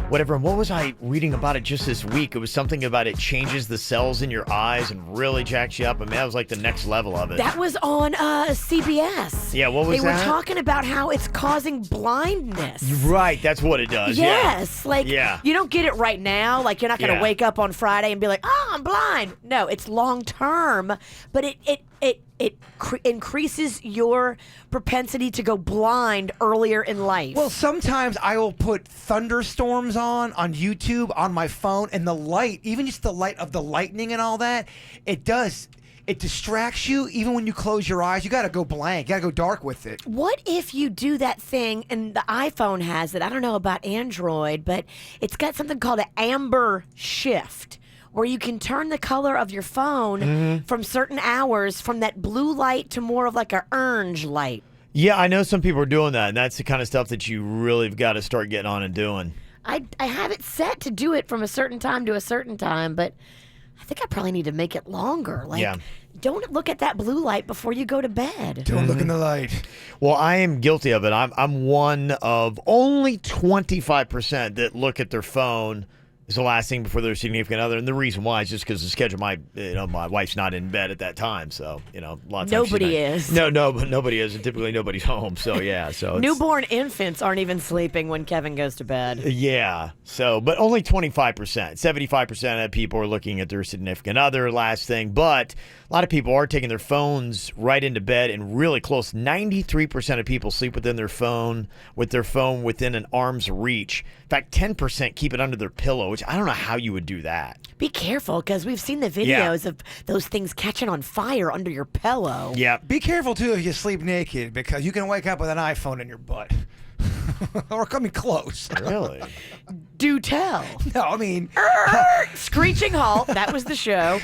whatever. And what was I reading about it just this week? It was something about it changes the cells in your eyes and really jacks you up. I mean, that was like the next level of it. That was on CBS. Yeah, what was they that? They were talking about how it's causing blindness. Right, that's what it does. Yes, yeah. like yeah. you don't get it right now. Like you're not going to wake up on Friday and be like, "Oh, I'm blind." No, it's long term, but it increases your propensity to go blind earlier in life. Well, sometimes I will put thunderstorms on YouTube on my phone, and the light, even just the light of the lightning and all that, it distracts you. Even when you close your eyes, you got to go blank. You got to go dark with it. What if you do that thing, and the iPhone has it, I don't know about Android, but it's got something called an amber shift, where you can turn the color of your phone from certain hours from that blue light to more of like an orange light. Yeah, I know some people are doing that, and that's the kind of stuff that you really have got to start getting on and doing. I have it set to do it from a certain time to a certain time, but I think I probably need to make it longer. Like, don't look at that blue light before you go to bed. Don't look in the light. Well, I am guilty of it. I'm one of only 25% that look at their phone is the last thing before their significant other, and the reason why is just because the schedule. My wife's not in bed at that time, so a lot of times Nobody is. No, but nobody is, and typically nobody's home. So yeah, so Newborn infants aren't even sleeping when Kevin goes to bed. Yeah, so but only 25%, 75% of people are looking at their significant other last thing, but a lot of people are taking their phones right into bed, and really close. 93% of people sleep with their phone within an arm's reach. In fact, 10% keep it under their pillow, which I don't know how you would do that. Be careful, because we've seen the videos of those things catching on fire under your pillow. Yeah. Be careful, too, if you sleep naked, because you can wake up with an iPhone in your butt. Or coming close. Really? Do tell. No, I mean... Screeching halt. That was the show.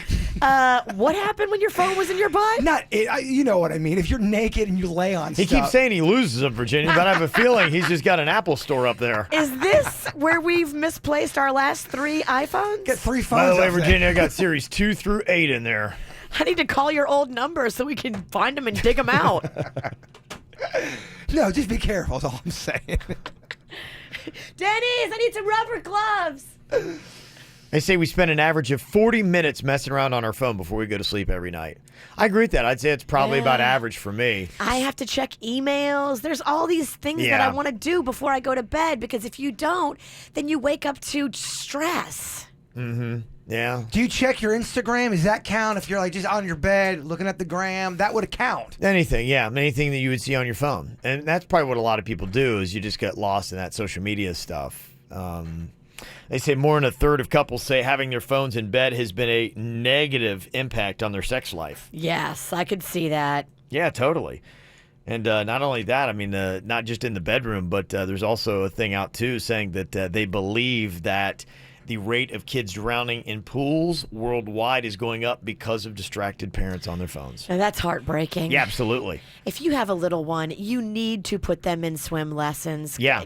What happened when your phone was in your butt? You know what I mean. If you're naked and you lay on He stuff... keeps saying he loses them, Virginia, but I have a feeling he's just got an Apple store up there. Is this where we've misplaced our last 3 iPhones? Get 3 phones. By the way, up there. Virginia, I got series 2 through 8 in there. I need to call your old number so we can find them and dig them out. No, just be careful is all I'm saying. Denny's, I need some rubber gloves. They say we spend an average of 40 minutes messing around on our phone before we go to sleep every night. I agree with that. I'd say it's probably about average for me. I have to check emails. There's all these things that I want to do before I go to bed, because if you don't, then you wake up to stress. Mm-hmm. Yeah. Do you check your Instagram? Does that count if you're like just on your bed looking at the gram? That would count. Anything, yeah. Anything that you would see on your phone. And that's probably what a lot of people do, is you just get lost in that social media stuff. They say more than a third of couples say having their phones in bed has been a negative impact on their sex life. Yes, I could see that. Yeah, totally. And not only that, I mean, not just in the bedroom, but there's also a thing out, too, saying that they believe that the rate of kids drowning in pools worldwide is going up because of distracted parents on their phones. Now, that's heartbreaking. Yeah, absolutely. If you have a little one, you need to put them in swim lessons. Yeah.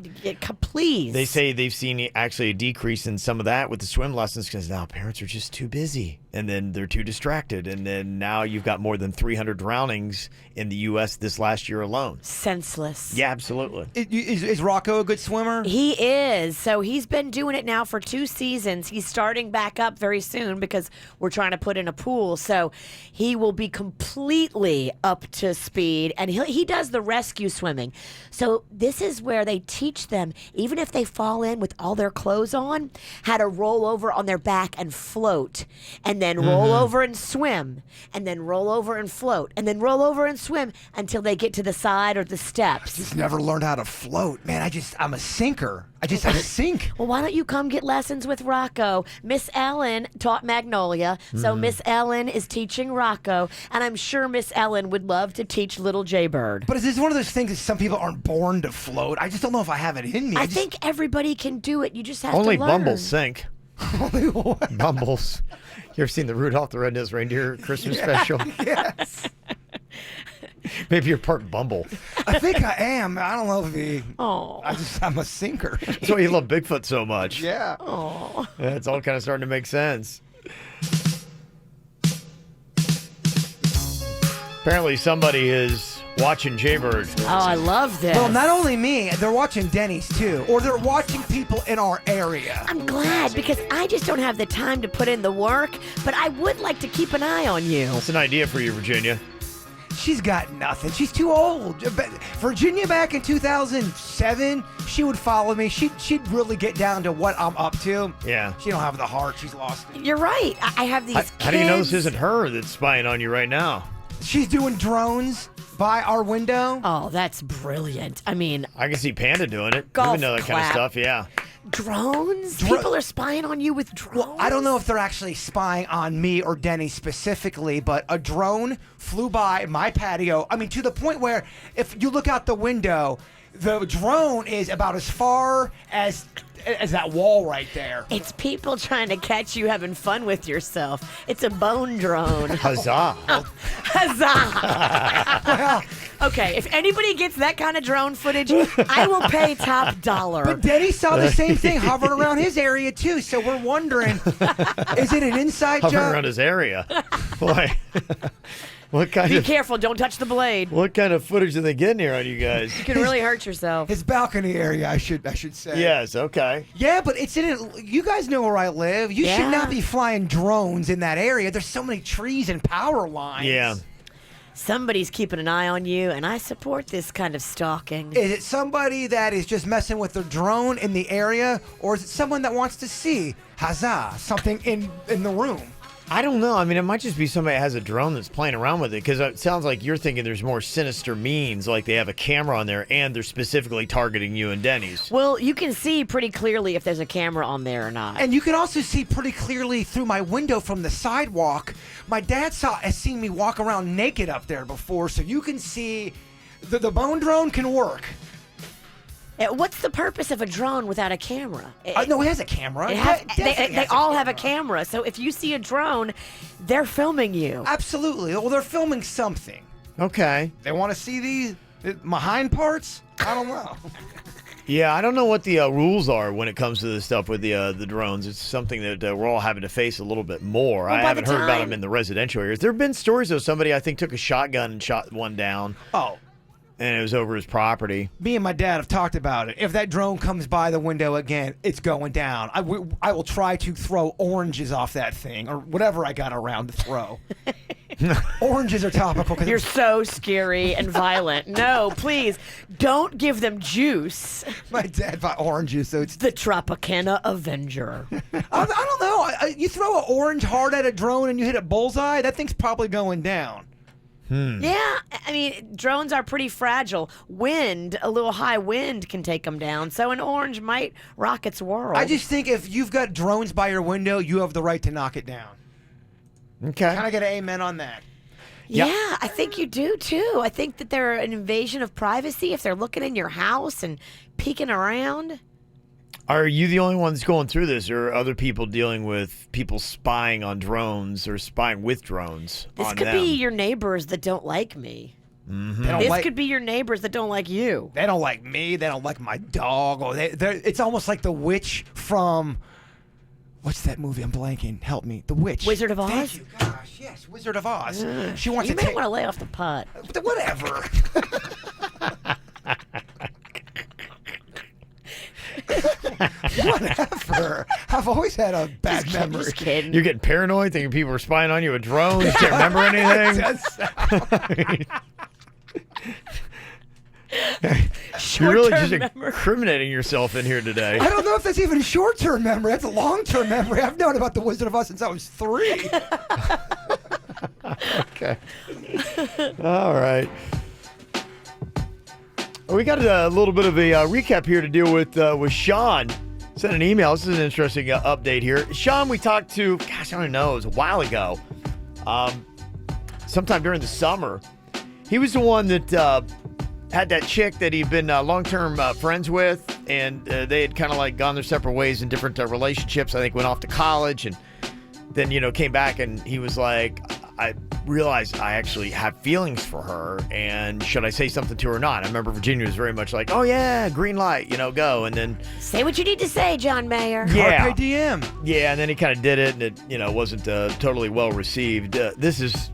Please. They say they've seen actually a decrease in some of that with the swim lessons because now parents are just too busy and then they're too distracted. And then now you've got more than 300 drownings in the U.S. this last year alone. Senseless. Yeah, absolutely. Is Rocco a good swimmer? He is. So he's been doing it now for 2 seasons. He's starting back up very soon because we're trying to put in a pool. So he will be completely up to speed. And he does the rescue swimming. So this is where they teach them, even if they fall in with all their clothes on, how to roll over on their back and float. And then roll over and swim. And then roll over and float. And then roll over and swim until they get to the side or the steps. Just never learned how to float. Man, I'm a sinker. I sink. Well, why don't you come get lessons with Rocco? Miss Ellen taught Magnolia, so Miss Ellen is teaching Rocco, and I'm sure Miss Ellen would love to teach little Jaybird. But is this one of those things that some people aren't born to float? I just don't know if I have it in me. I think everybody can do it. You just have Only to learn. Bumbles sink. Only what? Bumbles. You ever seen the Rudolph the Red-Nosed Reindeer Christmas special? Yes. Maybe you're part Bumble. I think I am. I don't know if Oh. I'm a sinker. That's why you love Bigfoot so much. Yeah. Oh. Yeah, it's all kind of starting to make sense. Apparently somebody is watching Jaybird. Oh, I love this. Well, not only me, they're watching Denny's too. Or they're watching people in our area. I'm glad because I just don't have the time to put in the work, but I would like to keep an eye on you. That's an idea for you, Virginia. She's got nothing. She's too old. Virginia back in 2007, she would follow me. She'd really get down to what I'm up to. Yeah. She don't have the heart. She's lost it. You're right. I have these kids. How do you know this isn't her that's spying on you right now? She's doing drones by our window. Oh, that's brilliant. I mean, I can see Panda doing it. Golf You would know that kind of clap. stuff, yeah. Drones? People are spying on you with drones? Well, I don't know if they're actually spying on me or Denny specifically, but a drone flew by my patio. I mean, to the point where if you look out the window, the drone is about as far as that wall right there. It's people trying to catch you having fun with yourself. It's a bone drone. Huzzah. Huzzah. Okay, if anybody gets that kind of drone footage, I will pay top dollar. But Denny saw the same thing hovering around his area too, so we're wondering, is it an inside Hovering job? around his area. Boy. What kind Be of careful, don't touch the blade. What kind of footage are they getting here on you guys? You can really hurt yourself. His balcony area, I should say. Yes, okay. Yeah, but it's in it. You guys know where I live. You should Yeah. not be flying drones in that area. There's so many trees and power lines. Yeah. Somebody's keeping an eye on you, and I support this kind of stalking. Is it somebody that is just messing with their drone in the area, or is it someone that wants to see, huzzah, something in the room? I don't know. I mean, it might just be somebody that has a drone that's playing around with it because it sounds like you're thinking there's more sinister means, like they have a camera on there and they're specifically targeting you and Denny's. Well, you can see pretty clearly if there's a camera on there or not. And you can also see pretty clearly through my window from the sidewalk. My dad has seen me walk around naked up there before, so you can see the bone drone can work. What's the purpose of a drone without a camera? No, it has a camera. They all have a camera. So if you see a drone, they're filming you. Absolutely. Well, they're filming something. Okay. They want to see my hind parts? I don't know. Yeah, I don't know what the rules are when it comes to this stuff with the drones. It's something that we're all having to face a little bit more. Well, I by haven't the heard about time- them in the residential areas. There have been stories of somebody, I think, took a shotgun and shot one down. Oh. And it was over his property. Me and my dad have talked about it. If that drone comes by the window again, it's going down. I will try to throw oranges off that thing or whatever I got around to throw. Oranges are topical. You're so scary and violent. No, please, don't give them juice. My dad bought oranges, so it's the Tropicana Avenger. I don't know. You throw an orange hard at a drone and you hit a bullseye, that thing's probably going down. Yeah, I mean, drones are pretty fragile. Wind, a little high wind can take them down. So an orange might rock its world. I just think if you've got drones by your window, you have the right to knock it down. Okay. Can I get an amen on that? Yeah, I think you do too. I think that they're an invasion of privacy if they're looking in your house and peeking around. Are you the only one that's going through this, or are other people dealing with people spying on drones or spying with drones This on could them? be your neighbors that don't like me. Mm-hmm. This could be your neighbors that don't like you. They don't like me. They don't like my dog. Or it's almost like the witch from... What's that movie? I'm blanking. Help me. The Witch. Wizard of Oz? Thank you. Gosh, yes. Wizard of Oz. She wants You to may take... want to lay off the pot. Whatever. Whatever. I've always had a bad memory. Just kidding. You're getting paranoid, thinking people are spying on you with drones. You can't remember anything. You're really just incriminating yourself in here today. I don't know if that's even short-term memory. That's a long-term memory. I've known about the Wizard of Oz since I was 3. Okay. All right. We got a little bit of a recap here to deal with Sean. Sent an email. This is an interesting update here. Sean, we talked to, gosh, I don't know, it was a while ago. Sometime during the summer. He was the one that had that chick that he'd been long-term friends with, and they had kind of like gone their separate ways in different relationships. I think went off to college, and then, came back, and he was like, I realized I actually have feelings for her, and should I say something to her or not? I remember Virginia was very much like, oh yeah, green light, go. And then Say what you need to say, John Mayer. Yeah. Carpe diem. Yeah, and then he kind of did it, and it, wasn't totally well received. This is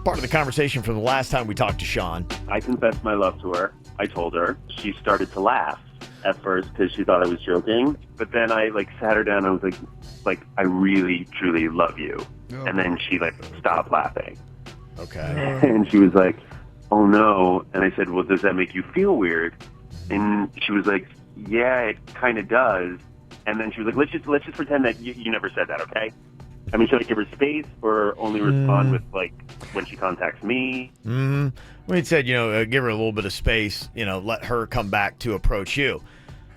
part of the conversation from the last time we talked to Sean. I confessed my love to her. I told her. She started to laugh at first because she thought I was joking. But then I sat her down and was like, I really, truly love you. Oh. And then she stopped laughing. Okay. And she was like, oh no. And I said, well, does that make you feel weird? And she was like, yeah, it kind of does. And then she was like, let's just pretend that you never said that, okay? I mean, should I give her space or only respond with when she contacts me? Mm-hmm. Well, he said, give her a little bit of space, let her come back to approach you.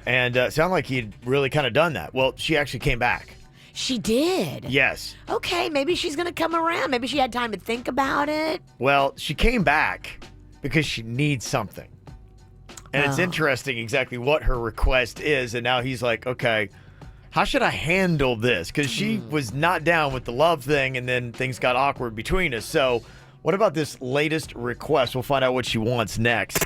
And it sounded like he'd really kind of done that. Well, she actually came back. She did? Yes. Okay, maybe she's going to come around. Maybe she had time to think about it. Well, she came back because she needs something. And it's interesting exactly what her request is. And now he's like, okay, how should I handle this? Because she was not down with the love thing, and then things got awkward between us. So what about this latest request? We'll find out what she wants next.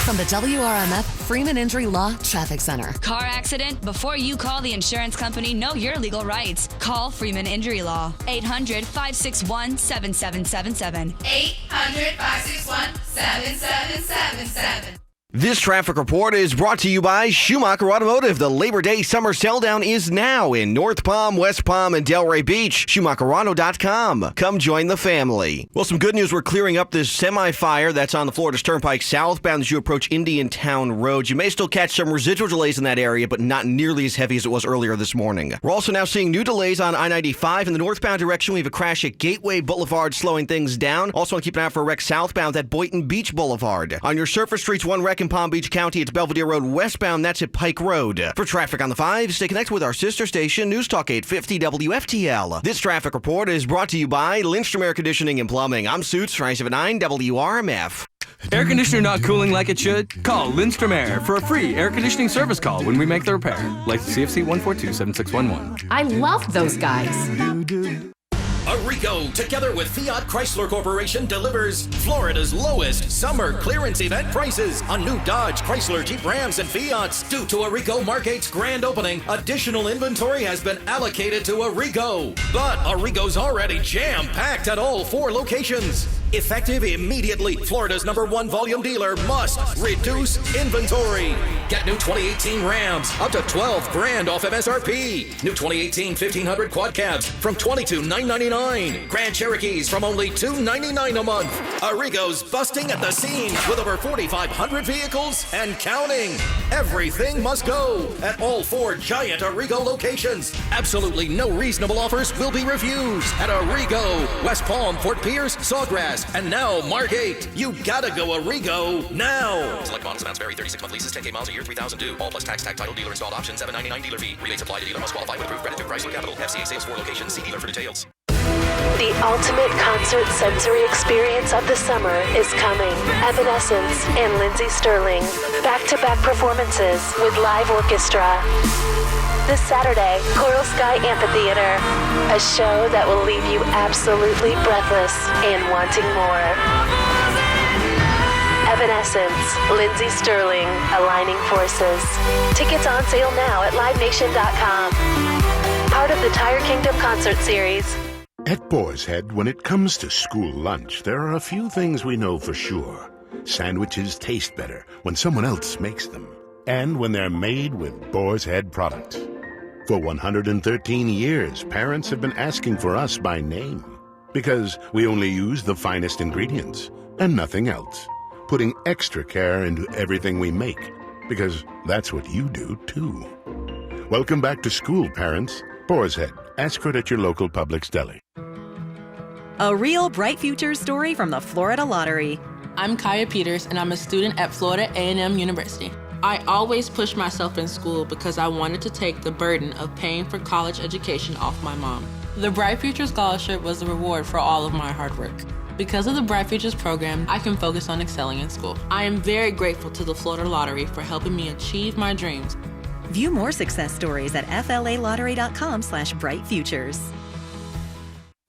From the WRMF Freeman Injury Law Traffic Center. Car accident? Before you call the insurance company, know your legal rights. Call Freeman Injury Law. 800-561-7777. 800-561-7777. This traffic report is brought to you by Schumacher Automotive. The Labor Day Summer Sell Down is now in North Palm, West Palm, and Delray Beach. SchumacherAuto.com. Come join the family. Well, some good news. We're clearing up this semi-fire that's on the Florida Turnpike southbound as you approach Indiantown Road. You may still catch some residual delays in that area, but not nearly as heavy as it was earlier this morning. We're also now seeing new delays on I-95 in the northbound direction. We have a crash at Gateway Boulevard slowing things down. Also want to keep an eye out for a wreck southbound at Boynton Beach Boulevard. On your surface streets, one wreck in Palm Beach County, it's Belvedere Road westbound. That's at Pike Road. For traffic on the 5, stay connected with our sister station, News Talk 850 WFTL. This traffic report is brought to you by Lindstrom Air Conditioning and Plumbing. I'm Suits, 979 WRMF. Air conditioner not cooling like it should? Call Lindstrom Air for a free air conditioning service call when we make the repair. License CFC 1427611. I love those guys. Arrigo, together with Fiat Chrysler Corporation, delivers Florida's lowest summer clearance event prices on new Dodge, Chrysler, Jeep, Rams, and Fiats. Due to Arrigo Margate's grand opening, additional inventory has been allocated to Arrigo. But Arrigo's already jam-packed at all 4 locations. Effective immediately, Florida's #1 volume dealer must reduce inventory. Get new 2018 Rams up to $12,000 off MSRP. New 2018 1500 quad cabs from $22,999. Grand Cherokees from only $299 a month. Arrigo's busting at the seams with over 4,500 vehicles and counting. Everything must go at all 4 giant Arrigo locations. Absolutely no reasonable offers will be refused at Arrigo, West Palm, Fort Pierce, Sawgrass, and now Margate. You gotta go Arrigo now. Select models, amounts vary. 36-month leases, 10K miles a year, 3,000 due. All plus tax, tag, title, dealer installed option, $799 dealer fee. Rebates apply to dealer must qualify with approved credit through Chrysler Capital. FCA sales 4 locations. See dealer for details. The ultimate concert sensory experience of the summer is coming. Evanescence and Lindsey Stirling. Back-to-back performances with live orchestra. This Saturday, Coral Sky Amphitheater. A show that will leave you absolutely breathless and wanting more. Evanescence, Lindsey Stirling, Aligning Forces. Tickets on sale now at livenation.com. Part of the Tire Kingdom concert series. At Boar's Head, when it comes to school lunch, there are a few things we know for sure. Sandwiches taste better when someone else makes them, and when they're made with Boar's Head products. For 113 years, parents have been asking for us by name, because we only use the finest ingredients and nothing else, putting extra care into everything we make, because that's what you do, too. Welcome back to school, parents. Boar's Head. Ask for it at your local Publix deli. A real bright future story from the Florida Lottery. I'm Kaya Peters, and I'm a student at Florida A&M University. I always pushed myself in school because I wanted to take the burden of paying for college education off my mom. The Bright Futures Scholarship was the reward for all of my hard work. Because of the Bright Futures program, I can focus on excelling in school. I am very grateful to the Florida Lottery for helping me achieve my dreams. View more success stories at flalottery.com/brightfutures.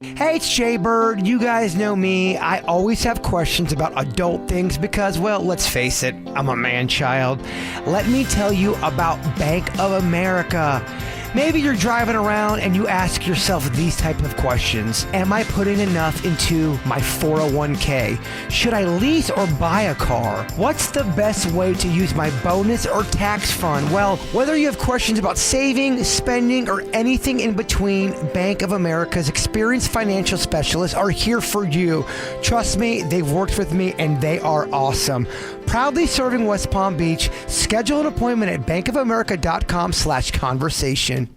Hey, it's Jay Bird. You guys know me. I always have questions about adult things because, well, let's face it, I'm a man-child. Let me tell you about Bank of America. Maybe you're driving around and you ask yourself these type of questions. Am I putting enough into my 401k? Should I lease or buy a car? What's the best way to use my bonus or tax fund? Well, whether you have questions about saving, spending, or anything in between, Bank of America's experienced financial specialists are here for you. Trust me, they've worked with me and they are awesome. Proudly serving West Palm Beach. Schedule an appointment at bankofamerica.com/conversation.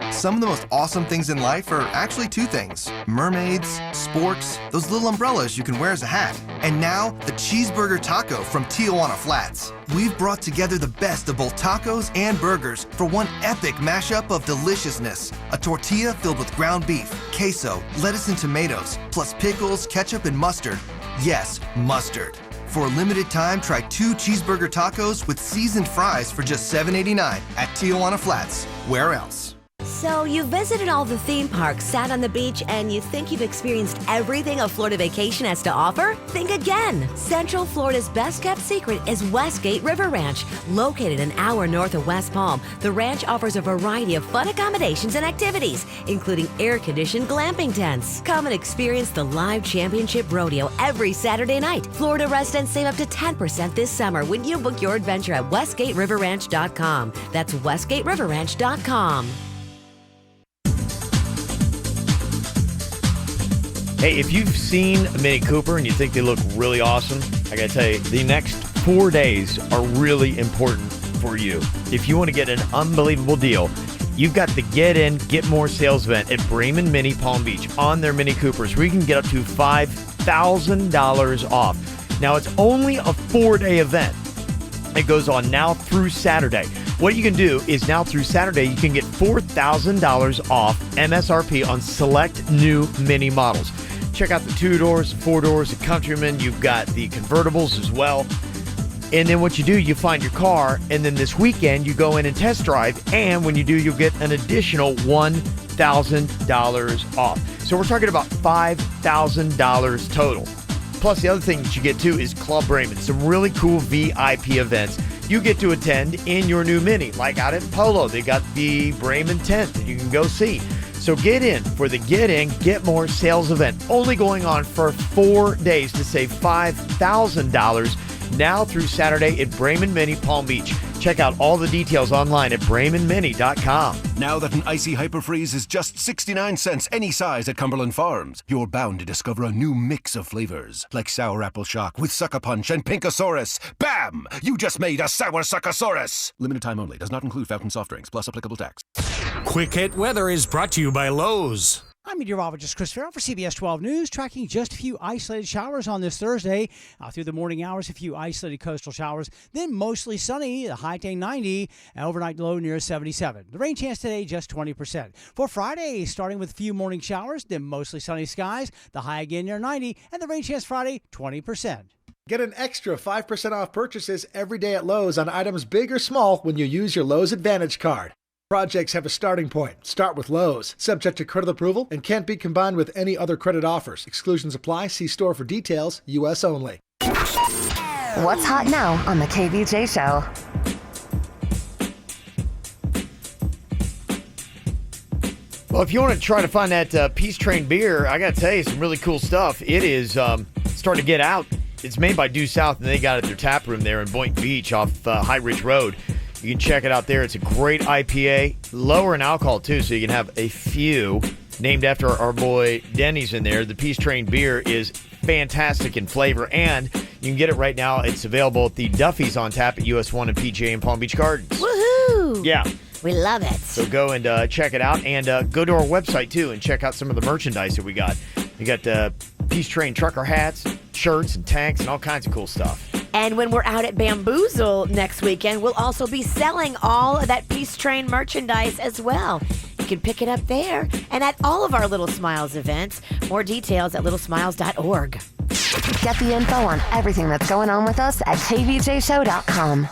Some of the most awesome things in life are actually two things: mermaids, sports, those little umbrellas you can wear as a hat, and now the cheeseburger taco from Tijuana Flats. We've brought together the best of both tacos and burgers for one epic mashup of deliciousness. A tortilla filled with ground beef, queso, lettuce and tomatoes, plus pickles, ketchup, and mustard. Yes, mustard. For a limited time, try 2 cheeseburger tacos with seasoned fries for just $7.89 at Tijuana Flats. Where else? So you visited all the theme parks, sat on the beach, and you think you've experienced everything a Florida vacation has to offer? Think again. Central Florida's best-kept secret is Westgate River Ranch. Located an hour north of West Palm, the ranch offers a variety of fun accommodations and activities, including air-conditioned glamping tents. Come and experience the live championship rodeo every Saturday night. Florida residents save up to 10% this summer when you book your adventure at WestgateRiverRanch.com. That's WestgateRiverRanch.com. Hey, if you've seen a Mini Cooper and you think they look really awesome, I gotta tell you, the next 4 days are really important for you. If you want to get an unbelievable deal, you've got the Get In, Get More sales event at Bremen Mini Palm Beach on their Mini Coopers, where you can get up to $5,000 off. Now, it's only a 4-day event. It goes on now through Saturday. What you can do is now through Saturday, you can get $4,000 off MSRP on select new Mini models. Check out the 2-doors, 4-doors, the Countryman. You've got the convertibles as well. And then what you do, you find your car, and then this weekend you go in and test drive, and when you do, you'll get an additional $1,000 off. So we're talking about $5,000 total. Plus, the other thing that you get too is Club Bremen, some really cool VIP events you get to attend in your new Mini. Like out at Polo, they got the Bremen tent that you can go see. So get in for the Get In, Get More sales event, only going on for 4 days to save $5,000 now through Saturday at Bremen Mini Palm Beach. Check out all the details online at BremenMini.com. Now that an icy hyperfreeze is just 69 cents any size at Cumberland Farms, you're bound to discover a new mix of flavors, like Sour Apple Shock with Sucker Punch and Pinkosaurus. Bam! You just made a Sour Suckosaurus! Limited time only. Does not include fountain soft drinks, plus applicable tax. Quick Hit Weather is brought to you by Lowe's. I'm meteorologist Chris Farrell for CBS 12 News, tracking just a few isolated showers on this Thursday. Through the morning hours, a few isolated coastal showers, then mostly sunny, the high day 90, overnight low near 77. The rain chance today just 20%. For Friday, starting with a few morning showers, then mostly sunny skies, the high again near 90, and the rain chance Friday 20%. Get an extra 5% off purchases every day at Lowe's on items big or small when you use your Lowe's Advantage card. Projects have a starting point. Start with Lowe's. Subject to credit approval and can't be combined with any other credit offers. Exclusions apply. See store for details. U.S. only. What's hot now on the KVJ Show? Well, if you want to try to find that Peace Train beer, I got to tell you some really cool stuff. It is starting to get out. It's made by Due South, and they got it at their tap room there in Boynton Beach off High Ridge Road. You can check it out there. It's a great IPA, lower in alcohol too, so you can have a few. Named after our boy Denny's in there. The Peace Train beer is fantastic in flavor, and you can get it right now. It's available at the Duffy's on tap at US 1 and PGA in Palm Beach Gardens. Woohoo! Yeah. We love it. So go and check it out, and go to our website too and check out some of the merchandise that we got. We got Peace Train trucker hats, shirts, and tanks, and all kinds of cool stuff. And when we're out at Bamboozle next weekend, we'll also be selling all of that Peace Train merchandise as well. You can pick it up there and at all of our Little Smiles events. More details at littlesmiles.org. Get the info on everything that's going on with us at kvjshow.com.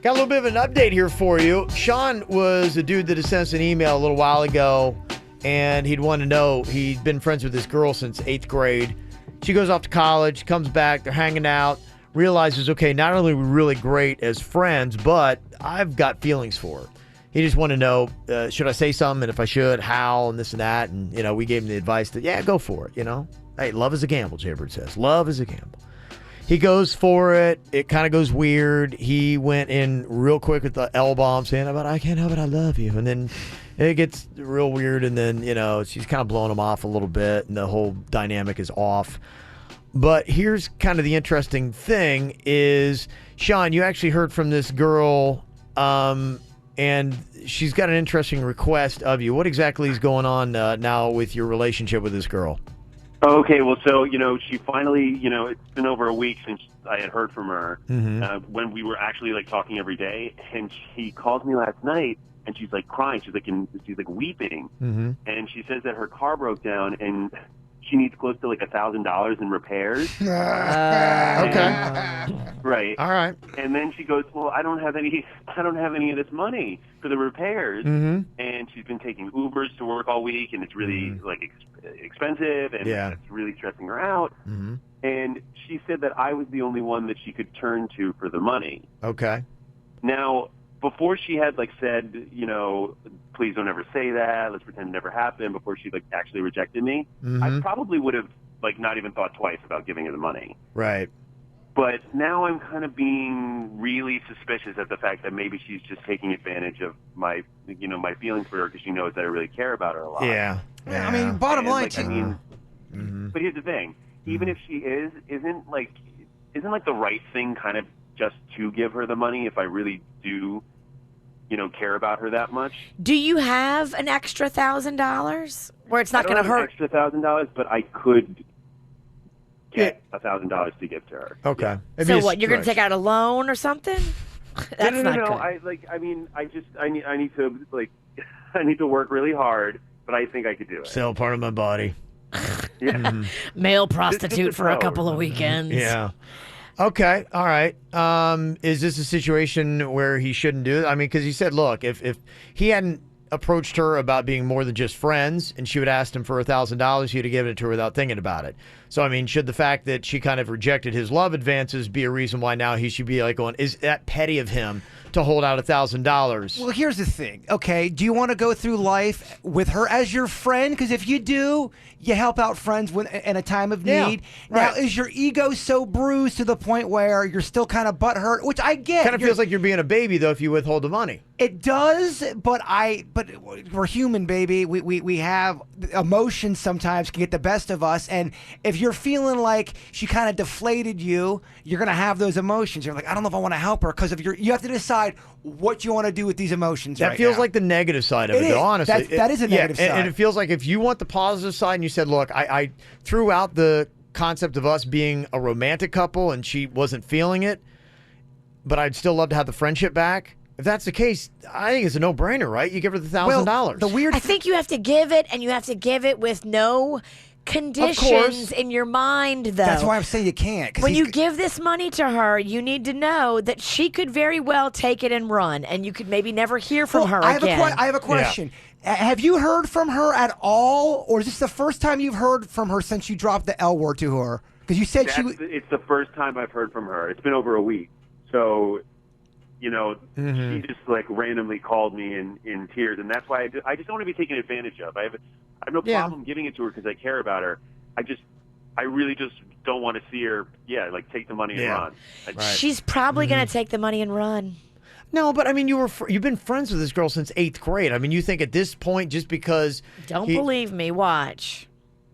Got a little bit of an update here for you. Sean was a dude that had sent us an email a little while ago, and he'd want to know, he'd been friends with this girl since 8th grade. She goes off to college, comes back, they're hanging out, realizes, okay, not only are we really great as friends, but I've got feelings for her. He just wanted to know, should I say something, and if I should, how, and this and that. And, we gave him the advice that, yeah, go for it, Hey, love is a gamble, Jaybird says. Love is a gamble. He goes for it. It kind of goes weird. He went in real quick with the L-bomb saying, but I can't help it, I love you. And then it gets real weird, and then, she's kind of blowing him off a little bit, and the whole dynamic is off. But here's kind of the interesting thing is, Sean, you actually heard from this girl, and she's got an interesting request of you. What exactly is going on now with your relationship with this girl? Okay, well, so, she finally, it's been over a week since I had heard from her, when we were actually, talking every day, and she called me last night, and she's, crying. She's, weeping, and she says that her car broke down, and she needs close to, $1,000 in repairs. Okay. Right. All right. And then she goes, well, I don't have any of this money for the repairs. And she's been taking Ubers to work all week, and it's really, expensive, and it's really stressing her out. And she said that I was the only one that she could turn to for the money. Okay. Now, before she had said, please don't ever say that, let's pretend it never happened, before she actually rejected me, I probably would have not even thought twice about giving her the money. Right. But now I'm kind of being really suspicious at the fact that maybe she's just taking advantage of my feelings for her, because she knows that I really care about her a lot. Yeah. I mean, bottom line, but here's the thing: even if she isn't the right thing kind of just to give her the money if I really do, care about her that much. Do you have an extra $1,000 where it's not going to hurt? Extra $1,000, but I could get $1,000 to give to her. Okay. Yeah. So what? You're going to take out a loan or something? That's no. not good. I need to work really hard, but I think I could do it. Sell part of my body. Yeah. Male prostitute for a couple of weekends. Yeah. Okay. All right. Is this a situation where he shouldn't do it? I mean, because he said, look, if he hadn't approached her about being more than just friends, and she would ask him for $1,000, he'd have given it to her without thinking about it. So, I mean, should the fact that she kind of rejected his love advances be a reason why now he should be going, is that petty of him to hold out $1,000? Well, here's the thing. Okay, do you want to go through life with her as your friend? Because if you do, you help out friends in a time of need. Now, is your ego so bruised to the point where you're still kind of butthurt? Which I get. Kind of feels like you're being a baby, though, if you withhold the money. It does, but we're human, baby. We have emotions sometimes can get the best of us, and if you're feeling like she kind of deflated you, you're gonna have those emotions. You're like, I don't know if I want to help her, because if you have to decide decide what you want to do with these emotions. That right feels now. like the negative side of It it, is. though, honestly. That is a negative side. And it feels like if you want the positive side and you said, look, I threw out the concept of us being a romantic couple and she wasn't feeling it, but I'd still love to have the friendship back. If that's the case, I think it's a no-brainer, right? You give her the $1,000. I think you have to give it, and you have to give it with no conditions in your mind, though. That's why I'm saying you can't. 'cause When you give this money to her, you need to know that she could very well take it and run, and you could maybe never hear from her again. I have a question. Have you heard from her at all, or is this the first time you've heard from her since you dropped the L word to her? Because you said It's the first time I've heard from her. It's been over a week. So, she just like randomly called me in tears, and that's why I just don't want to be taken advantage of. I have no problem giving it to her because I care about her. I really just don't want to see her, take the money and run. She's probably going to take the money and run. No, but I mean, you've been friends with this girl since 8th grade. I mean, you think at this point, just because Don't believe me, watch.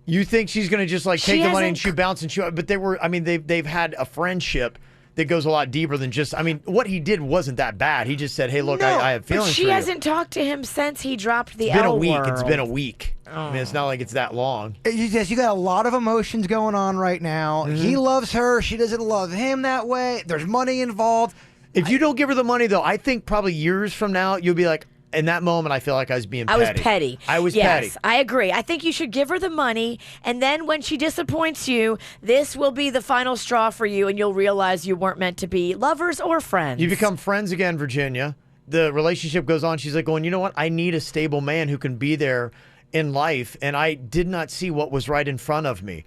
You think she's going to just take the money and shoot, bounce and shoot? But they've had a friendship that goes a lot deeper than just. I mean, what he did wasn't that bad. He just said, "Hey, look, I have feelings." But she hasn't talked to him since he dropped the It's been L a week. word. It's been a week. I mean, it's not like it's that long. You got a lot of emotions going on right now. He loves her. She doesn't love him that way. There's money involved. If you don't give her the money, though, I think probably years from now, you'll be like, in that moment, I feel like I was being petty. I was petty. I was yes, petty. I agree. I think you should give her the money, and then when she disappoints you, this will be the final straw for you, and you'll realize you weren't meant to be lovers or friends. You become friends again, Virginia. The relationship goes on. She's like going, you know what? I need a stable man who can be there in life, and I did not see what was right in front of me.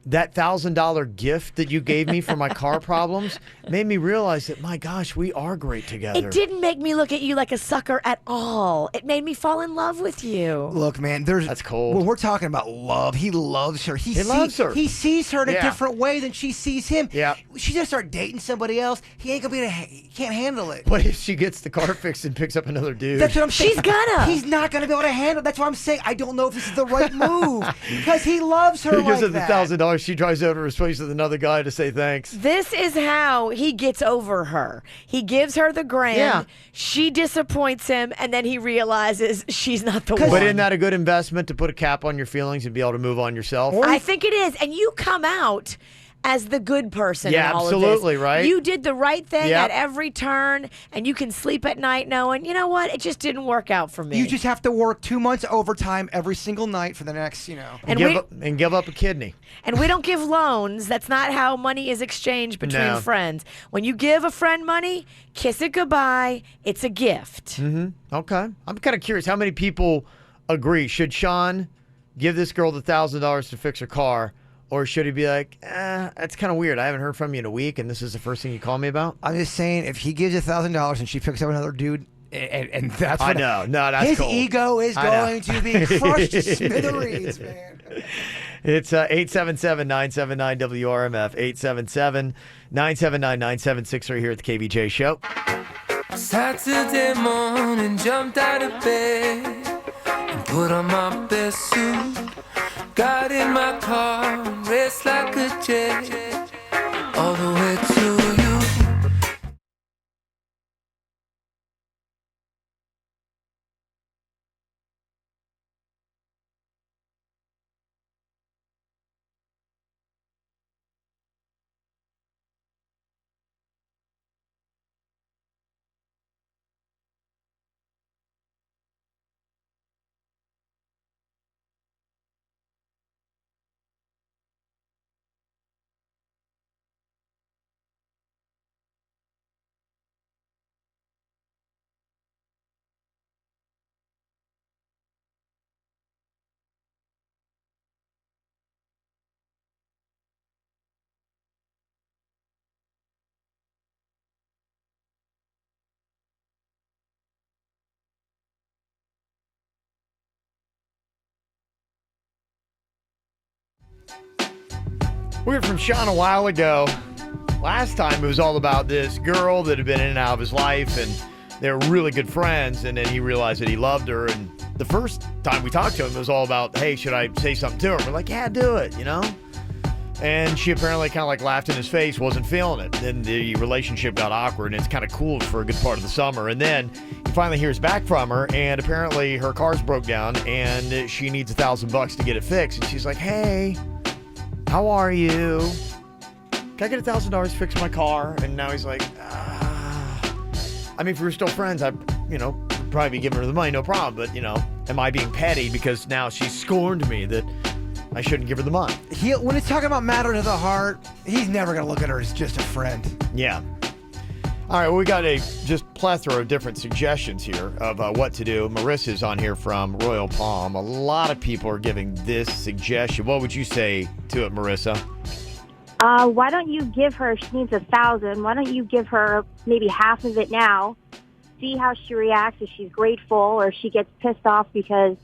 That $1,000 gift that you gave me for my car problems made me realize that, my gosh, we are great together. It didn't make me look at you like a sucker at all. It made me fall in love with you. Look, man, that's cold. When we're talking about love, he loves her. He loves her. He sees her in a different way than she sees him. Yeah. She's gonna start dating somebody else. He ain't gonna he can't handle it. What if she gets the car fixed and picks up another dude? That's what I'm saying. She's gonna. He's not gonna be able to handle. That's why I'm saying I don't know if this is the right move because he loves her. He gives her like the that. $1,000. She drives over to his place with another guy to say thanks. This is how he gets over her. He gives her the grand. Yeah. She disappoints him, and then he realizes she's not the one. But isn't that a good investment to put a cap on your feelings and be able to move on yourself? I think it is. And you come out as the good person Yeah, in all absolutely, of this. right? You did the right thing Yep. at every turn, and you can sleep at night knowing, you know what, it just didn't work out for me. You just have to work 2 months overtime every single night for the next, And give up a kidney. And we don't give loans. That's not how money is exchanged between No. friends. When you give a friend money, kiss it goodbye. It's a gift. Mm-hmm. Okay. I'm kind of curious. How many people agree? Should Sean give this girl the $1,000 to fix her car? Or should he be like, that's kind of weird. I haven't heard from you in a week, and this is the first thing you call me about? I'm just saying, if he gives you $1,000 and she picks up another dude, and that's what I know. No, that's his cool. ego is I know. going to be crushed to smithereens, man. It's 877-979-WRMF, 877-979-9763 here at the KVJ Show. Saturday morning, jumped out of bed and put on my best suit. Got in my car and raced like a jet all the way to you. We heard from Sean a while ago. Last time it was all about this girl that had been in and out of his life, and they were really good friends, and then he realized that he loved her. And the first time we talked to him, it was all about, hey, should I say something to her? We're like, yeah, do it, And she apparently kind of like laughed in his face, wasn't feeling it. Then the relationship got awkward, and it's kind of cooled for a good part of the summer. And then he finally hears back from her, and apparently her car's broke down, and she needs $1,000 to get it fixed. And she's like, "Hey, how are you? Can I get $1,000 to fix my car?" And now he's like, I mean, if we were still friends, I'd, probably be giving her the money, no problem. But, am I being petty because now she's scorned me that I shouldn't give her the money? When it's talking about matter to the heart, he's never going to look at her as just a friend. Yeah. All right, well, we got a just plethora of different suggestions here of what to do. Marissa's on here from Royal Palm. A lot of people are giving this suggestion. What would you say to it, Marissa? Why don't you give her, she needs $1,000, why don't you give her maybe half of it now, see how she reacts, if she's grateful or she gets pissed off because,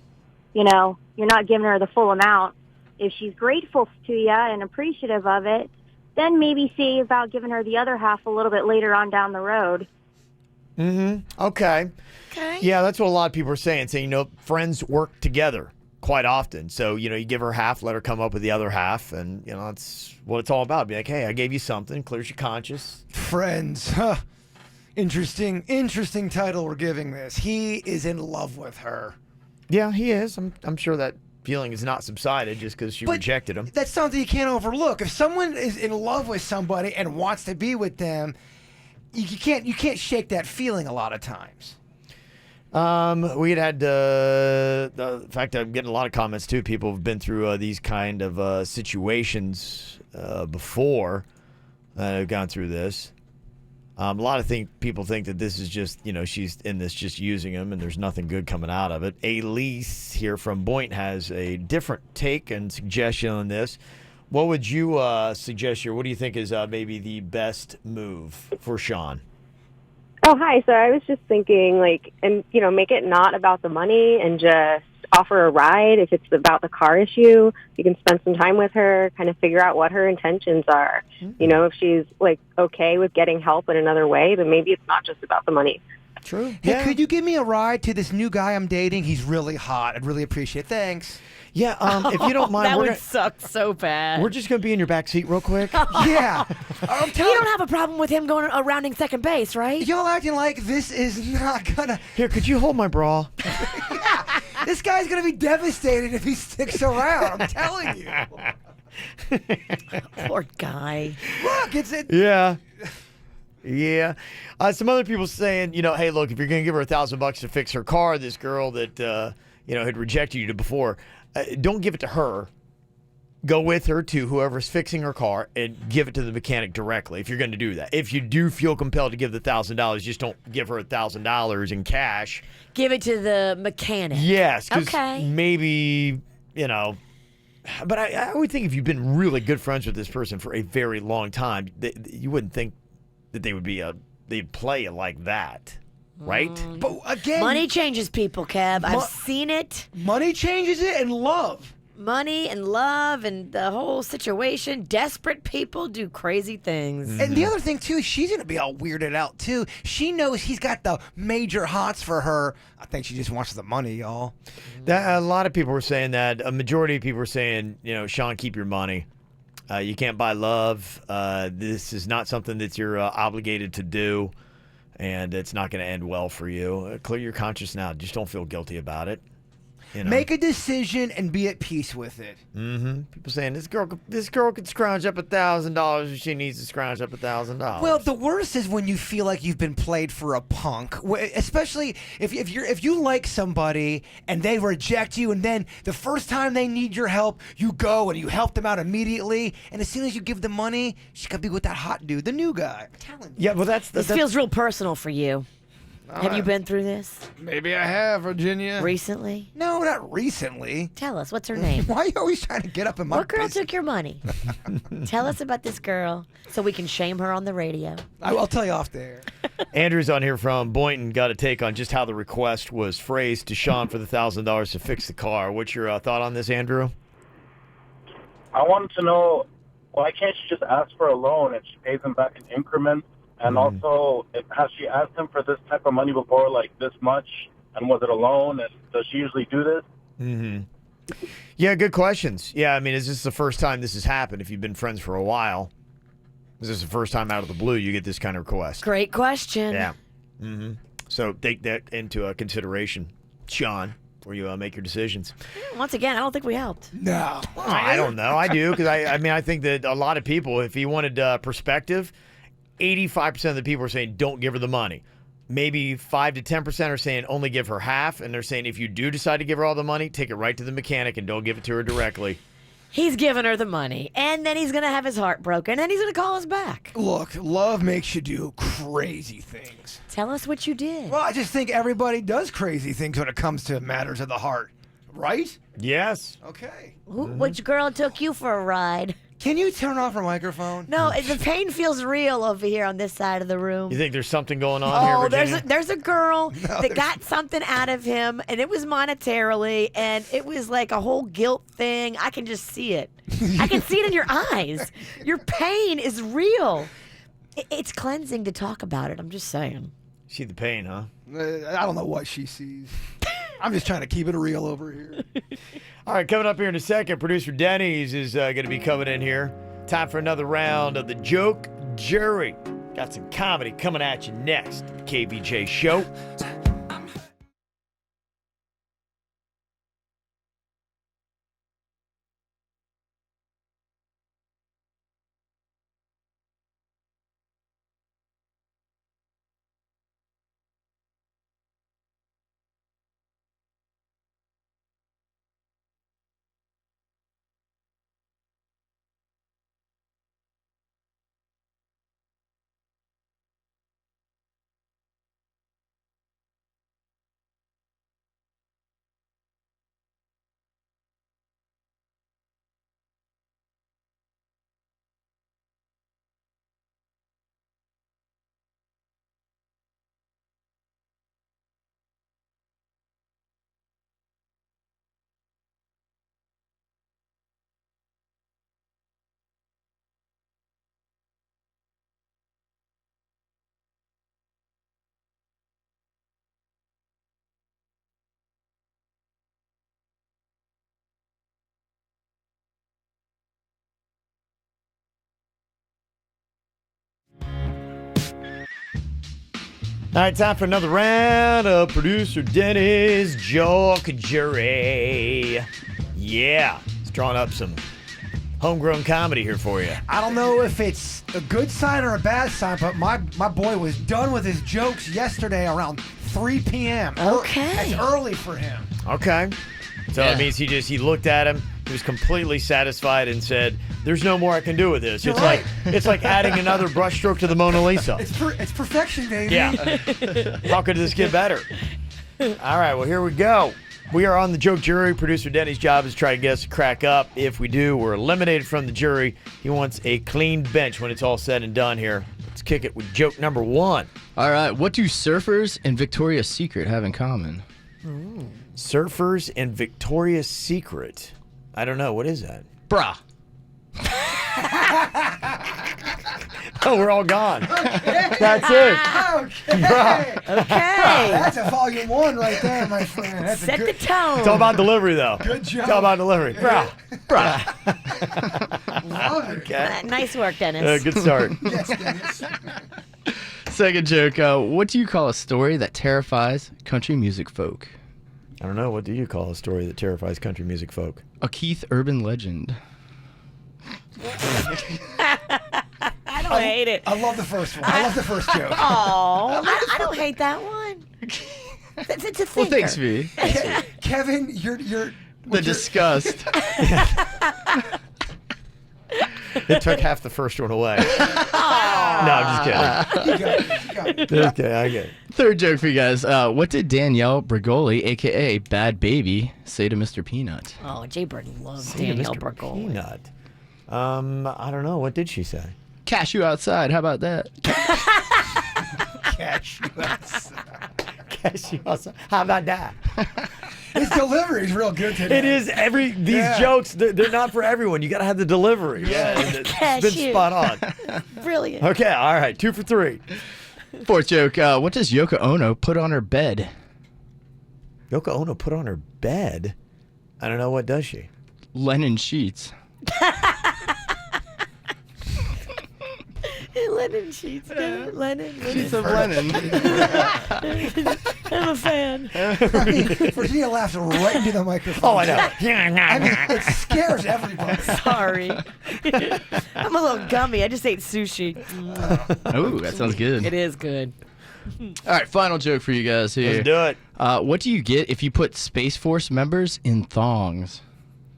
you're not giving her the full amount. If she's grateful to you and appreciative of it, then maybe see about giving her the other half a little bit later on down the road. Okay. Yeah, that's what a lot of people are saying, friends work together quite often. So, you give her half, let her come up with the other half, and, that's what it's all about. Be like, hey, I gave you something, clears your conscience. Friends. Huh. Interesting title we're giving this. He is in love with her. Yeah, he is. I'm sure that feeling is not subsided just because she rejected him. That's something you can't overlook. If someone is in love with somebody and wants to be with them, you can't shake that feeling a lot of times. We had in fact, I'm getting a lot of comments too. People have been through these kind of situations before have gone through this. A lot of people think that this is just, she's in this just using him and there's nothing good coming out of it. Elise here from Boynton has a different take and suggestion on this. What would you suggest here? What do you think is maybe the best move for Sean? Oh, hi. So I was just thinking, make it not about the money and just offer a ride. If it's about the car issue, you can spend some time with her, kind of figure out what her intentions are. If she's, okay with getting help in another way, then maybe it's not just about the money. True. Hey, could you give me a ride to this new guy I'm dating? He's really hot. I'd really appreciate it. Thanks. Yeah, if you don't mind, that would suck so bad. We're just going to be in your back seat real quick. Yeah. You don't have a problem with him going rounding second base, right? Y'all acting like this is not gonna... Here, could you hold my bra? Yeah. This guy's gonna be devastated if he sticks around. I'm telling you. Poor guy. Look, it's it. Yeah. Yeah. Some other people saying, hey, look, if you're going to give her $1,000 to fix her car, this girl that, had rejected you before, don't give it to her. Go with her to whoever's fixing her car and give it to the mechanic directly if you're going to do that. If you do feel compelled to give the $1,000, just don't give her $1,000 in cash. Give it to the mechanic. Yes, because okay. Maybe, but I would think if you've been really good friends with this person for a very long time, you wouldn't think that they would be they'd play it like that, right? But again, money changes people, Kev. I've seen it. Money changes it, and love. Money and love and the whole situation. Desperate people do crazy things. And the other thing, too, is she's going to be all weirded out, too. She knows he's got the major hots for her. I think she just wants the money, y'all. A lot of people were saying that. A majority of people were saying, Sean, keep your money. You can't buy love. This is not something that you're obligated to do, and it's not going to end well for you. Clear your conscience now. Just don't feel guilty about it. Make a decision and be at peace with it. Mm-hmm. People saying this girl could scrounge up $1,000 if she needs to scrounge up $1,000. Well, the worst is when you feel like you've been played for a punk, especially if you like somebody and they reject you, and then the first time they need your help, you go and you help them out immediately, and as soon as you give them money, she could be with that hot dude, the new guy. I'm telling you. Yeah, well, this feels real personal for you. Have you been through this? Maybe I have, Virginia. Recently? No, not recently. Tell us, what's her name? Why are you always trying to get up in my What girl business? took your money? Tell us about this girl so we can shame her on the radio. I'll tell you off there. Andrew's on here from Boynton. Got a take on just how the request was phrased to Sean for the $1,000 to fix the car. What's your thought on this, Andrew? I wanted to know, why can't she just ask for a loan and she pays him back in increments? And also, has she asked him for this type of money before, like this much? And was it a loan? And does she usually do this? Mm-hmm. Yeah, good questions. Yeah, I mean, is this the first time this has happened? If you've been friends for a while, is this the first time out of the blue you get this kind of request? Great question. Yeah. Mm-hmm. So take that into consideration, Sean, before you make your decisions. Once again, I don't think we helped. No. Well, I don't know. I do, because I think that a lot of people, if you wanted perspective, 85% of the people are saying don't give her the money. Maybe 5 to 10% are saying only give her half, and they're saying if you do decide to give her all the money, take it right to the mechanic and don't give it to her directly. He's giving her the money, and then he's going to have his heart broken, and he's going to call us back. Look, love makes you do crazy things. Tell us what you did. Well, I just think everybody does crazy things when it comes to matters of the heart. Right? Yes. Okay. Which girl took you for a ride? Can you turn off her microphone? No, the pain feels real over here on this side of the room. You think there's something going on here, Virginia? There's a girl that got something out of him, and it was monetarily, and it was like a whole guilt thing. I can just see it. I can see it in your eyes. Your pain is real. It's cleansing to talk about it. I'm just saying. See the pain, huh? I don't know what she sees. I'm just trying to keep it real over here. All right, coming up here in a second, producer Denny's is going to be coming in here. Time for another round of the Joke Jury. Got some comedy coming at you next. KVJ Show. All right, time for another round of producer Denny's Joke Jury. Yeah, it's drawn up some homegrown comedy here for you. I don't know if it's a good sign or a bad sign, but my boy was done with his jokes yesterday around 3 p.m. Okay. That's early for him. Okay. So it means he looked at him, he was completely satisfied and said, "There's no more I can do with this." You're It's right. it's like adding another brushstroke to the Mona Lisa. It's perfection, baby. Yeah. How could this get better? All right, well, here we go. We are on the Joke Jury. Producer Denny's job is to try to get us to crack up. If we do, we're eliminated from the jury. He wants a clean bench when it's all said and done here. Let's kick it with joke number one. All right, what do surfers and Victoria's Secret have in common? Surfers and Victoria's Secret. I don't know. What is that? Bra. Oh, we're all gone. Okay. That's it. Okay. Bruh. That's a volume 1 right there, my friend. That's Set a good, the tone. It's all about delivery, though. Good job. It's all about delivery. Bruh. Love it. Okay. Nice work, Dennis. Good start. Yes, Dennis. Second joke, what do you call a story that terrifies country music folk? I don't know. What do you call a story that terrifies country music folk? A Keith urban legend. I don't hate it. I love the first one. I love the first joke. Oh, I don't hate that one. It's a thinker. Well, thanks, V. Kevin, you're The disgust. It took half the first one away. No, I'm just kidding. You got it. Just kidding. I get it. Third joke for you guys. What did Danielle Bregoli, a.k.a. Bad Baby, say to Mr. Peanut? Oh, Jay Bird loves Say to Danielle Mr. Bregoli. Peanut. I don't know. What did she say? Cashew outside. How about that? Catch you outside. Cashew outside. How about that? His delivery's real good today. It is these jokes. They're not for everyone. You got to have the delivery. Yeah, it's been Cashew. spot on. Brilliant. Okay, all right. 2 for 3. Fourth joke. What does Yoko Ono put on her bed? Yoko Ono put on her bed. I don't know. What does she? Linen sheets. Linen sheets. Linen. Sheets of linen. I'm a fan. Virginia laughs right into the microphone. Oh, I know. I mean, it scares everybody. Sorry. I'm a little gummy. I just ate sushi. Ooh, that sounds good. It is good. All right, final joke for you guys here. Let's do it. What do you get if you put Space Force members in thongs?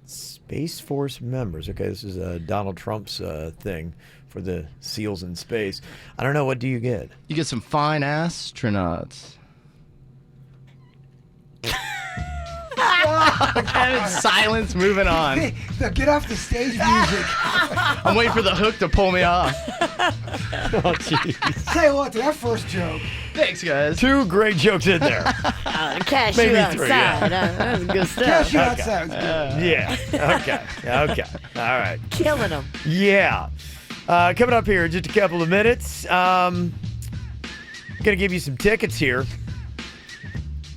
Space Force members. Okay, this is Donald Trump's thing for the SEALs in space. I don't know. What do you get? You get some fine astronauts. Silence, moving on. Hey, get off the stage music. I'm waiting for the hook to pull me off. Oh, jeez. Tell you what, that first joke. Thanks, guys. 2 great jokes in there. Cash Maybe you 3, outside. yeah. That was good stuff. Cash you Okay. outside. Yeah. Okay. All right. Killing them. Yeah. Coming up here in just a couple of minutes. Gonna give you some tickets here.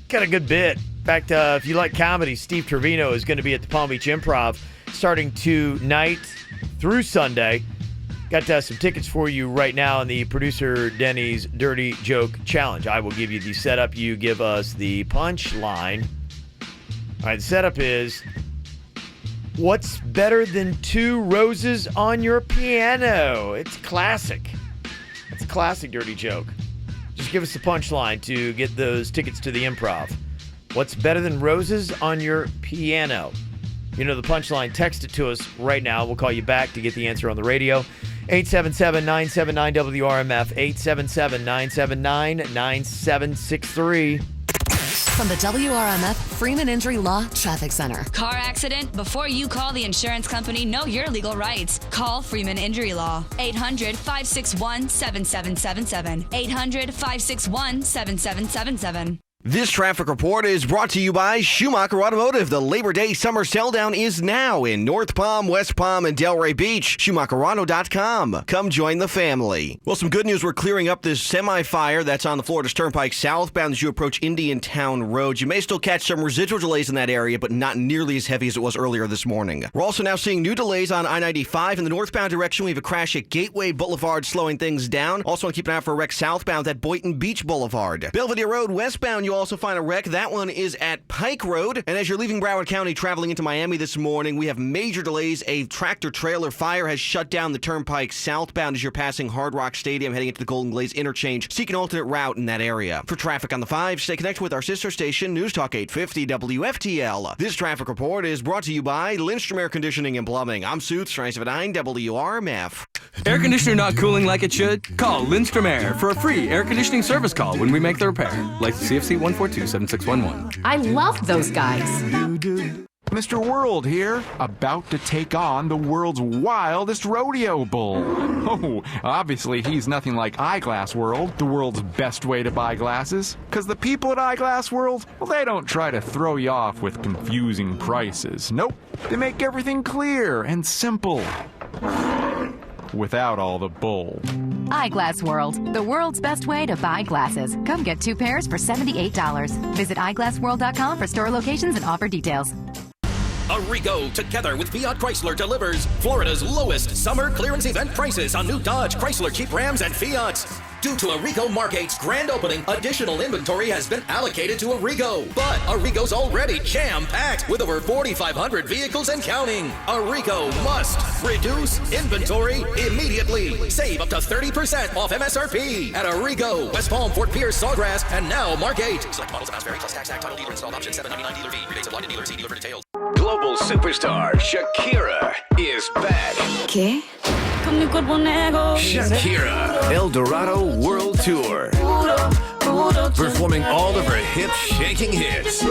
Got a good bit. In fact, if you like comedy, Steve Trevino is going to be at the Palm Beach Improv starting tonight through Sunday. Got some tickets for you right now in the producer Denny's Dirty Joke Challenge. I will give you the setup. You give us the punchline. All right, the setup is, what's better than 2 roses on your piano? It's classic. It's a classic dirty joke. Just give us the punchline to get those tickets to the Improv. What's better than roses on your piano? You know the punchline. Text it to us right now. We'll call you back to get the answer on the radio. 877-979-WRMF. 877-979-9763. From the WRMF Freeman Injury Law Traffic Center. Car accident? Before you call the insurance company, know your legal rights. Call Freeman Injury Law. 800-561-7777. 800-561-7777. This traffic report is brought to you by Schumacher Automotive. The Labor Day Summer Showdown is now in North Palm, West Palm, and Delray Beach. SchumacherAuto.com. Come join the family. Well, some good news. We're clearing up this semi-fire that's on the Florida Turnpike southbound as you approach Indiantown Road. You may still catch some residual delays in that area, but not nearly as heavy as it was earlier this morning. We're also now seeing new delays on I-95 in the northbound direction. We have a crash at Gateway Boulevard slowing things down. Also want to keep an eye out for a wreck southbound at Boynton Beach Boulevard. Belvedere Road westbound, you also find a wreck. That one is at Pike Road. And as you're leaving Broward County traveling into Miami this morning, we have major delays. A tractor-trailer fire has shut down the turnpike southbound as you're passing Hard Rock Stadium heading into the Golden Glaze interchange. Seek an alternate route in that area. For traffic on the 5, stay connected with our sister station, News Talk 850 WFTL. This traffic report is brought to you by Lindstrom Air Conditioning and Plumbing. I'm Suits, 979 WRMF. Air conditioner not cooling like it should? Call Lindstrom Air for a free air conditioning service call when we make the repair. Like CFC 142-7611. I love those guys. Mr. World here, about to take on the world's wildest rodeo bull. Oh, obviously he's nothing like Eyeglass World, the world's best way to buy glasses. Because the people at Eyeglass World, well, they don't try to throw you off with confusing prices. Nope, they make everything clear and simple. Without all the bull. Eyeglass World, the world's best way to buy glasses. Come get 2 pairs for $78. Visit eyeglassworld.com for store locations and offer details. Arrigo, together with Fiat Chrysler, delivers Florida's lowest summer clearance event prices on new Dodge, Chrysler, Jeep, Rams, and Fiats. Due to Arrigo Margate's grand opening, additional inventory has been allocated to Arrigo. But Arrigo's already jam-packed with over 4,500 vehicles and counting. Arrigo must reduce inventory immediately. Save up to 30% off MSRP at Arrigo, West Palm, Fort Pierce, Sawgrass, and now Margate. Select models, amounts vary, plus tax, title, dealer installed option, $7.99 dealer fee. Rebates apply to dealer. See dealer for details. Global superstar Shakira is back. ¿Qué? Shakira, El Dorado World Tour. Performing all of her hip-shaking hits.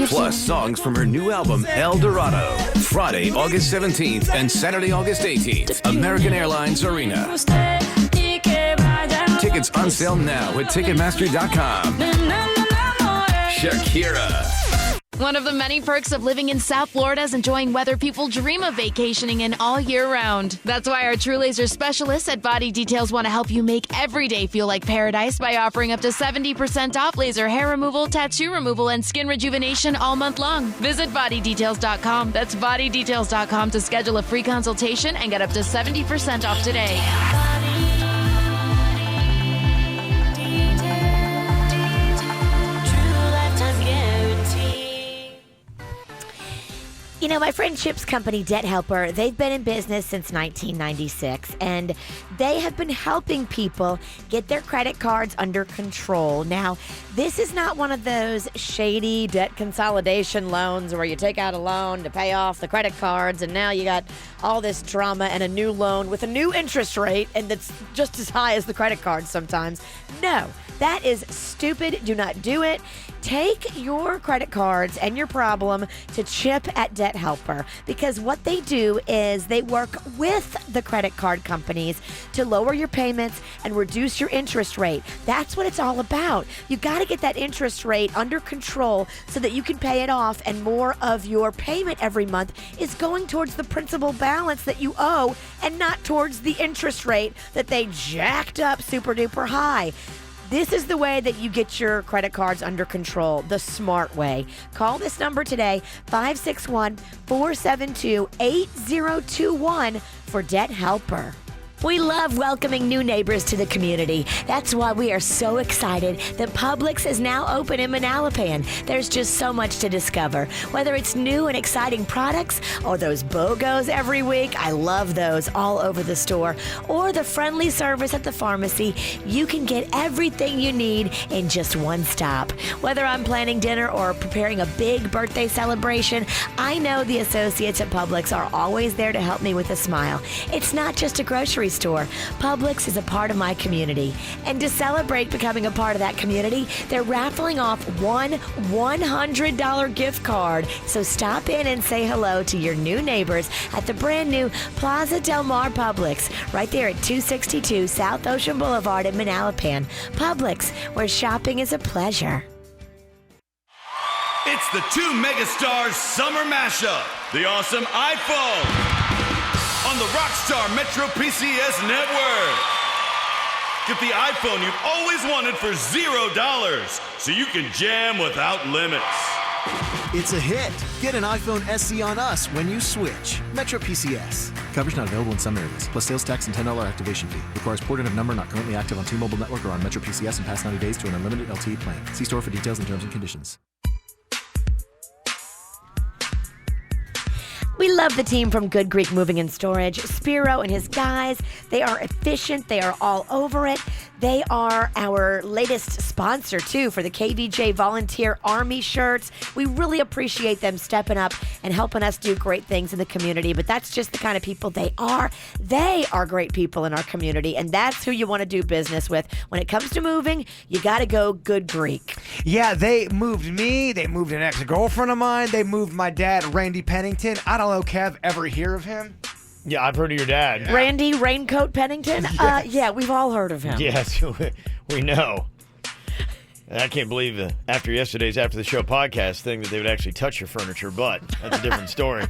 Plus songs from her new album, El Dorado. Friday, August 17th and Saturday, August 18th. American Airlines Arena. Tickets on sale now at Ticketmaster.com. Shakira. One of the many perks of living in South Florida is enjoying weather people dream of vacationing in all year round. That's why our True Laser specialists at Body Details want to help you make every day feel like paradise by offering up to 70% off laser hair removal, tattoo removal, and skin rejuvenation all month long. Visit bodydetails.com. That's bodydetails.com to schedule a free consultation and get up to 70% off today. You know, my friend Chip's company, Debt Helper, they've been in business since 1996, and they have been helping people get their credit cards under control. Now, this is not one of those shady debt consolidation loans where you take out a loan to pay off the credit cards, and now you got all this drama and a new loan with a new interest rate, and that's just as high as the credit cards sometimes. No, that is stupid. Do not do it. Take your credit cards and your problem to Chip at Debt Helper, because what they do is they work with the credit card companies to lower your payments and reduce your interest rate. That's what it's all about. You got to get that interest rate under control so that you can pay it off, and more of your payment every month is going towards the principal balance that you owe and not towards the interest rate that they jacked up super duper high. This is the way that you get your credit cards under control, the smart way. Call this number today, 561-472-8021 for Debt Helper. We love welcoming new neighbors to the community. That's why we are so excited that Publix is now open in Manalapan. There's just so much to discover. Whether it's new and exciting products or those BOGOs every week, I love those all over the store, or the friendly service at the pharmacy, you can get everything you need in just one stop. Whether I'm planning dinner or preparing a big birthday celebration, I know the associates at Publix are always there to help me with a smile. It's not just a grocery store. Publix is a part of my community. And to celebrate becoming a part of that community, they're raffling off one $100 gift card. So stop in and say hello to your new neighbors at the brand new Plaza Del Mar Publix, right there at 262 South Ocean Boulevard in Manalapan. Publix, where shopping is a pleasure. It's the two megastars summer mashup. The awesome iPhone on the Rockstar Metro PCS network. Get the iPhone you've always wanted for $0, so you can jam without limits. It's a hit. Get an iPhone SE on us when you switch. Metro PCS. Coverage not available in some areas, plus sales tax and $10 activation fee. Requires port in of number not currently active on T-Mobile network or on Metro PCS in past 90 days to an unlimited LTE plan. See store for details and terms and conditions. We love the team from Good Greek Moving and Storage. Spiro and his guys, they are efficient. They are all over it. They are our latest sponsor, too, for the KVJ Volunteer Army shirts. We really appreciate them stepping up and helping us do great things in the community. But that's just the kind of people they are. They are great people in our community, and that's who you want to do business with. When it comes to moving, you got to go Good Greek. Yeah, they moved me. They moved an ex-girlfriend of mine. They moved my dad, Randy Pennington. I don't know, Kev, ever hear of him? Yeah, I've heard of your dad. Yeah. Randy Raincoat Pennington? Yes. Yeah, we've all heard of him. Yes, we know. I can't believe after yesterday's After the Show podcast thing that they would actually touch your furniture, but that's a different story.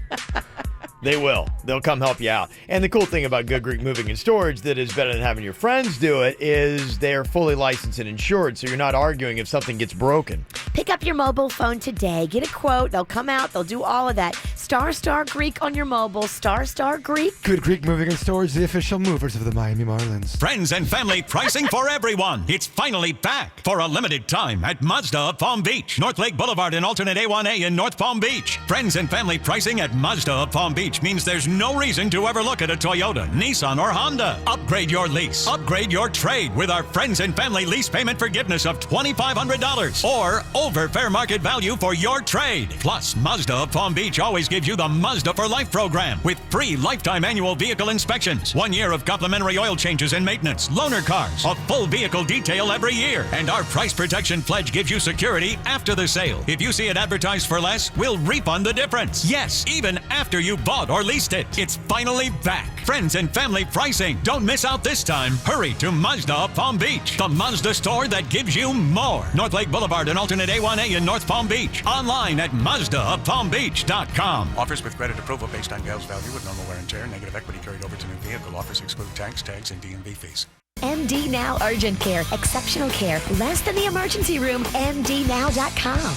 They will. They'll come help you out. And the cool thing about Good Greek Moving and Storage that is better than having your friends do it is they're fully licensed and insured, so you're not arguing if something gets broken. Pick up your mobile phone today. Get a quote. They'll come out. They'll do all of that. Star Greek on your mobile. Star Greek. Good Greek Moving and Storage, the official movers of the Miami Marlins. Friends and family pricing for everyone. It's finally back for a limited time at Mazda of Palm Beach. North Lake Boulevard and alternate A1A in North Palm Beach. Friends and family pricing at Mazda of Palm Beach means there's no reason to ever look at a Toyota, Nissan, or Honda. Upgrade your lease. Upgrade your trade with our friends and family lease payment forgiveness of $2,500 or over fair market value for your trade. Plus, Mazda of Palm Beach always gives you the Mazda for Life program with free lifetime annual vehicle inspections, 1 year of complimentary oil changes and maintenance, loaner cars, a full vehicle detail every year, and our price protection pledge gives you security after the sale. If you see it advertised for less, we'll refund the difference. Yes, even after you bought bought or leased it. It's finally back. Friends and family pricing. Don't miss out this time. Hurry to Mazda of Palm Beach, the Mazda store that gives you more. North Lake Boulevard and alternate A1A in North Palm Beach. Online at MazdaofPalmBeach.com. Offers with credit approval based on Gale's value with normal wear and tear. Negative equity carried over to new vehicle. Offers exclude tax, tags, and DMV fees. MD Now Urgent Care. Exceptional care. Less than the emergency room. MDNow.com.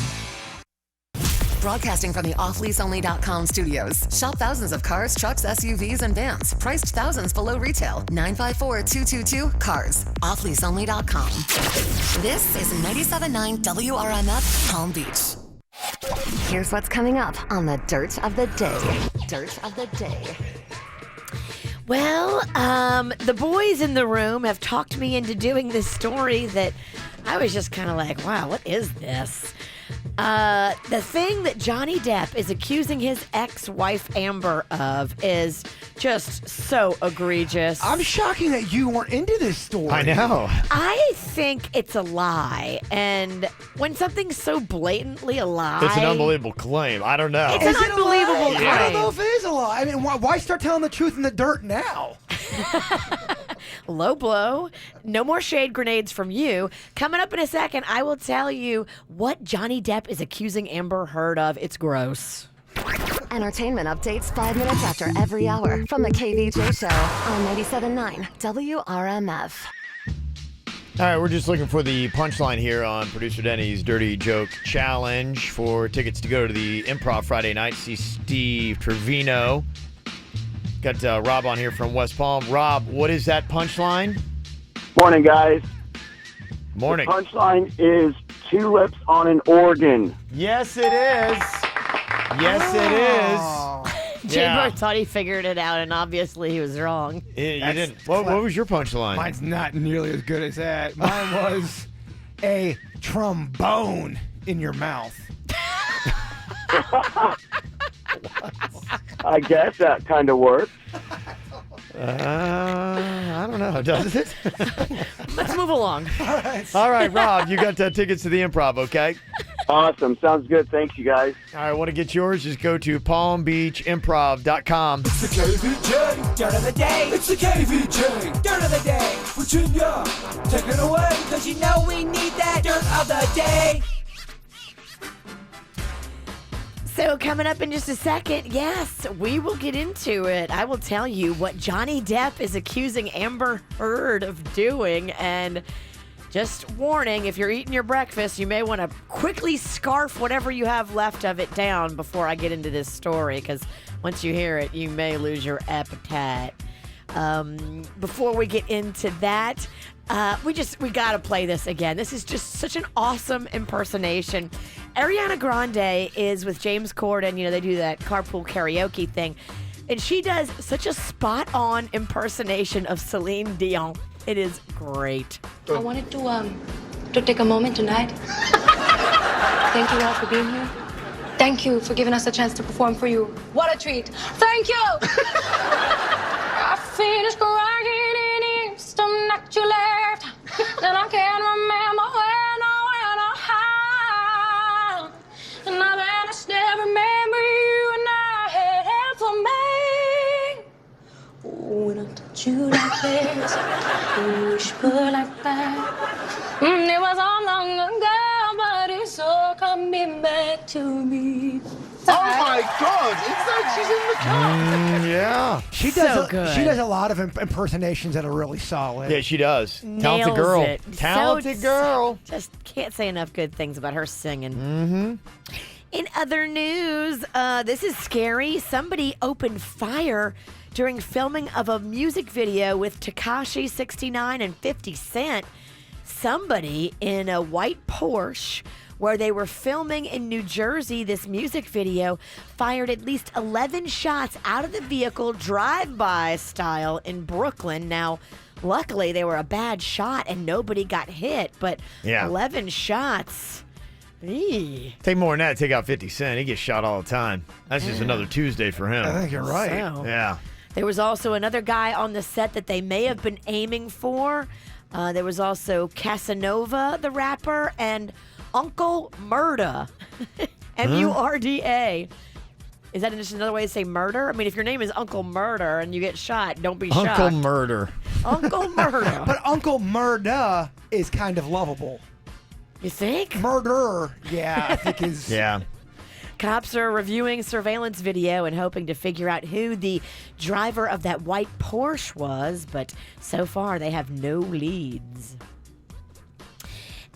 Broadcasting from the offleaseonly.com studios. Shop thousands of cars, trucks, SUVs, and vans. Priced thousands below retail. 954-222-CARS. Offleaseonly.com. This is 97.9 WRMF Palm Beach. Here's what's coming up on the Dirt of the Day. Dirt of the Day. Well, the boys in the room have talked me into doing this story that I was just kind of like, wow, what is this? The thing that Johnny Depp is accusing his ex-wife Amber of is just so egregious. I'm shocking that you weren't into this story. I know. I think it's a lie. And when something's so blatantly a lie... It's an unbelievable claim. I don't know. It's an unbelievable claim. I don't know if it is a lie. I mean, why start telling the truth in the dirt now? Low blow. No more shade grenades from you. Coming up in a second, I will tell you what Johnny Depp is accusing Amber Heard of. It's gross. Entertainment updates 5 minutes after every hour from the KVJ Show on 97.9 WRMF. All right, we're just looking for the punchline here on Producer Denny's Dirty Joke Challenge for tickets to go to the Improv Friday night. See Steve Trevino. Got Rob on here from West Palm. Rob, what is that punchline? Morning, guys. Morning. The punchline is tulips on an organ. Yes, it is. Yes, it is. Jimbo thought he figured it out, and obviously he was wrong. You didn't. What was your punchline? Mine's not nearly as good as that. Mine was a trombone in your mouth. I guess that kind of works. I don't know. Does it? Let's move along. All right, Rob, you got tickets to the Improv, okay? Awesome. Sounds good. Thanks, you guys. All right, want to get yours? Just go to palmbeachimprov.com. It's the KVJ Dirt of the Day. It's the KVJ Dirt of the Day. Virginia, take it away. Cause you know we need that Dirt of the Day. So coming up in just a second, yes, we will get into it. I will tell you what Johnny Depp is accusing Amber Heard of doing. And just warning, if you're eating your breakfast, you may want to quickly scarf whatever you have left of it down before I get into this story, because once you hear it, you may lose your appetite. Before we get into that, we got to play this again. This is just such an awesome impersonation. Ariana Grande is with James Corden. You know, they do that carpool karaoke thing. And she does such a spot-on impersonation of Celine Dion. It is great. I wanted to take a moment tonight. Thank you all for being here. Thank you for giving us a chance to perform for you. What a treat. Thank you. I finished crying in the instant that you left. And I can't remember when or how. And I vanished, never remember you, and I had help for me. Oh, when I touch you like this, you whisper like that. It was all long ago, but it's all coming back to me. Oh my God! It's like she's in the car. Yeah. She does a lot of impersonations that are really solid. Yeah, she does. Nails Talented girl. it. Talented girl. Just can't say enough good things about her singing. Mm-hmm. In other news, this is scary. Somebody opened fire during filming of a music video with Tekashi 69 and 50 Cent. Somebody in a white Porsche where they were filming in New Jersey this music video fired at least 11 shots out of the vehicle, drive-by style, in Brooklyn. Now, luckily, they were a bad shot and nobody got hit, but 11 shots. Eee. Take more than that. Take out 50 Cent. He gets shot all the time. That's just another Tuesday for him. I think you're right. So, yeah. there was also another guy on the set that they may have been aiming for. There was also Casanova, the rapper, and Uncle Murda, Murda. Is that just another way to say murder? I mean, if your name is Uncle Murder and you get shot, don't be shocked. Uncle Murder. Uncle Murder. But Uncle Murder is kind of lovable. You think? Murder, yeah, I think is... Yeah. Cops are reviewing surveillance video and hoping to figure out who the driver of that white Porsche was, but so far they have no leads.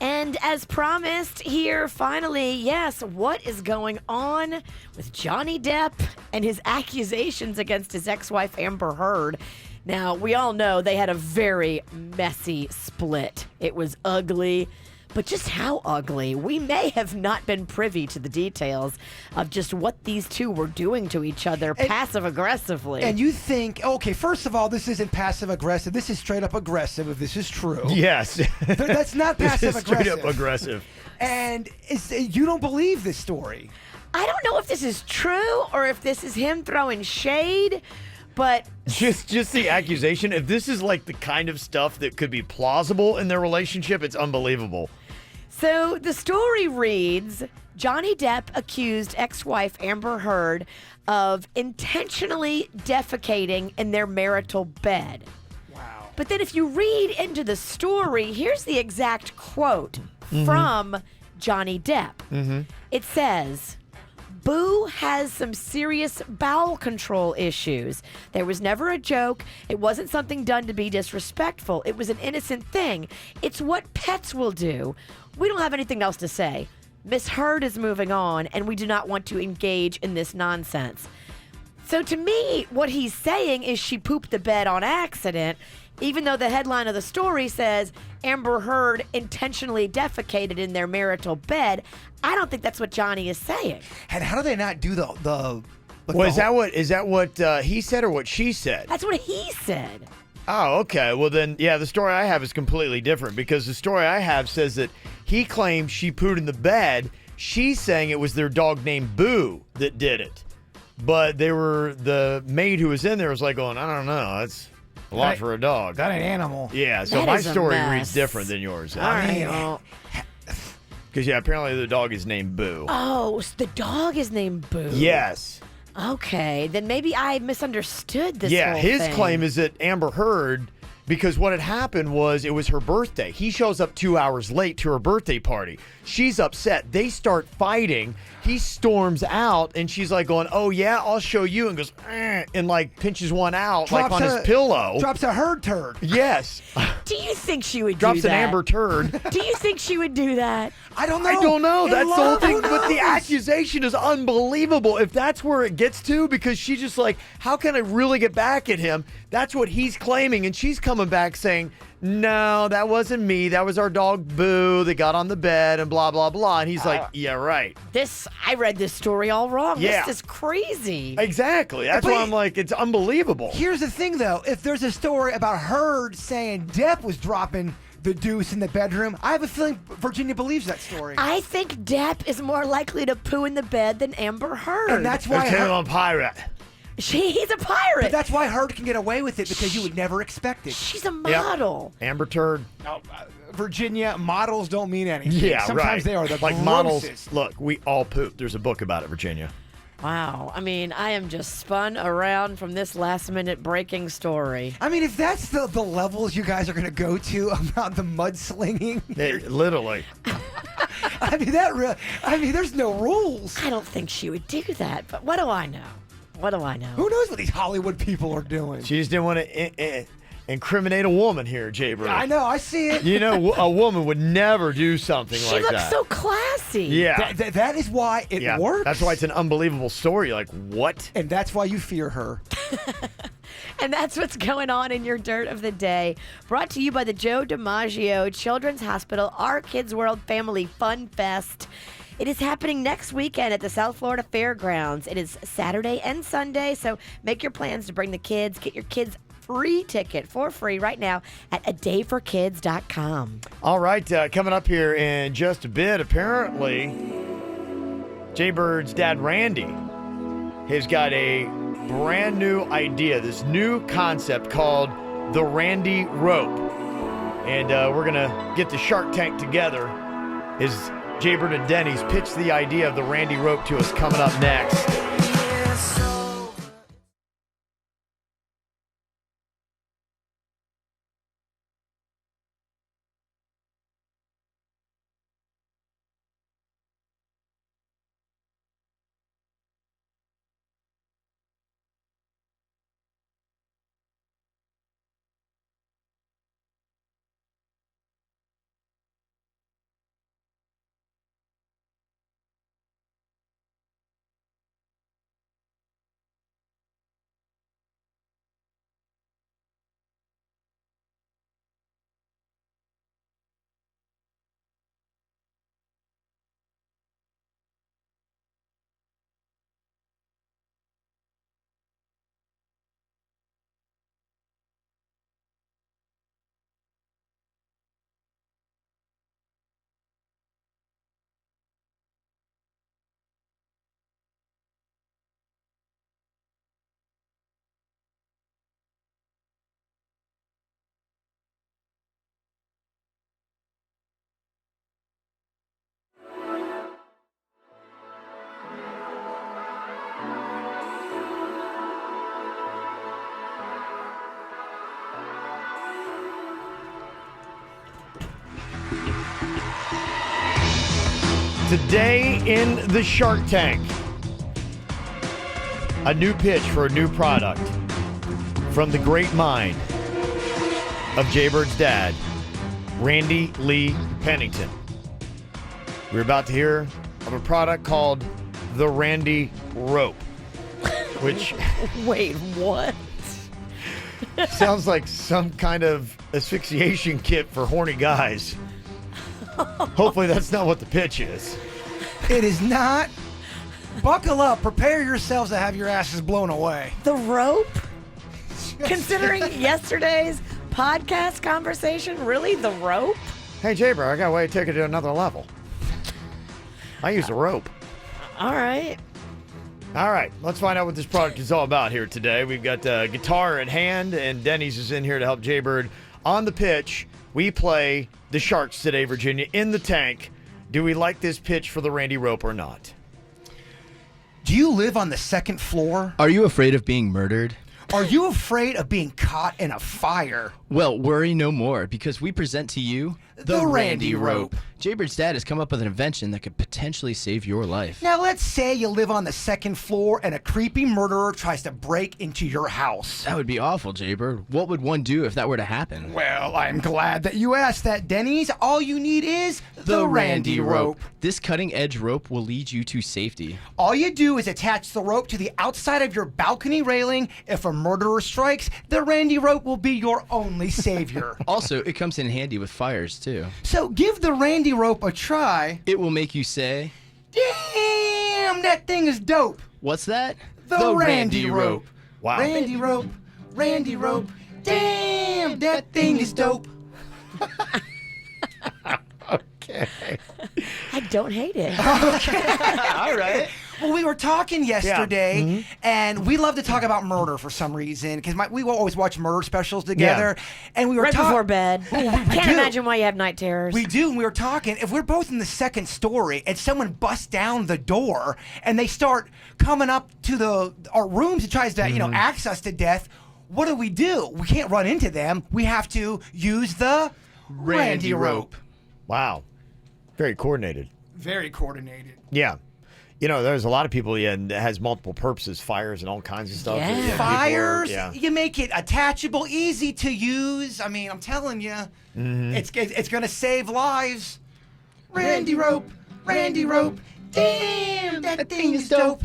And as promised here, finally, yes, what is going on with Johnny Depp and his accusations against his ex-wife Amber Heard? Now, we all know they had a very messy split. It was ugly. But just how ugly? We may have not been privy to the details of just what these two were doing to each other passive-aggressively. And you think, okay, first of all, this isn't passive-aggressive. This is straight-up aggressive, if this is true. Yes. That's not passive-aggressive. Straight-up aggressive. And you don't believe this story. I don't know if this is true or if this is him throwing shade, but... Just the accusation. If this is like the kind of stuff that could be plausible in their relationship, it's unbelievable. So the story reads, Johnny Depp accused ex-wife Amber Heard of intentionally defecating in their marital bed. Wow. But then if you read into the story, here's the exact quote from Johnny Depp. It says, Boo has some serious bowel control issues. There was never a joke. It wasn't something done to be disrespectful. It was an innocent thing. It's what pets will do. We don't have anything else to say. Miss Heard is moving on, and we do not want to engage in this nonsense. So to me, what he's saying is she pooped the bed on accident, even though the headline of the story says Amber Heard intentionally defecated in their marital bed. I don't think that's what Johnny is saying. And how do they not do the well, is that what he said or what she said? That's what he said. Oh, okay. Well, then, yeah, the story I have is completely different because the story I have says that he claims she pooed in the bed. She's saying it was their dog named Boo that did it. But the maid who was in there was like going, I don't know, that's a lot for a dog. That ain't animal. Yeah, so my story reads different than yours. All right. Because, yeah, apparently the dog is named Boo. Oh, so the dog is named Boo. Yes. Okay, then maybe I misunderstood this whole his thing. claim is that Amber Heard, because what had happened was it was her birthday. He shows up 2 hours late to her birthday party. She's upset. They start fighting. He storms out, and she's like going, oh, yeah, I'll show you, and goes, and like pinches one out like on his pillow. Drops a Heard turd. Yes. Do you think she would do Drops that? an Amber turd. Do you think she would do that? I don't know. I don't know. That's the whole thing. Who But the knows? accusation is unbelievable. If that's where it gets to, because she's just like, how can I really get back at him? That's what he's claiming. And she's coming back saying, no, that wasn't me. That was our dog Boo that got on the bed and blah, blah, blah. And he's like, yeah, right. I read this story all wrong. Yeah. This is crazy. Exactly. That's why I'm like, it's unbelievable. Here's the thing, though. If there's a story about Heard saying Depp was dropping the deuce in the bedroom, I have a feeling Virginia believes that story. I think Depp is more likely to poo in the bed than Amber Heard. And that's why I'm a pirate. He's a pirate. But that's why Heard can get away with it, because you would never expect it. She's a model. Amber turd. No, Virginia, models don't mean anything. Yeah, Sometimes they are the like grossest. models. Look, we all poop. There's a book about it, Virginia. Wow. I mean, I am just spun around from this last-minute breaking story. I mean, if that's the levels you guys are going to go to about the mudslinging. Literally. I mean, there's no rules. I don't think she would do that, but what do I know? What do I know? Who knows what these Hollywood people are doing? She just didn't want to incriminate a woman here, Jaybird. I know, I see it. You know, a woman would never do something like that. She looks so classy. Yeah. That is why it works. That's why it's an unbelievable story. Like, what? And that's why you fear her. And that's what's going on in your Dirt of the Day. Brought to you by the Joe DiMaggio Children's Hospital, Our Kids World Family Fun Fest. It is happening next weekend at the South Florida Fairgrounds. It is Saturday and Sunday, so make your plans to bring the kids. Get your kids free ticket for free right now at adayforkids.com. All right, coming up here in just a bit, apparently, Jaybird's dad, Randy, has got a brand new idea, this new concept called the Randy Rope. And we're going to get the Shark Tank together as Jaybird and Denny's pitch the idea of the Randy Rope to us coming up next. Today in the Shark Tank, a new pitch for a new product from the great mind of Jaybird's dad, Randy Lee Pennington. We're about to hear of a product called the Randy Rope, which Wait, what? sounds like some kind of asphyxiation kit for horny guys. Hopefully that's not what the pitch is. It is not. Buckle up. Prepare yourselves to have your asses blown away. The rope? Considering yesterday's podcast conversation, really? The rope? Hey, Jaybird, I got a way to take it to another level. I use a rope. All right. All right, let's find out what this product is all about here today. We've got guitar in hand, and Denny's is in here to help Jaybird on the pitch. We play the Sharks today, Virginia, in the tank. Do we like this pitch for the Randy Rope or not? Do you live on the second floor? Are you afraid of being murdered? Are you afraid of being caught in a fire? Well, worry no more, because we present to you the Randy Rope. Jaybird's dad has come up with an invention that could potentially save your life. Now, let's say you live on the second floor and a creepy murderer tries to break into your house. That would be awful, Jaybird. What would one do if that were to happen? Well, I'm glad that you asked that, Denny's. All you need is the Randy Rope. This cutting-edge rope will lead you to safety. All you do is attach the rope to the outside of your balcony railing. If a murderer strikes, the Randy Rope will be your only savior. Also, it comes in handy with fires, too. So give the Randy Rope a try. It will make you say, damn, that thing is dope. What's that? The Randy Rope. Wow. Randy Rope, Randy Rope, damn, that thing is dope. Okay. I don't hate it. Okay. All right. Well, we were talking yesterday, and we love to talk about murder for some reason, because we will always watch murder specials together. And we were Right before bed. Can't do. imagine why you have night terrors. We do, and we were talking. If we're both in the second story, and someone busts down the door, and they start coming up to our rooms and tries to, axe us to death, what do? We can't run into them. We have to use the Randy Rope. Wow. Very coordinated. Very coordinated. Yeah. There's a lot of people that has multiple purposes, fires and all kinds of stuff. Yeah. Fires, you make it attachable, easy to use. I mean, I'm telling you, it's going to save lives. Randy Rope, Randy Rope, damn, that thing is dope.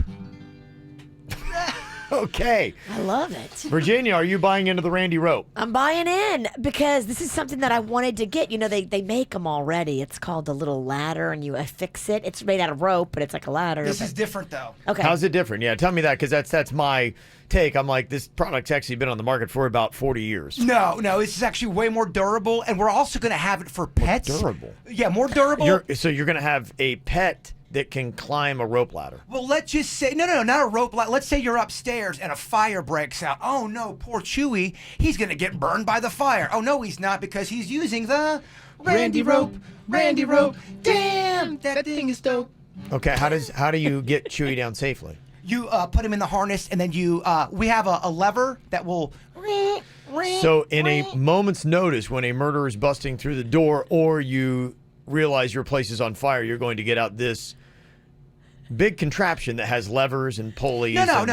Okay. I love it. Virginia, are you buying into the Randy Rope? I'm buying in because this is something that I wanted to get. They make them already. It's called the little ladder, and you affix it. It's made out of rope, but it's like a ladder. This is different, though. Okay. How's it different? Yeah, tell me that, because that's my take. I'm like, this product's actually been on the market for about 40 years. No, this is actually way more durable, and we're also going to have it for pets. More durable? Yeah, more durable. So you're going to have a pet that can climb a rope ladder. Well, let's just say, no, not a rope ladder. Let's say you're upstairs and a fire breaks out. Oh, no, poor Chewy. He's going to get burned by the fire. Oh, no, he's not, because he's using the Randy Rope, Randy Rope. Damn, that thing is dope. Okay, how do you get Chewy down safely? You put him in the harness, and then we have a lever that will... So in a moment's notice, when a murderer is busting through the door, or you realize your place is on fire, you're going to get out this big contraption that has levers and pulleys. No.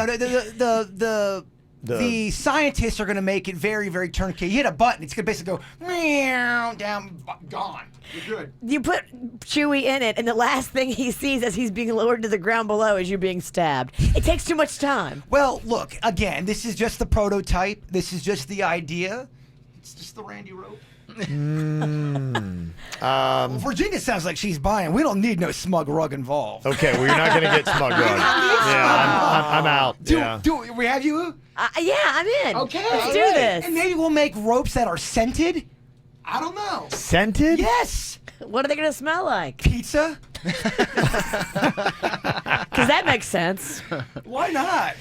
The scientists are going to make it very, very turnkey. You hit a button, it's going to basically go meow, down, gone. You're good. You put Chewy in it, and the last thing he sees as he's being lowered to the ground below is you being stabbed. It takes too much time. Well, look, again, this is just the prototype. This is just the idea. It's just the Randy Rope. Virginia sounds like she's buying. We don't need no smug rug involved. Okay, well, you're not going to get smug rug. Yeah, I'm out. Do we have you? Yeah, I'm in. Okay. Let's do this. And maybe we'll make ropes that are scented. I don't know. Scented? Yes. What are they going to smell like? Pizza. Because that makes sense. Why not?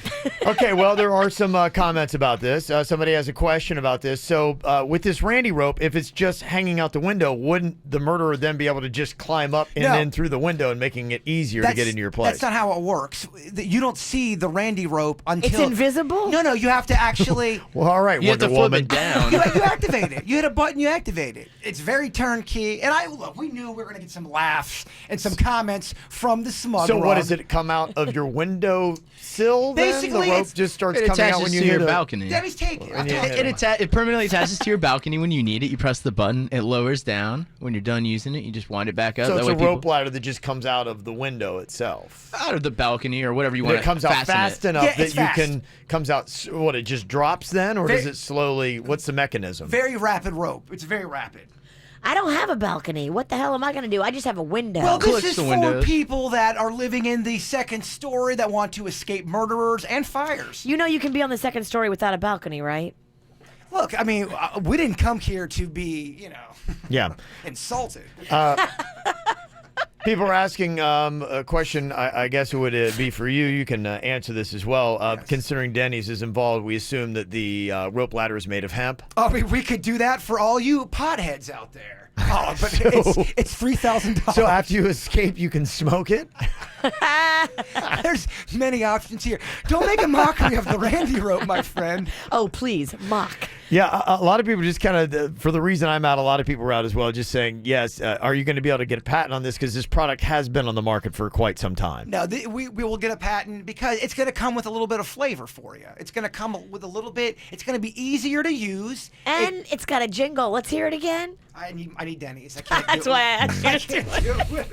Okay, well, there are some comments about this. Somebody has a question about this. So with this Randy Rope, if it's just hanging out the window, wouldn't the murderer then be able to just climb up and then through the window and making it easier to get into your place? That's not how it works. You don't see the Randy Rope until... It's invisible? No, you have to actually... Well, all right, you Wonder have to flip Woman. it down. You activate it. You hit a button, you activate it. It's very turnkey. And look, we knew we were going to get some laughs and some some comments from the smug. So what rug. does it come out of your window sill? Basically, the rope just starts It coming out attaches when you to hit your a- balcony. Debbie's taking It permanently attaches to your balcony when you need it. You press the button, it lowers down. When you're done using it, you just wind it back up. So That it's way a people- rope ladder that just comes out of the window itself. out of the balcony or whatever you And want. it comes out fast enough that fast. you can comes out. What, it just drops then, or does Very- it slowly? What's the mechanism? Very rapid rope. It's very rapid. I don't have a balcony. What the hell am I going to do? I just have a window. Well, this is for people that are living in the second story that want to escape murderers and fires. You know you can be on the second story without a balcony, right? Look, I mean, we didn't come here to be, Yeah. insulted. People are asking a question. I guess it would be for you. You can answer this as well. Considering Denny's is involved, we assume that the rope ladder is made of hemp. I mean, we could do that for all you potheads out there. Oh, but So- it's $3,000. So after you escape, you can smoke it. There's many options here. Don't make a mockery of the Randy rope, my friend. Oh, please, mock. Yeah, a lot of people just kind of, for the reason I'm out, a lot of people are out as well, just saying, yes, are you going to be able to get a patent on this? Because this product has been on the market for quite some time. No, we will get a patent because it's going to come with a little bit of flavor for you. It's going to come with a little bit. It's going to be easier to use. And it's got a jingle. Let's hear it again. I need Denny's. I can't That's do it. why I asked you to do it.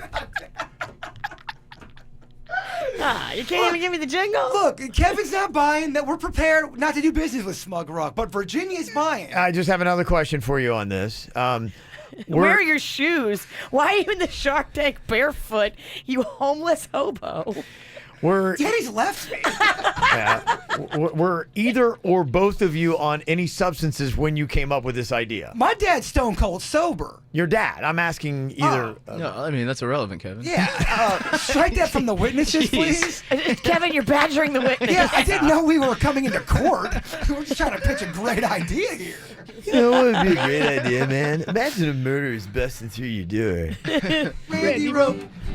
You can't even give me the jingle? Look, Kevin's not buying that. We're prepared not to do business with Smug Rock, but Virginia's buying. I just have another question for you on this. Where are your shoes? Why are you in the Shark Tank barefoot, you homeless hobo? Denny's left me. Were either or both of you on any substances when you came up with this idea? My dad's stone cold sober. Your dad. I'm asking either. No, I mean, that's irrelevant, Kevin. Yeah. Strike that from the witnesses, please. Kevin, you're badgering the witness. Yeah, I didn't know we were coming into court. We're just trying to pitch a great idea here. You know what would be a great idea, man? Imagine a murderer is busting through your door.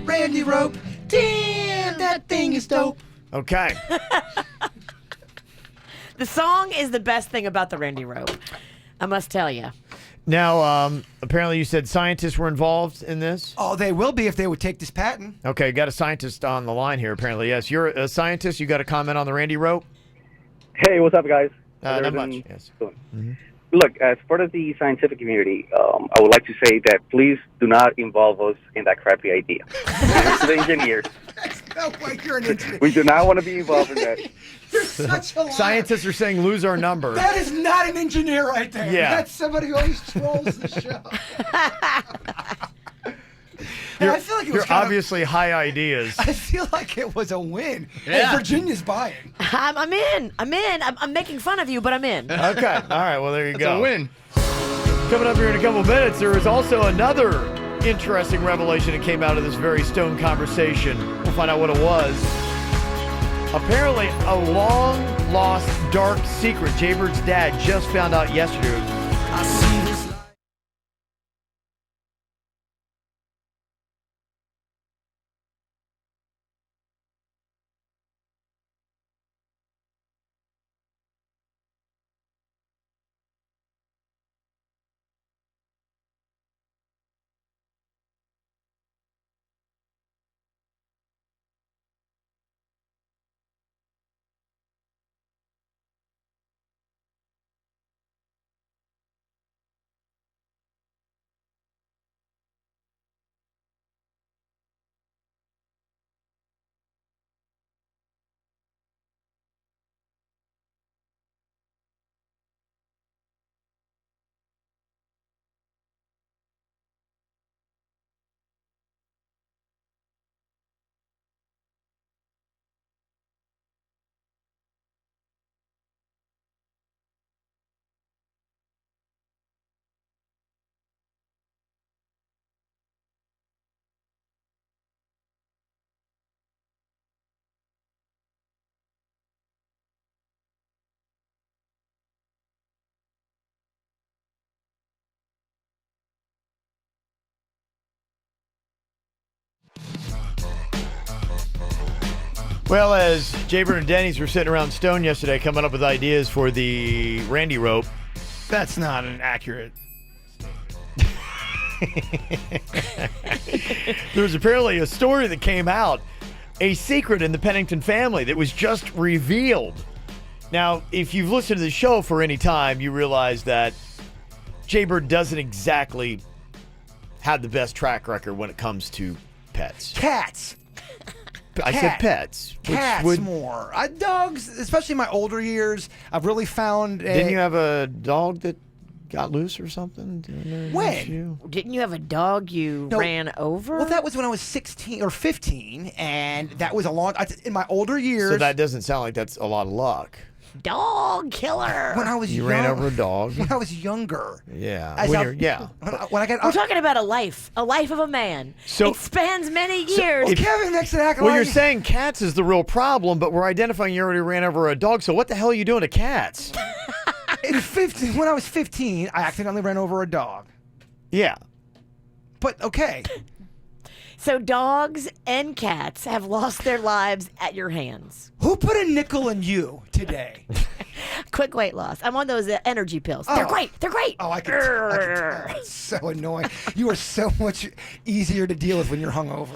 Randy rope. Damn, that thing is dope. Okay. The song is the best thing about the Randy rope. I must tell you. Now, apparently you said scientists were involved in this? Oh, they will be if they would take this patent. Okay, got a scientist on the line here, apparently. Yes, you're a scientist. You got a comment on the Randy rope? Hey, what's up, guys? Not much, yes. Look, as part of the scientific community, I would like to say that please do not involve us in that crappy idea. We're the engineers. No way, you're an engineer. We do not want to be involved in that. You're such a liar. Scientists are saying lose our number. That is not an engineer right there. Yeah. That's somebody who always trolls the show. I feel like it was You're kind of- obviously high ideas. I feel like it was a win. Yeah. Hey, Virginia's buying. I'm in. I'm making fun of you, but I'm in. Okay. All right. Well, there you That's go. a win. Coming up here in a couple minutes, there is also another interesting revelation that came out of this very stone conversation. We'll find out what it was. Apparently, a long-lost dark secret Jaybird's dad just found out yesterday. I see this. Well, as Jaybird and Denny's were sitting around Stone yesterday coming up with ideas for the Randy rope. That's not an accurate. There was apparently a story that came out, a secret in the Pennington family that was just revealed. Now, if you've listened to the show for any time, you realize that Jaybird doesn't exactly have the best track record when it comes to pets. Cats. I said pets. Cats more. Dogs, especially in my older years, I've really found... Didn't you have a dog that got loose or something? When? Didn't you have a dog you ran over? Well, that was when I was 16 or 15, and that was a long... In my older years... So that doesn't sound like that's a lot of luck. Dog killer. When I was You ran over a dog. When I was younger. Yeah. As When I- you're- yeah. When I got... We're talking about a life of a man. So- it spans many years. Kevin makes it act Well, like... you're saying cats is the real problem, but we're identifying you already ran over a dog. So what the hell are you doing to cats? When I was 15, I accidentally ran over a dog. Yeah. But, okay. So dogs and cats have lost their lives at your hands. Who put a nickel in you today? Quick weight loss. I'm on those energy pills. They're great. They're great. Oh, I can tell. It's so annoying. You are so much easier to deal with when you're hungover.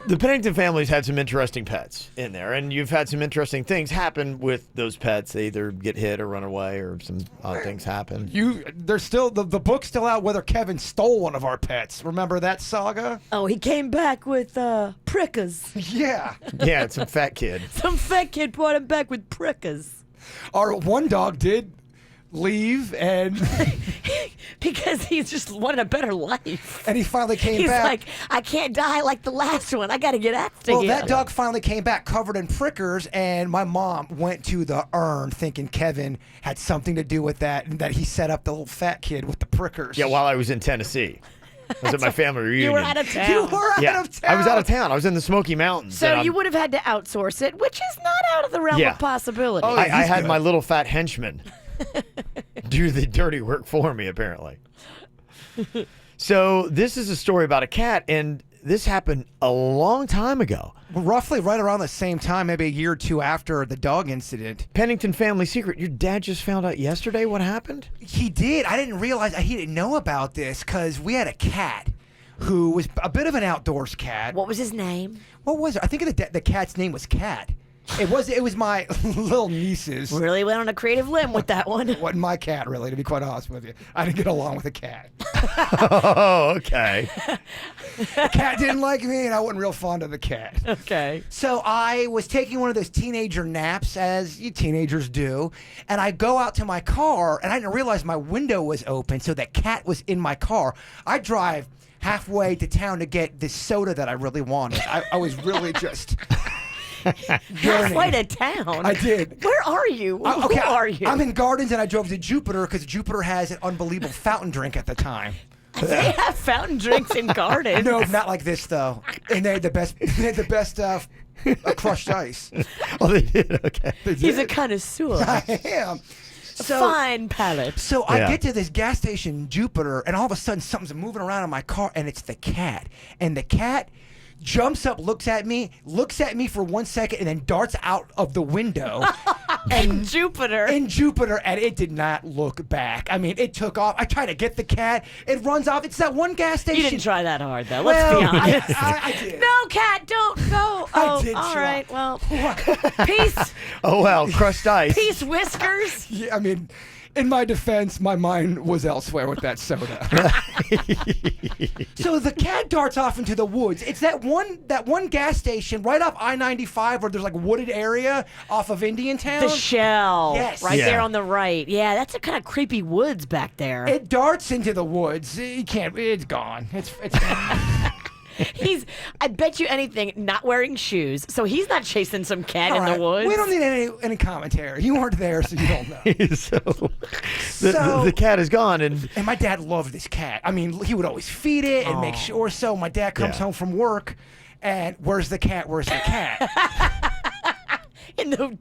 The Pennington family's had some interesting pets in there, and you've had some interesting things happen with those pets. They either get hit or run away, or some odd things happen. There's still the book's still out whether Kevin stole one of our pets. Remember that saga? Oh, he came back with prickers. Yeah. Yeah, it's some fat kid. Some fat kid brought him back with prickers. Our one dog did leave, and because he just wanted a better life. And he finally came He's back. like, I can't die like the last one. I got to get after Well, you. that dog finally came back covered in prickers, and my mom went to the urn thinking Kevin had something to do with that, and that he set up the little fat kid with the prickers. Yeah, while I was in Tennessee. I was at my family reunion. You were out of town. You were out of town. I was out of town. I was in the Smoky Mountains. So and you would have had to outsource it, which is not out of the realm Yeah. of possibility. I had my little fat henchman do the dirty work for me, apparently. So this is a story about a cat, and this happened a long time ago. Roughly right around the same time, maybe a year or two after the dog incident. Pennington family secret. Your dad just found out yesterday what happened? He did. I didn't realize he didn't know about this because we had a cat who was a bit of an outdoors cat. What was his name? What was it? I think the cat's name was Cat. It was my little niece's. Really went on a creative limb with that one. It wasn't my cat, really, to be quite honest with you. I didn't get along with the cat. Oh, okay. The cat didn't like me, and I wasn't real fond of the cat. Okay. So I was taking one of those teenager naps, as you teenagers do, and I go out to my car, and I didn't realize my window was open, so that cat was in my car. I drive halfway to town to get this soda that I really wanted. I was really just... Halfway to town. I did. Where are you? Who are you? I'm in Gardens, and I drove to Jupiter because Jupiter has an unbelievable fountain drink at the time. They have fountain drinks in Gardens. No, not like this though. And they had the best. They had the best crushed ice. Oh, they did. Okay. He's a connoisseur. I am. Fine palate. So I get to this gas station in Jupiter, and all of a sudden something's moving around in my car, and it's the cat. And the cat jumps up, looks at me for 1 second, and then darts out of the window. In Jupiter. And it did not look back. I mean, it took off. I tried to get the cat. It runs off. It's that one gas station. You didn't try that hard, though. Well, Let's be honest. I did. No, cat, don't go. I did all try. right, well, peace. Oh, well, crushed ice. Peace, Whiskers. Yeah, I mean, in my defense, my mind was elsewhere with that soda. So the cat darts off into the woods. It's that one gas station right off I-95 where there's like wooded area off of Indiantown. The Shell. Yes. Right there on the right. Yeah, that's a kind of creepy woods back there. It darts into the woods. You can't. It's gone. It's gone. He's, I bet you anything, not wearing shoes, so he's not chasing some cat All in right, the woods. We don't need any commentary. You weren't there, so you don't know. The cat is gone, and my dad loved this cat. I mean, he would always feed it and make sure. So my dad comes home from work, and where's the cat? Where's the cat?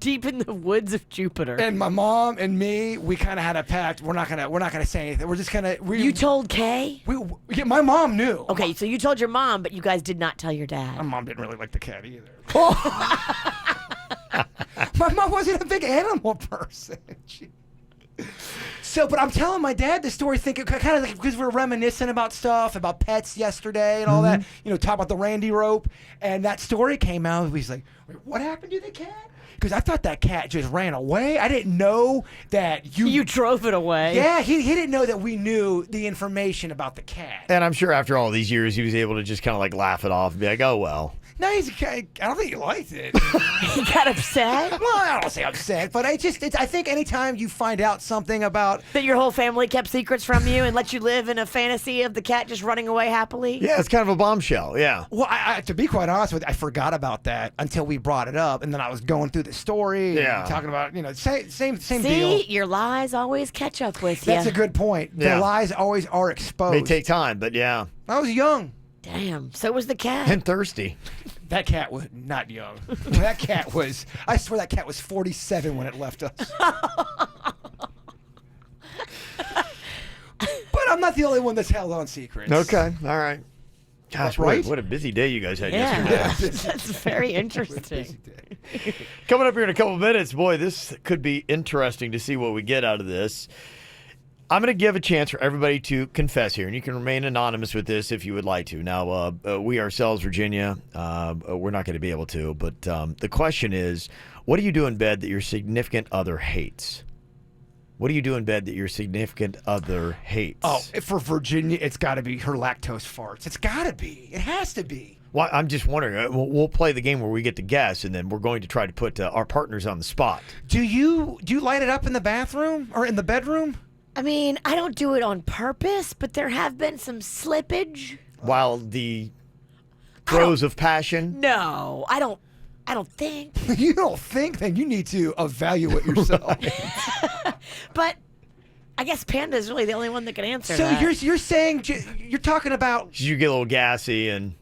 Deep in the woods of Jupiter. And my mom and me, we kind of had a pact. We're not gonna say anything. We're just gonna. You told Kay? Yeah, my mom knew. Okay, so you told your mom, but you guys did not tell your dad. My mom didn't really like the cat either. My mom wasn't a big animal person. So, but I'm telling my dad the story, thinking kind of like because we're reminiscing about stuff, about pets yesterday and all that. Talk about the Randy rope, and that story came out. He's like, "Wait, what happened to the cat?" Because I thought that cat just ran away. I didn't know that you drove it away. Yeah, he didn't know that we knew the information about the cat. And I'm sure after all these years, he was able to just kind of like laugh it off and be like, "Oh well." No, I don't think he liked it. He got upset? Well, I don't say upset, but I think anytime you find out something about... That your whole family kept secrets from you and let you live in a fantasy of the cat just running away happily? Yeah, it's kind of a bombshell, yeah. Well, to be quite honest with you, I forgot about that until we brought it up, and then I was going through the story and talking about, same deal. See, your lies always catch up with you. That's a good point. Yeah. The lies always are exposed. May take time, but yeah. I was young. Damn, so was the cat. And thirsty. That cat was not young. That cat was, I swear that cat was 47 when it left us. But I'm not the only one that's held on secrets. Okay, all right. Gosh, Right? what a busy day you guys had yesterday. That's very interesting. Coming up here in a couple minutes, boy, this could be interesting to see what we get out of this. I'm going to give a chance for everybody to confess here, and you can remain anonymous with this if you would like to. Now, we ourselves, Virginia, we're not going to be able to, but the question is, what do you do in bed that your significant other hates? What do you do in bed that your significant other hates? Oh, for Virginia, it's got to be her lactose farts. It's got to be. It has to be. Well, I'm just wondering. We'll play the game where we get to guess, and then we're going to try to put our partners on the spot. Do you light it up in the bathroom or in the bedroom? I mean, I don't do it on purpose, but there have been some slippage. While the throes of passion? No, I don't think. You don't think? Then you need to evaluate yourself. But I guess Panda is really the only one that can answer so that. you're saying you're talking about You get a little gassy and...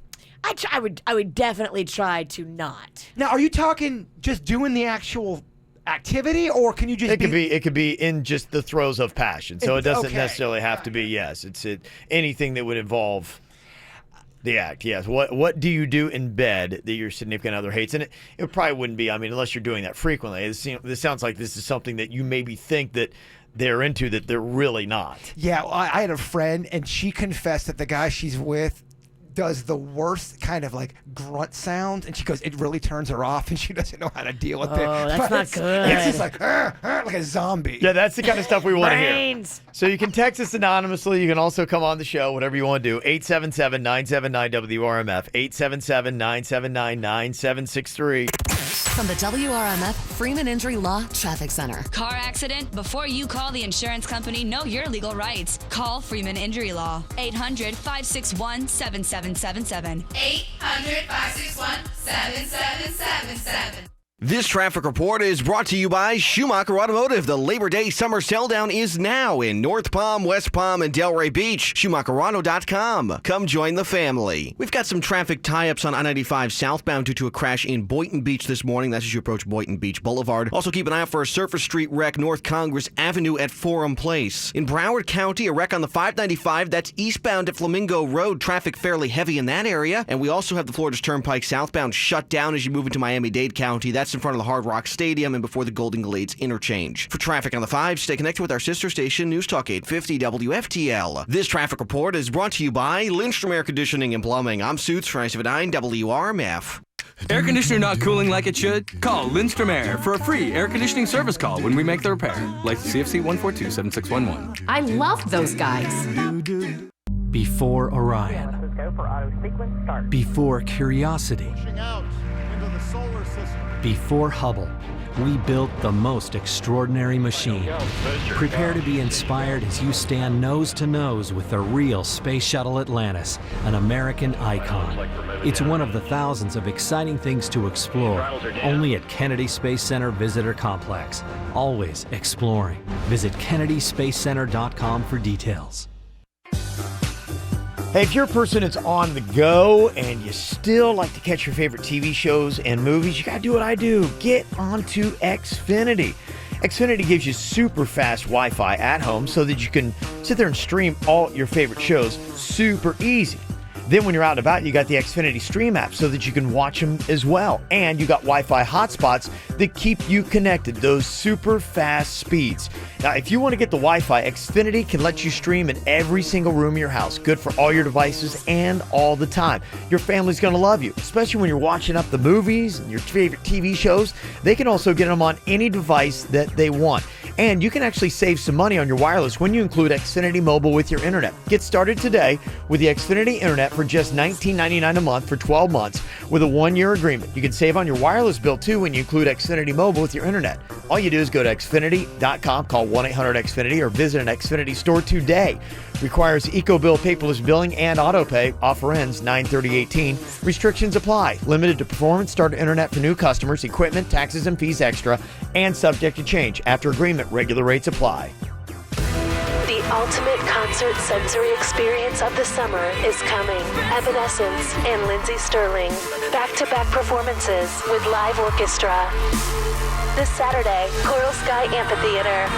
I would definitely try to not. Now, are you talking just doing the actual activity, or can you just it could be in just the throes of passion, so it doesn't Okay. necessarily have to be anything that would involve the act. Yes. What do you do in bed that your significant other hates? And it probably wouldn't be, unless you're doing that frequently. This sounds like this is something that you maybe think that they're into that they're really not. Yeah, well, I had a friend, and she confessed that the guy she's with does the worst kind of like grunt sound, and she goes, it really turns her off, and she doesn't know how to deal with it. Oh, that's not good. It's just like a zombie. Yeah, that's the kind of stuff we want to hear. Brains. So you can text us anonymously. You can also come on the show, whatever you want to do. 877-979-WRMF, 877-979-9763. From the WRMF Freeman Injury Law Traffic Center. Car accident? Before you call the insurance company, know your legal rights. Call Freeman Injury Law. 800-561-7777. 800-561-7777. This traffic report is brought to you by Schumacher Automotive. The Labor Day Summer Sell-Down is now in North Palm, West Palm, and Delray Beach. SchumacherAuto.com. Come join the family. We've got some traffic tie-ups on I-95 southbound due to a crash in Boynton Beach this morning. That's as you approach Boynton Beach Boulevard. Also keep an eye out for a Surface Street wreck North Congress Avenue at Forum Place. In Broward County, a wreck on the 595. That's eastbound at Flamingo Road. Traffic fairly heavy in that area. And we also have the Florida Turnpike southbound shut down as you move into Miami-Dade County. That's in front of the Hard Rock Stadium and before the Golden Glades interchange. For traffic on the 5, stay connected with our sister station, News Talk 850 WFTL. This traffic report is brought to you by Lindstrom Air Conditioning and Plumbing. I'm Suits for 979 WRMF. Air conditioner not cooling like it should? Call Lindstrom Air for a free air conditioning service call when we make the repair. Like CFC 142-7611. I love those guys. Before Orion. Before Curiosity. Before Hubble, we built the most extraordinary machine. Prepare to be inspired as you stand nose to nose with the real Space Shuttle Atlantis, an American icon. It's one of the thousands of exciting things to explore, only at Kennedy Space Center Visitor Complex. Always exploring. Visit KennedySpaceCenter.com for details. Hey, if you're a person that's on the go and you still like to catch your favorite TV shows and movies, you got to do what I do. Get onto Xfinity. Xfinity gives you super fast Wi-Fi at home so that you can sit there and stream all your favorite shows super easy. Then when you're out and about, you got the Xfinity Stream app so that you can watch them as well. And you got Wi-Fi hotspots that keep you connected, those super fast speeds. Now, if you want to get the Wi-Fi, Xfinity can let you stream in every single room of your house. Good for all your devices and all the time. Your family's going to love you, especially when you're watching up the movies and your favorite TV shows. They can also get them on any device that they want. And you can actually save some money on your wireless when you include Xfinity Mobile with your internet. Get started today with the Xfinity Internet for just $19.99 a month for 12 months with a 1-year agreement. You can save on your wireless bill too when you include Xfinity Mobile with your internet. All you do is go to Xfinity.com, call 1-800-XFINITY, or visit an Xfinity store today. Requires EcoBill paperless billing and autopay. Offer ends 9/30/18. Restrictions apply. Limited to performance. Start internet for new customers. Equipment, taxes, and fees extra. And subject to change. After agreement, regular rates apply. The ultimate concert sensory experience of the summer is coming. Evanescence and Lindsey Sterling. Back-to-back performances with live orchestra. This Saturday, Coral Sky Amphitheater.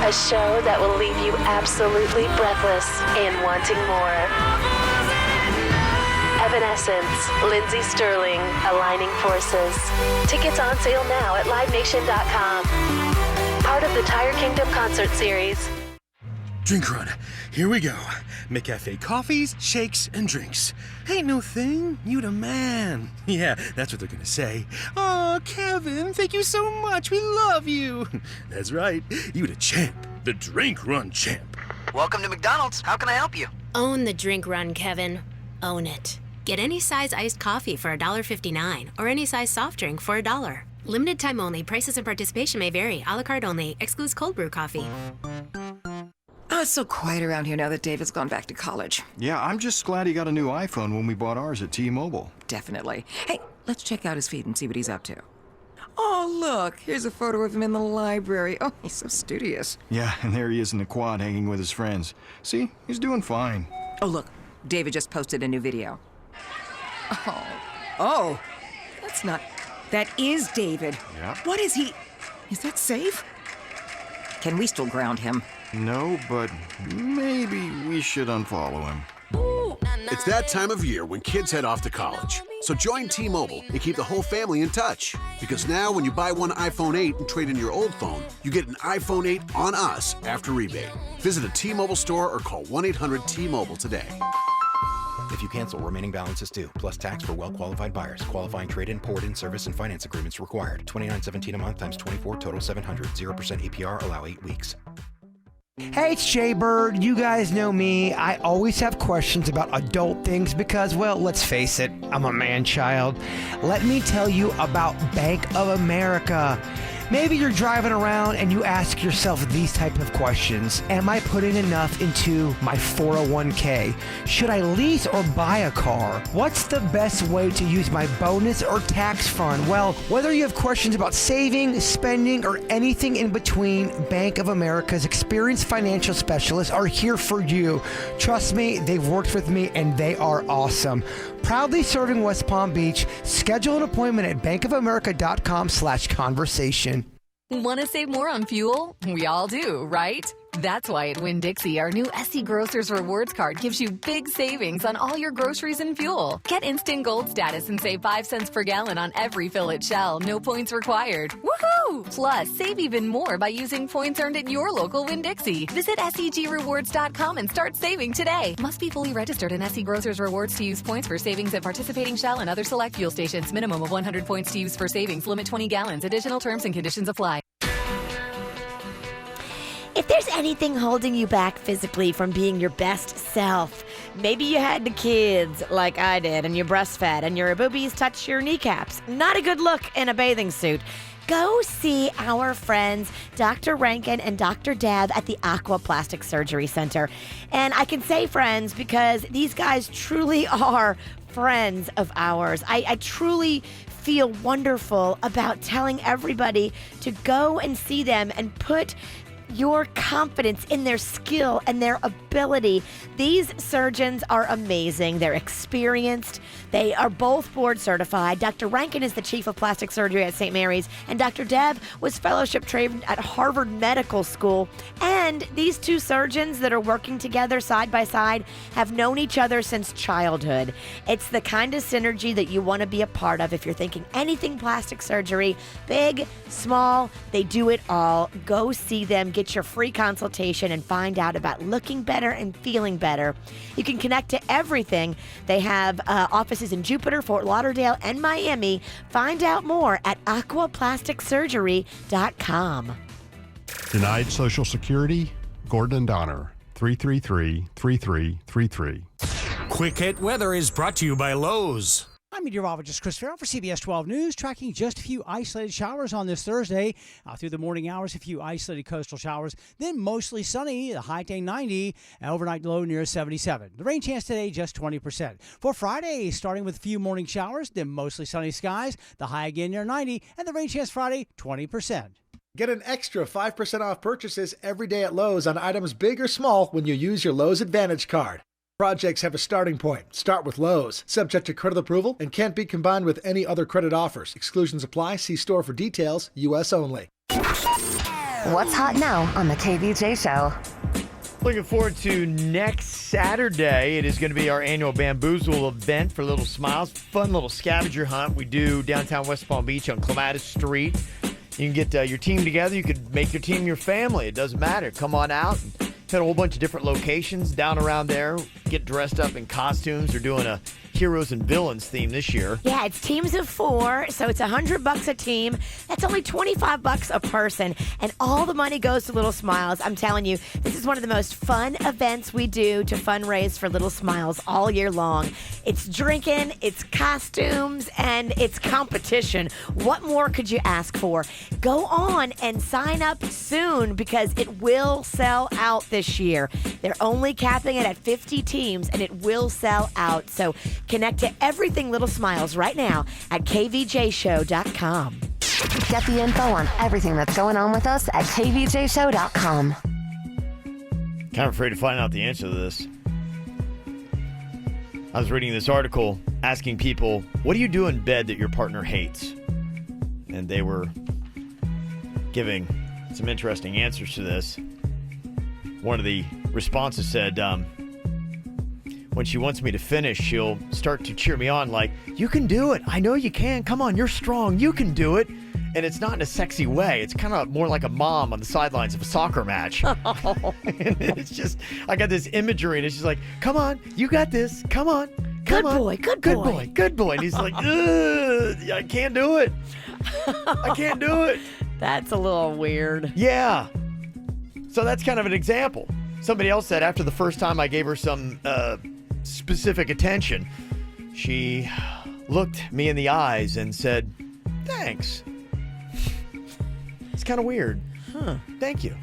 A show that will leave you absolutely breathless and wanting more. Evanescence, Lindsey Sterling, aligning forces. Tickets on sale now at livenation.com. Part of the Tire Kingdom concert series. Drink run. Here we go. McCafe coffees, shakes, and drinks. Ain't no thing. You the man. Yeah, that's what they're gonna say. Oh, Kevin, thank you so much. We love you. That's right. You the champ. The drink run champ. Welcome to McDonald's. How can I help you? Own the drink run, Kevin. Own it. Get any size iced coffee for $1.59 or any size soft drink for $1. Limited time only. Prices and participation may vary. A la carte only. Excludes cold brew coffee. Oh, it's so quiet around here now that David's gone back to college. Yeah, I'm just glad he got a new iPhone when we bought ours at T-Mobile. Definitely. Hey, let's check out his feed and see what he's up to. Oh, look, here's a photo of him in the library. Oh, he's so studious. Yeah, and there he is in the quad hanging with his friends. See, he's doing fine. Oh, look, David just posted a new video. Oh, that's not... That is David. Yeah. What is he... Is that safe? Can we still ground him? No, but maybe we should unfollow him. It's that time of year when kids head off to college. So join T-Mobile and keep the whole family in touch. Because now when you buy one iPhone 8 and trade in your old phone, you get an iPhone 8 on us after rebate. Visit a T-Mobile store or call 1-800-T-Mobile today. If you cancel, remaining balance is due, plus tax for well-qualified buyers. Qualifying trade-in, port-in, service, and finance agreements required. $29.17 a month times 24, total $700. 0% APR, allow 8 weeks. Hey, it's Jay Bird. You guys know me. I always have questions about adult things because, well, let's face it, I'm a man-child. Let me tell you about Bank of America. Maybe you're driving around and you ask yourself these type of questions. Am I putting enough into my 401k? Should I lease or buy a car? What's the best way to use my bonus or tax fund? Well, whether you have questions about saving, spending, or anything in between, Bank of America's experienced financial specialists are here for you. Trust me, they've worked with me and they are awesome. Proudly serving West Palm Beach. Schedule an appointment at bankofamerica.com/conversation. Want to save more on fuel? We all do, right? That's why at Winn-Dixie, our new SC Grocers Rewards card gives you big savings on all your groceries and fuel. Get instant gold status and save 5 cents per gallon on every fill at Shell. No points required. Woohoo! Plus, save even more by using points earned at your local Winn-Dixie. Visit SEGrewards.com and start saving today. Must be fully registered in SC Grocers Rewards to use points for savings at participating Shell and other select fuel stations. Minimum of 100 points to use for savings. Limit 20 gallons. Additional terms and conditions apply. If there's anything holding you back physically from being your best self, maybe you had the kids like I did and you breastfed and your boobies touch your kneecaps. Not a good look in a bathing suit. Go see our friends, Dr. Rankin and Dr. Deb at the Aqua Plastic Surgery Center. And I can say friends because these guys truly are friends of ours. I truly feel wonderful about telling everybody to go and see them and put your confidence in their skill and their ability. These surgeons are amazing. They're experienced. They are both board certified. Dr. Rankin is the chief of plastic surgery at St. Mary's, and Dr. Depp was fellowship trained at Harvard Medical School. And these two surgeons that are working together side by side have known each other since childhood. It's the kind of synergy that you want to be a part of if you're thinking anything plastic surgery, big, small, they do it all. Go see them, get your free consultation, and find out about looking better and feeling better. You can connect to everything. They have offices in Jupiter, Fort Lauderdale, and Miami. Find out more at aquaplasticsurgery.com. Denied Social Security? Gordon and Donner, 333-3333. Quick Hit Weather is brought to you by Lowe's. I'm meteorologist Chris Farrell for CBS 12 News, tracking just a few isolated showers on this Thursday. Through the morning hours, a few isolated coastal showers, then mostly sunny, the high day 90, and overnight low near 77. The rain chance today, just 20%. For Friday, starting with a few morning showers, then mostly sunny skies, the high again near 90, and the rain chance Friday, 20%. Get an extra 5% off purchases every day at Lowe's on items big or small when you use your Lowe's Advantage card. Projects have a starting point. Start with Lowe's. Subject to credit approval and can't be combined with any other credit offers. Exclusions apply. See store for details. U.S. only. What's hot now on the KVJ Show? Looking forward to next Saturday. It is going to be our annual Bamboozle event for Little Smiles. Fun little scavenger hunt we do downtown West Palm Beach on Clematis Street. You can get your team together. You could make your team your family. It doesn't matter. Come on out. Hit a whole bunch of different locations down around there. Get dressed up in costumes. They're doing a heroes and villains theme this year. Yeah, it's teams of 4, so it's $100 a team. That's only $25 a person, and all the money goes to Little Smiles. I'm telling you, this is one of the most fun events we do to fundraise for Little Smiles all year long. It's drinking, it's costumes, and it's competition. What more could you ask for? Go on and sign up soon because it will sell out this year. They're only capping it at 50 teams, and it will sell out. So connect to everything Little Smiles right now at kvjshow.com. Get the info on everything that's going on with us at kvjshow.com. Kind of afraid to find out the answer to this. I was reading this article asking people, what do you do in bed that your partner hates? And they were giving some interesting answers to this. One of the responses said, when she wants me to finish, she'll start to cheer me on like, you can do it. I know you can. Come on, you're strong. You can do it. And it's not in a sexy way. It's kind of more like a mom on the sidelines of a soccer match. And it's just, I got this imagery, and it's just like, come on, you got this. Come on. Come on. Good boy. Good boy. And he's like, ugh, I can't do it. I can't do it. That's a little weird. Yeah. So that's kind of an example. Somebody else said after the first time I gave her some specific attention, she looked me in the eyes and said, thanks. It's kind of weird. Huh. Thank you.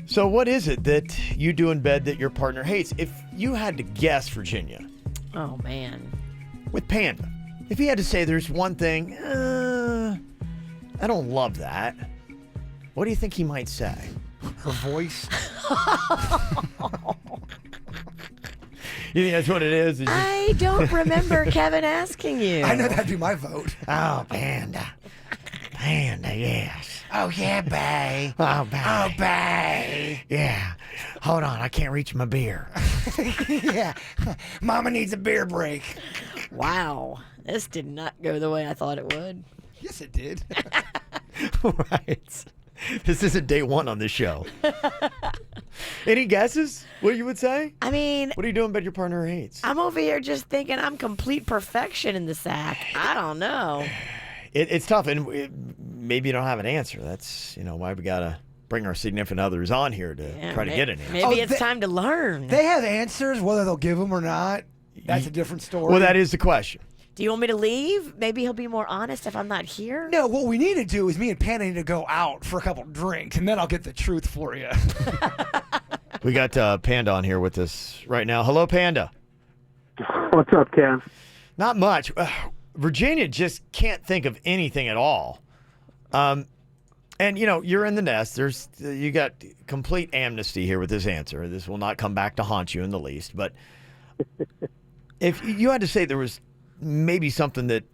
So what is it that you do in bed that your partner hates? If you had to guess, Virginia. Oh, man. With Panda, if he had to say there's one thing, I don't love that. What do you think he might say? Her voice. You think that's what it is? I don't remember Kevin asking you. I know that'd be my vote. Oh, Panda. Panda, yes. Oh, yeah, bae. Oh, bae. Oh, bae. Yeah. Hold on, I can't reach my beer. Yeah. Mama needs a beer break. Wow. This did not go the way I thought it would. Yes, it did. Right. This isn't day one on this show. Any guesses what you would say? I mean, what are you doing but your partner hates? I'm over here just thinking I'm complete perfection in the sack. I don't know. It's tough, and maybe you don't have an answer. That's, why we got to bring our significant others on here to try to get an answer. Maybe it's time to learn. They have answers, whether they'll give them or not. That's a different story. Well, that is the question. Do you want me to leave? Maybe he'll be more honest if I'm not here? No, what we need to do is me and Panda need to go out for a couple drinks, and then I'll get the truth for you. We got Panda on here with us right now. Hello, Panda. What's up, Kev? Not much. Virginia just can't think of anything at all. And, you're in the nest. You got complete amnesty here with this answer. This will not come back to haunt you in the least. But if you had to say there was maybe something that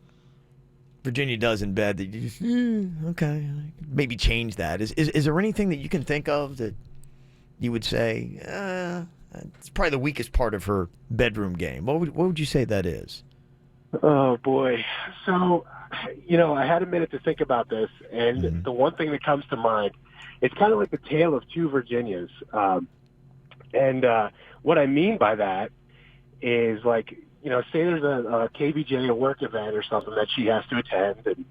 Virginia does in bed that you just, okay, maybe change that. Is there anything that you can think of that you would say, it's probably the weakest part of her bedroom game? What would you say that is? Oh, boy. So, I had a minute to think about this, and the one thing that comes to mind, it's kind of like the tale of two Virginias. And what I mean by that is, like, say there's a KVJ, a work event or something that she has to attend, and,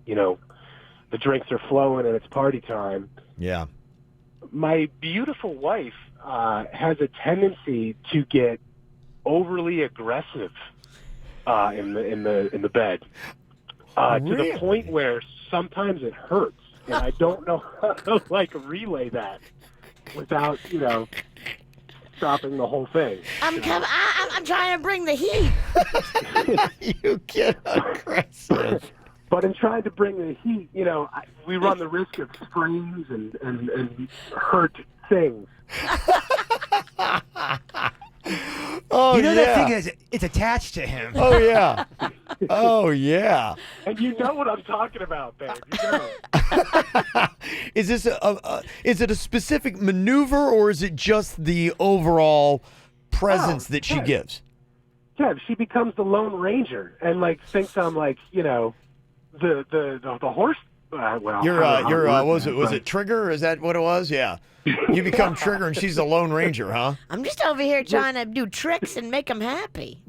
the drinks are flowing and it's party time. Yeah. My beautiful wife has a tendency to get overly aggressive in the bed to the point where sometimes it hurts, and I don't know how to relay that without stopping the whole thing. I'm trying to bring the heat. You get aggressive. But in trying to bring the heat, we run the risk of sprains and hurt things. Oh, that thing is, it's attached to him. Oh, yeah. Oh, yeah. And you know what I'm talking about, babe. You know. Is this is it a specific maneuver, or is it just the overall presence that she gives? Yeah, she becomes the Lone Ranger and thinks I'm the horse. Was it Trigger? Is that what it was? Yeah. You become Trigger and she's the Lone Ranger, huh? I'm just over here trying to do tricks and make them happy.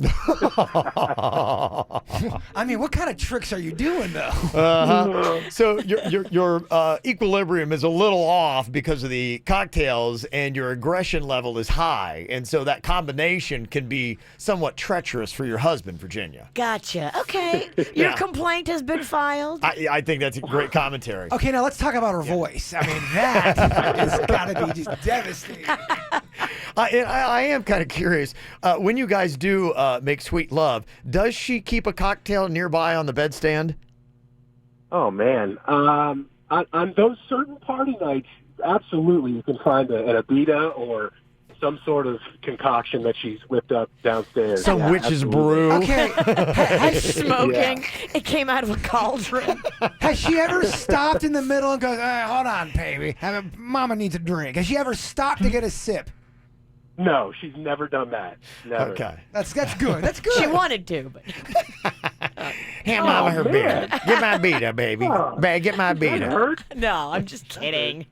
I mean, what kind of tricks are you doing, though? So your equilibrium is a little off because of the cocktails, and your aggression level is high, and so that combination can be somewhat treacherous for your husband, Virginia. Gotcha. Okay. Your complaint has been filed. I think that's a great commentary. Okay, now let's talk about her voice. I mean, that has got to be just devastating. I am kind of curious. When you guys do make sweet love, does she keep a cocktail nearby on the bedstand? Oh, man. On those certain party nights, absolutely. You can find an Abita or some sort of concoction that she's whipped up downstairs. Some witch's brew. Okay. Smoking. It came out of a cauldron. Has she ever stopped in the middle and goes, hold on, baby. Mama needs a drink. Has she ever stopped to get a sip? No, she's never done that. Never. Okay. That's good. That's good. She wanted to, but... Hand Mama her beer. Get my beater, baby. Get my beater. No, I'm just kidding.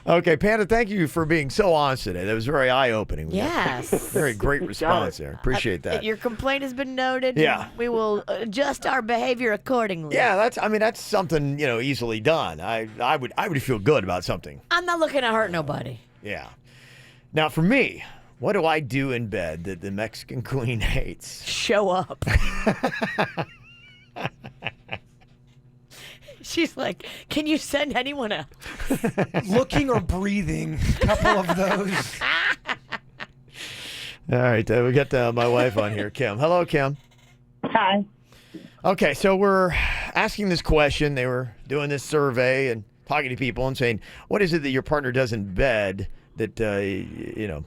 Okay, Panda, thank you for being so honest today. That was very eye-opening. Yes. Very great response there. Appreciate that. Your complaint has been noted. Yeah. We will adjust our behavior accordingly. Yeah, that's something, easily done. I would feel good about something. I'm not looking to hurt nobody. Yeah. Now, for me, what do I do in bed that the Mexican Queen hates? Show up. She's like, can you send anyone else? Looking or breathing. A couple of those. All right, we got my wife on here, Kim. Hello, Kim. Hi. Okay, so we're asking this question. They were doing this survey and talking to people and saying, what is it that your partner does in bed that that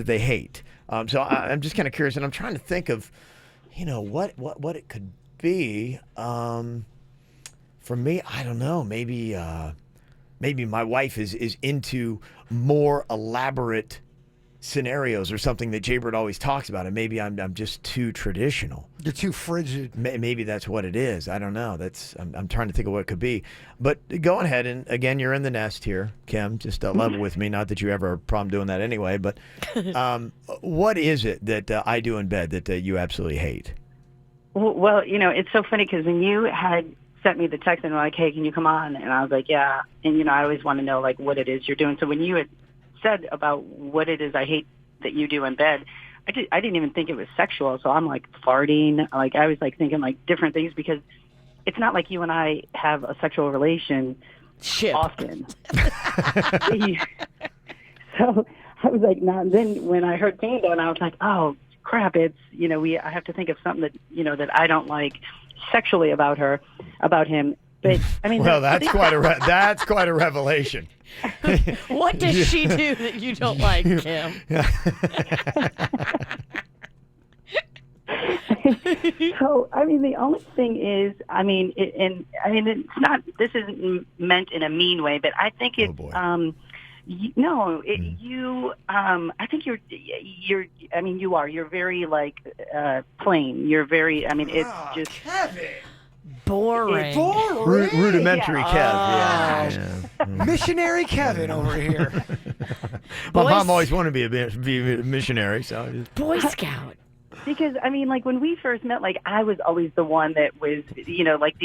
they hate? So I'm just kind of curious, and I'm trying to think of, what it could be. For me, I don't know. Maybe my wife is into more elaborate scenarios or something that Jaybird always talks about, and maybe I'm just too traditional. You're too frigid. Maybe that's what it is. I don't know. I'm trying to think of what it could be. But go ahead, and again, you're in the nest here, Kim. Just level with me. Not that you ever have a problem doing that anyway. But what is it that I do in bed that you absolutely hate? Well, it's so funny because when you had sent me the text and were like, hey, can you come on? And I was like, yeah. And, I always want to know, what it is you're doing. So when you had said about what it is I hate that you do in bed, I didn't even think it was sexual. So I'm farting. I was thinking different things because it's not like you and I have a sexual relation often. So I was like, no. And then when I heard Panda, and I was like, oh, crap, it's, I have to think of something that, that I don't like sexually about him. But I mean, well, that's quite a revelation. What does she do that you don't like, Kim? So, I mean, the only thing is, I mean, it's not. This isn't meant in a mean way, but I think it's. I think you're. I mean, you are. You're very plain. You're very. I mean, it's just. Kevin. Boring. Rudimentary Kev. Yeah. Missionary Kevin over here. My mom always wanted to be a missionary, so Boy Scout. Because I mean, like when we first met, like I was always the one that was, like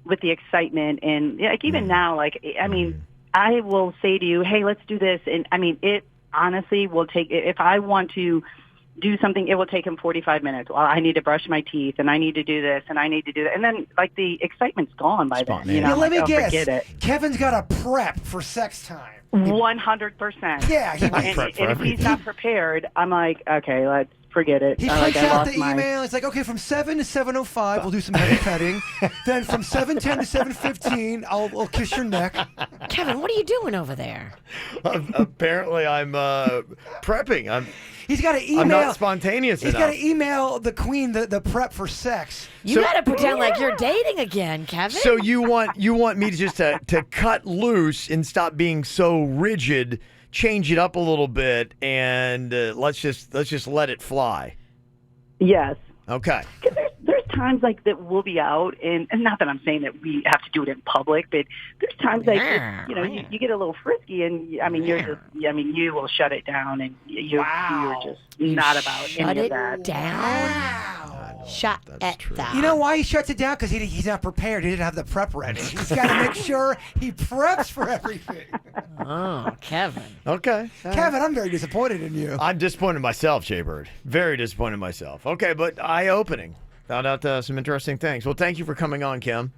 with the excitement, and like even now, like I mean, I will say to you, "Hey, let's do this," and I mean, it honestly will take. If I want to do something, it will take him 45 minutes. Well, I need to brush my teeth, and I need to do this, and I need to do that, and then like the excitement's gone by then. Now, let me guess. Forget it. Kevin's got a prep for sex time. 100%. Yeah, and if he's not prepared, I'm like, okay, let's forget it. He prints out the email. It's like, okay, from 7 to 7:05, we'll do some heavy petting. Then from 7:10 to 7:15, I'll kiss your neck. Kevin, what are you doing over there? Apparently, I'm prepping. He's got to email. I'm not spontaneous He's enough. got to email the queen the prep for sex. You got to pretend like you're dating again, Kevin. So you want me to just to cut loose and stop being so rigid, change it up a little bit, and let's just let it fly. Yes. Okay. There's times like that we'll be out, and not that I'm saying that we have to do it in public, but there's times like you get a little frisky, and I mean you will shut it down, and you're just not about any of that. Shut it down. You know why he shuts it down? Because he's not prepared. He didn't have the prep ready. He's got to make sure he preps for everything. Oh, Kevin. Okay. Kevin, I'm very disappointed in you. I'm disappointed in myself, Jaybird. Very disappointed in myself. Okay, but eye-opening. Found out some interesting things. Well, thank you for coming on, Kim.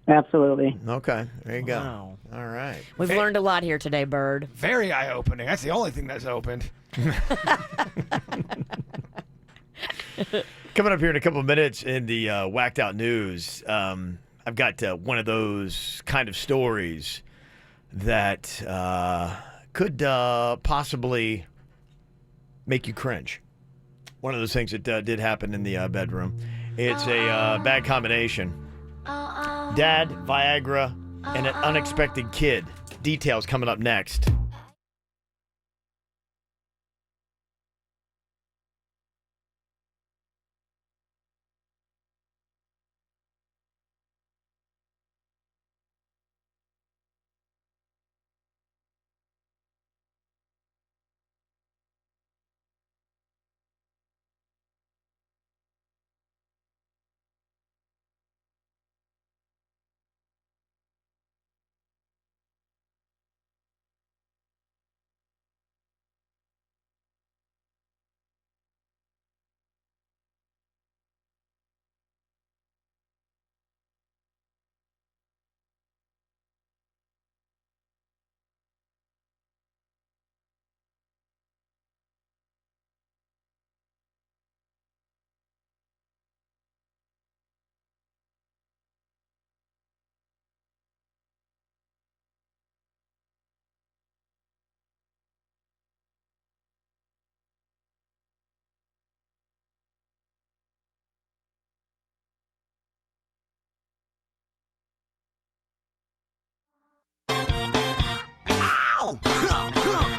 Absolutely. Okay, there you go. Wow. All right. We've learned a lot here today, Bird. Very eye-opening. That's the only thing that's opened. Coming up here in a couple of minutes in the Whacked Out News, I've got one of those kind of stories that could possibly make you cringe. One of those things that did happen in the bedroom. It's a bad combination. Dad, Viagra, and an unexpected kid. Details coming up next.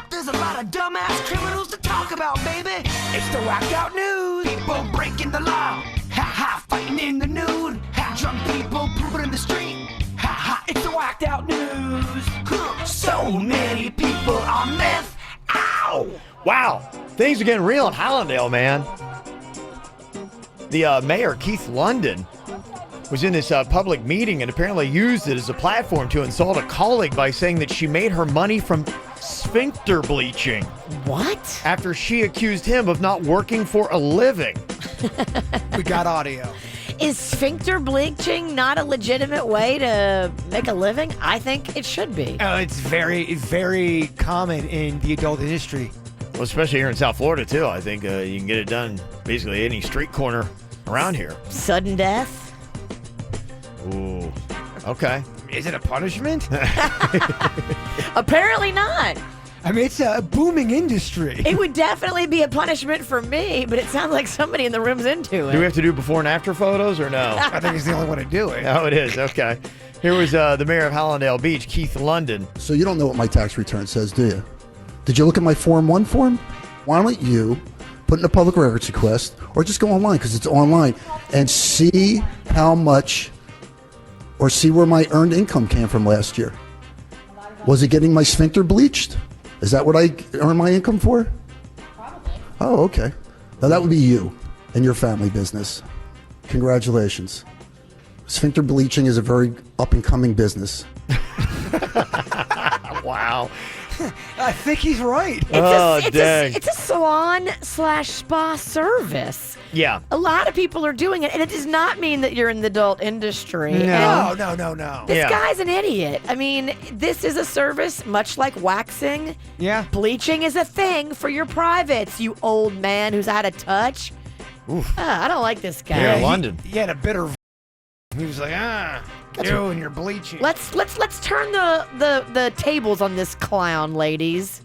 There's a lot of dumbass criminals to talk about, baby. It's the Whacked Out News. People breaking the law. Ha ha, fighting in the nude. Ha, drunk people pooping in the street. Ha ha, it's the Whacked Out News. So many people on meth. Ow! Wow, things are getting real in Hallandale, man. The mayor, Keith London, was in this public meeting and apparently used it as a platform to insult a colleague by saying that she made her money from sphincter bleaching. What? After she accused him of not working for a living. We got audio. Is sphincter bleaching not a legitimate way to make a living? I think it should be. It's very, very common in the adult industry. Well, especially here in South Florida, too. I think you can get it done basically any street corner around here. Sudden death? Ooh. Okay. Is it a punishment? Apparently not. I mean, it's a booming industry. It would definitely be a punishment for me, but it sounds like somebody in the room's into it. Do we have to do before and after photos or no? I think he's the only one to do it. Oh, it is. Okay. Here was the mayor of Hallandale Beach, Keith London. So you don't know what my tax return says, do you? Did you look at my Form 1 form? Why don't you put in a public records request or just go online, because it's online, and see how much or see where my earned income came from last year? Was it getting my sphincter bleached? Is that what I earn my income for? Probably. Oh, okay. Now that would be you and your family business. Congratulations. Sphincter bleaching is a very up-and-coming business. Wow. I think he's right. It's a salon/spa service. Yeah. A lot of people are doing it, and it does not mean that you're in the adult industry. No, And no. This guy's an idiot. I mean, this is a service much like waxing. Yeah. Bleaching is a thing for your privates, you old man who's out of touch. I don't like this guy. Here in London. He had a bitter. He was like, you and your bleaching. Let's turn the tables on this clown, ladies.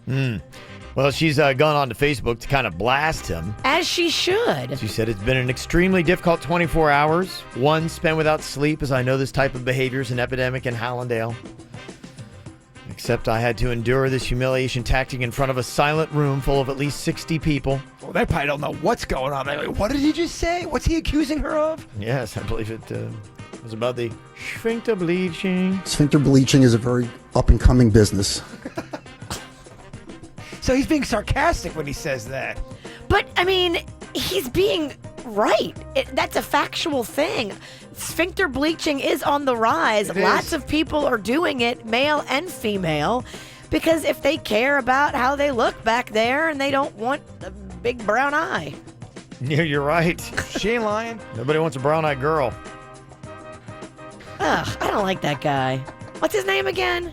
Well, she's gone on to Facebook to kind of blast him. As she should. She said, it's been an extremely difficult 24 hours. One spent without sleep, as I know this type of behavior is an epidemic in Hallandale. Except I had to endure this humiliation tactic in front of a silent room full of at least 60 people. Well, they probably don't know what's going on. They're like, what did he just say? What's he accusing her of? Yes, I believe it was about the sphincter bleaching. Sphincter bleaching is a very up-and-coming business. So he's being sarcastic when he says that. But, I mean, he's being right. That's a factual thing. Sphincter bleaching is on the rise. Lots of people are doing it, male and female, because if they care about how they look back there and they don't want a big brown eye. Yeah, you're right. She ain't lying. Nobody wants a brown-eyed girl. Ugh, I don't like that guy. What's his name again?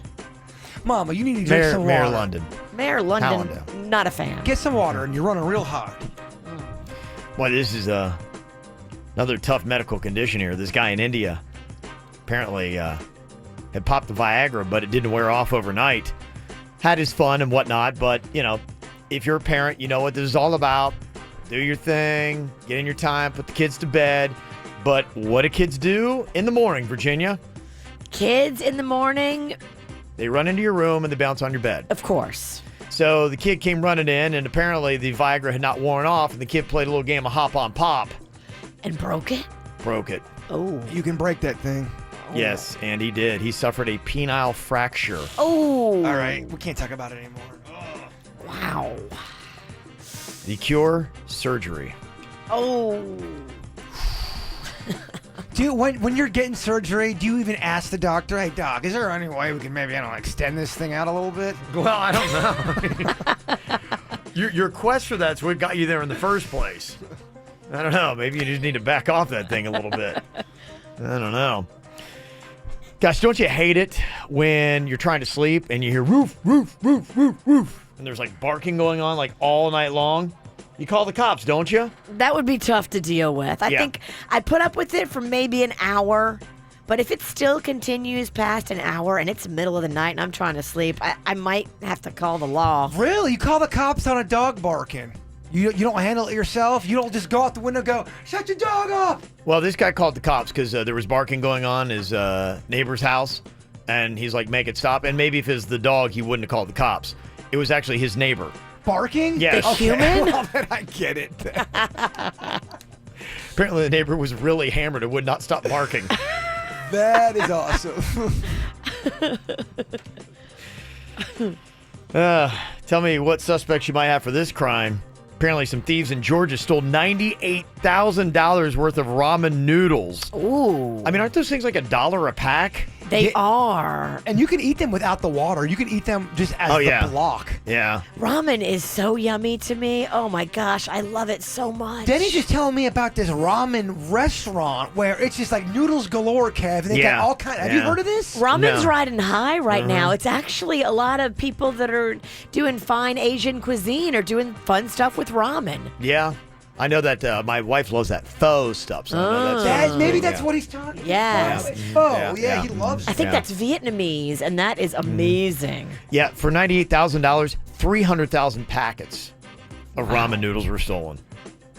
Mama, you need to drink some water. Mayor London. Mayor London, not a fan. Get some water, and you're running real hot. Boy, this is another tough medical condition here. This guy in India apparently had popped the Viagra, but it didn't wear off overnight. Had his fun and whatnot, but, you know, if you're a parent, you know what this is all about. Do your thing, get in your time, put the kids to bed. But what do kids do in the morning, Virginia? Kids in the morning? They run into your room and they bounce on your bed. Of course. So the kid came running in, and apparently the Viagra had not worn off, and the kid played a little game of hop on pop. And broke it? Broke it. Oh. You can break that thing. Yes, and he did. He suffered a penile fracture. Oh. All right, we can't talk about it anymore. Wow. The cure, surgery. Oh. When you're getting surgery, do you even ask the doctor, hey, doc, is there any way we can maybe, extend this thing out a little bit? Well, I don't know. Your quest for that's what got you there in the first place. I don't know. Maybe you just need to back off that thing a little bit. I don't know. Gosh, don't you hate it when you're trying to sleep and you hear roof, roof, roof, roof, roof, and there's like barking going on like all night long? You call the cops, don't you? That would be tough to deal with. I think I'd put up with it for maybe an hour, but if it still continues past an hour and it's the middle of the night and I'm trying to sleep, I might have to call the law. Really? You call the cops on a dog barking? You don't handle it yourself? You don't just go out the window and go, shut your dog up? Well, this guy called the cops because there was barking going on his neighbor's house, and he's like, make it stop. And maybe if it was the dog, he wouldn't have called the cops. It was actually his neighbor. Barking? Yes. The human? Well, then I get it. Apparently the neighbor was really hammered and would not stop barking. That is awesome. Tell me what suspects you might have for this crime. Apparently some thieves in Georgia stole $98,000 worth of ramen noodles. Ooh. I mean, aren't those things like $1 a pack? They are. And you can eat them without the water. You can eat them just as the block. Yeah. Ramen is so yummy to me. Oh my gosh, I love it so much. Denny's just telling me about this ramen restaurant where it's just like noodles galore, Kev. And they got all kinds. Have you heard of this? Ramen's riding high right now. It's actually a lot of people that are doing fine Asian cuisine or doing fun stuff with ramen. Yeah. I know that my wife loves that faux stuff. So I know that's Maybe that's what he's talking Yes. about. He loves I think that's Vietnamese, and that is amazing. Yeah, for $98,000, 300,000 packets of ramen noodles were stolen.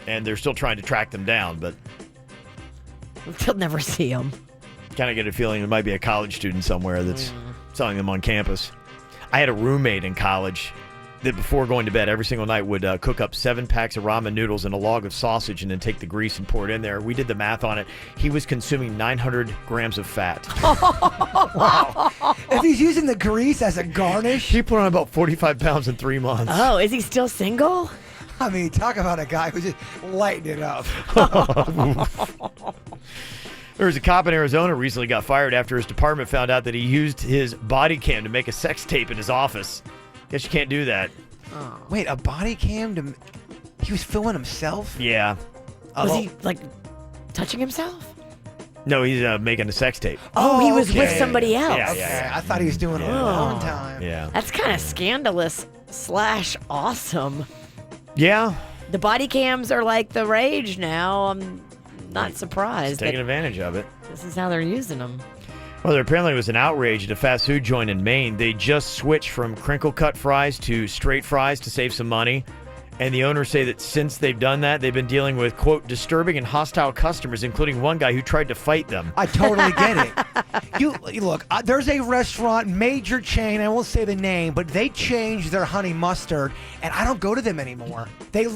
And they're still trying to track them down, but they'll never see them. Kind of get a feeling it might be a college student somewhere that's selling them on campus. I had a roommate in college that before going to bed every single night would cook up 7 packs of ramen noodles and a log of sausage and then take the grease and pour it in there. We did the math on it. He was consuming 900 grams of fat. Wow. If he's using the grease as a garnish. He put on about 45 pounds in 3 months. Oh, is he still single? I mean, talk about a guy who's just lighting it up. There was a cop in Arizona recently got fired after his department found out that he used his body cam to make a sex tape in his office. Guess you can't do that. Oh. Wait, a body cam to... He was filming himself? Yeah. Was he, like, touching himself? No, he's making a sex tape. Oh, he was with somebody else. Yeah. I thought he was doing it on time. Yeah. That's kind of scandalous / awesome. Yeah. The body cams are like the rage now. I'm not surprised. Taking advantage of it. This is how they're using them. Well, there apparently was an outrage at a fast food joint in Maine. They just switched from crinkle-cut fries to straight fries to save some money. And the owners say that since they've done that, they've been dealing with, quote, disturbing and hostile customers, including one guy who tried to fight them. I totally get it. You look, there's a restaurant, major chain, I won't say the name, but they changed their honey mustard, and I don't go to them anymore. They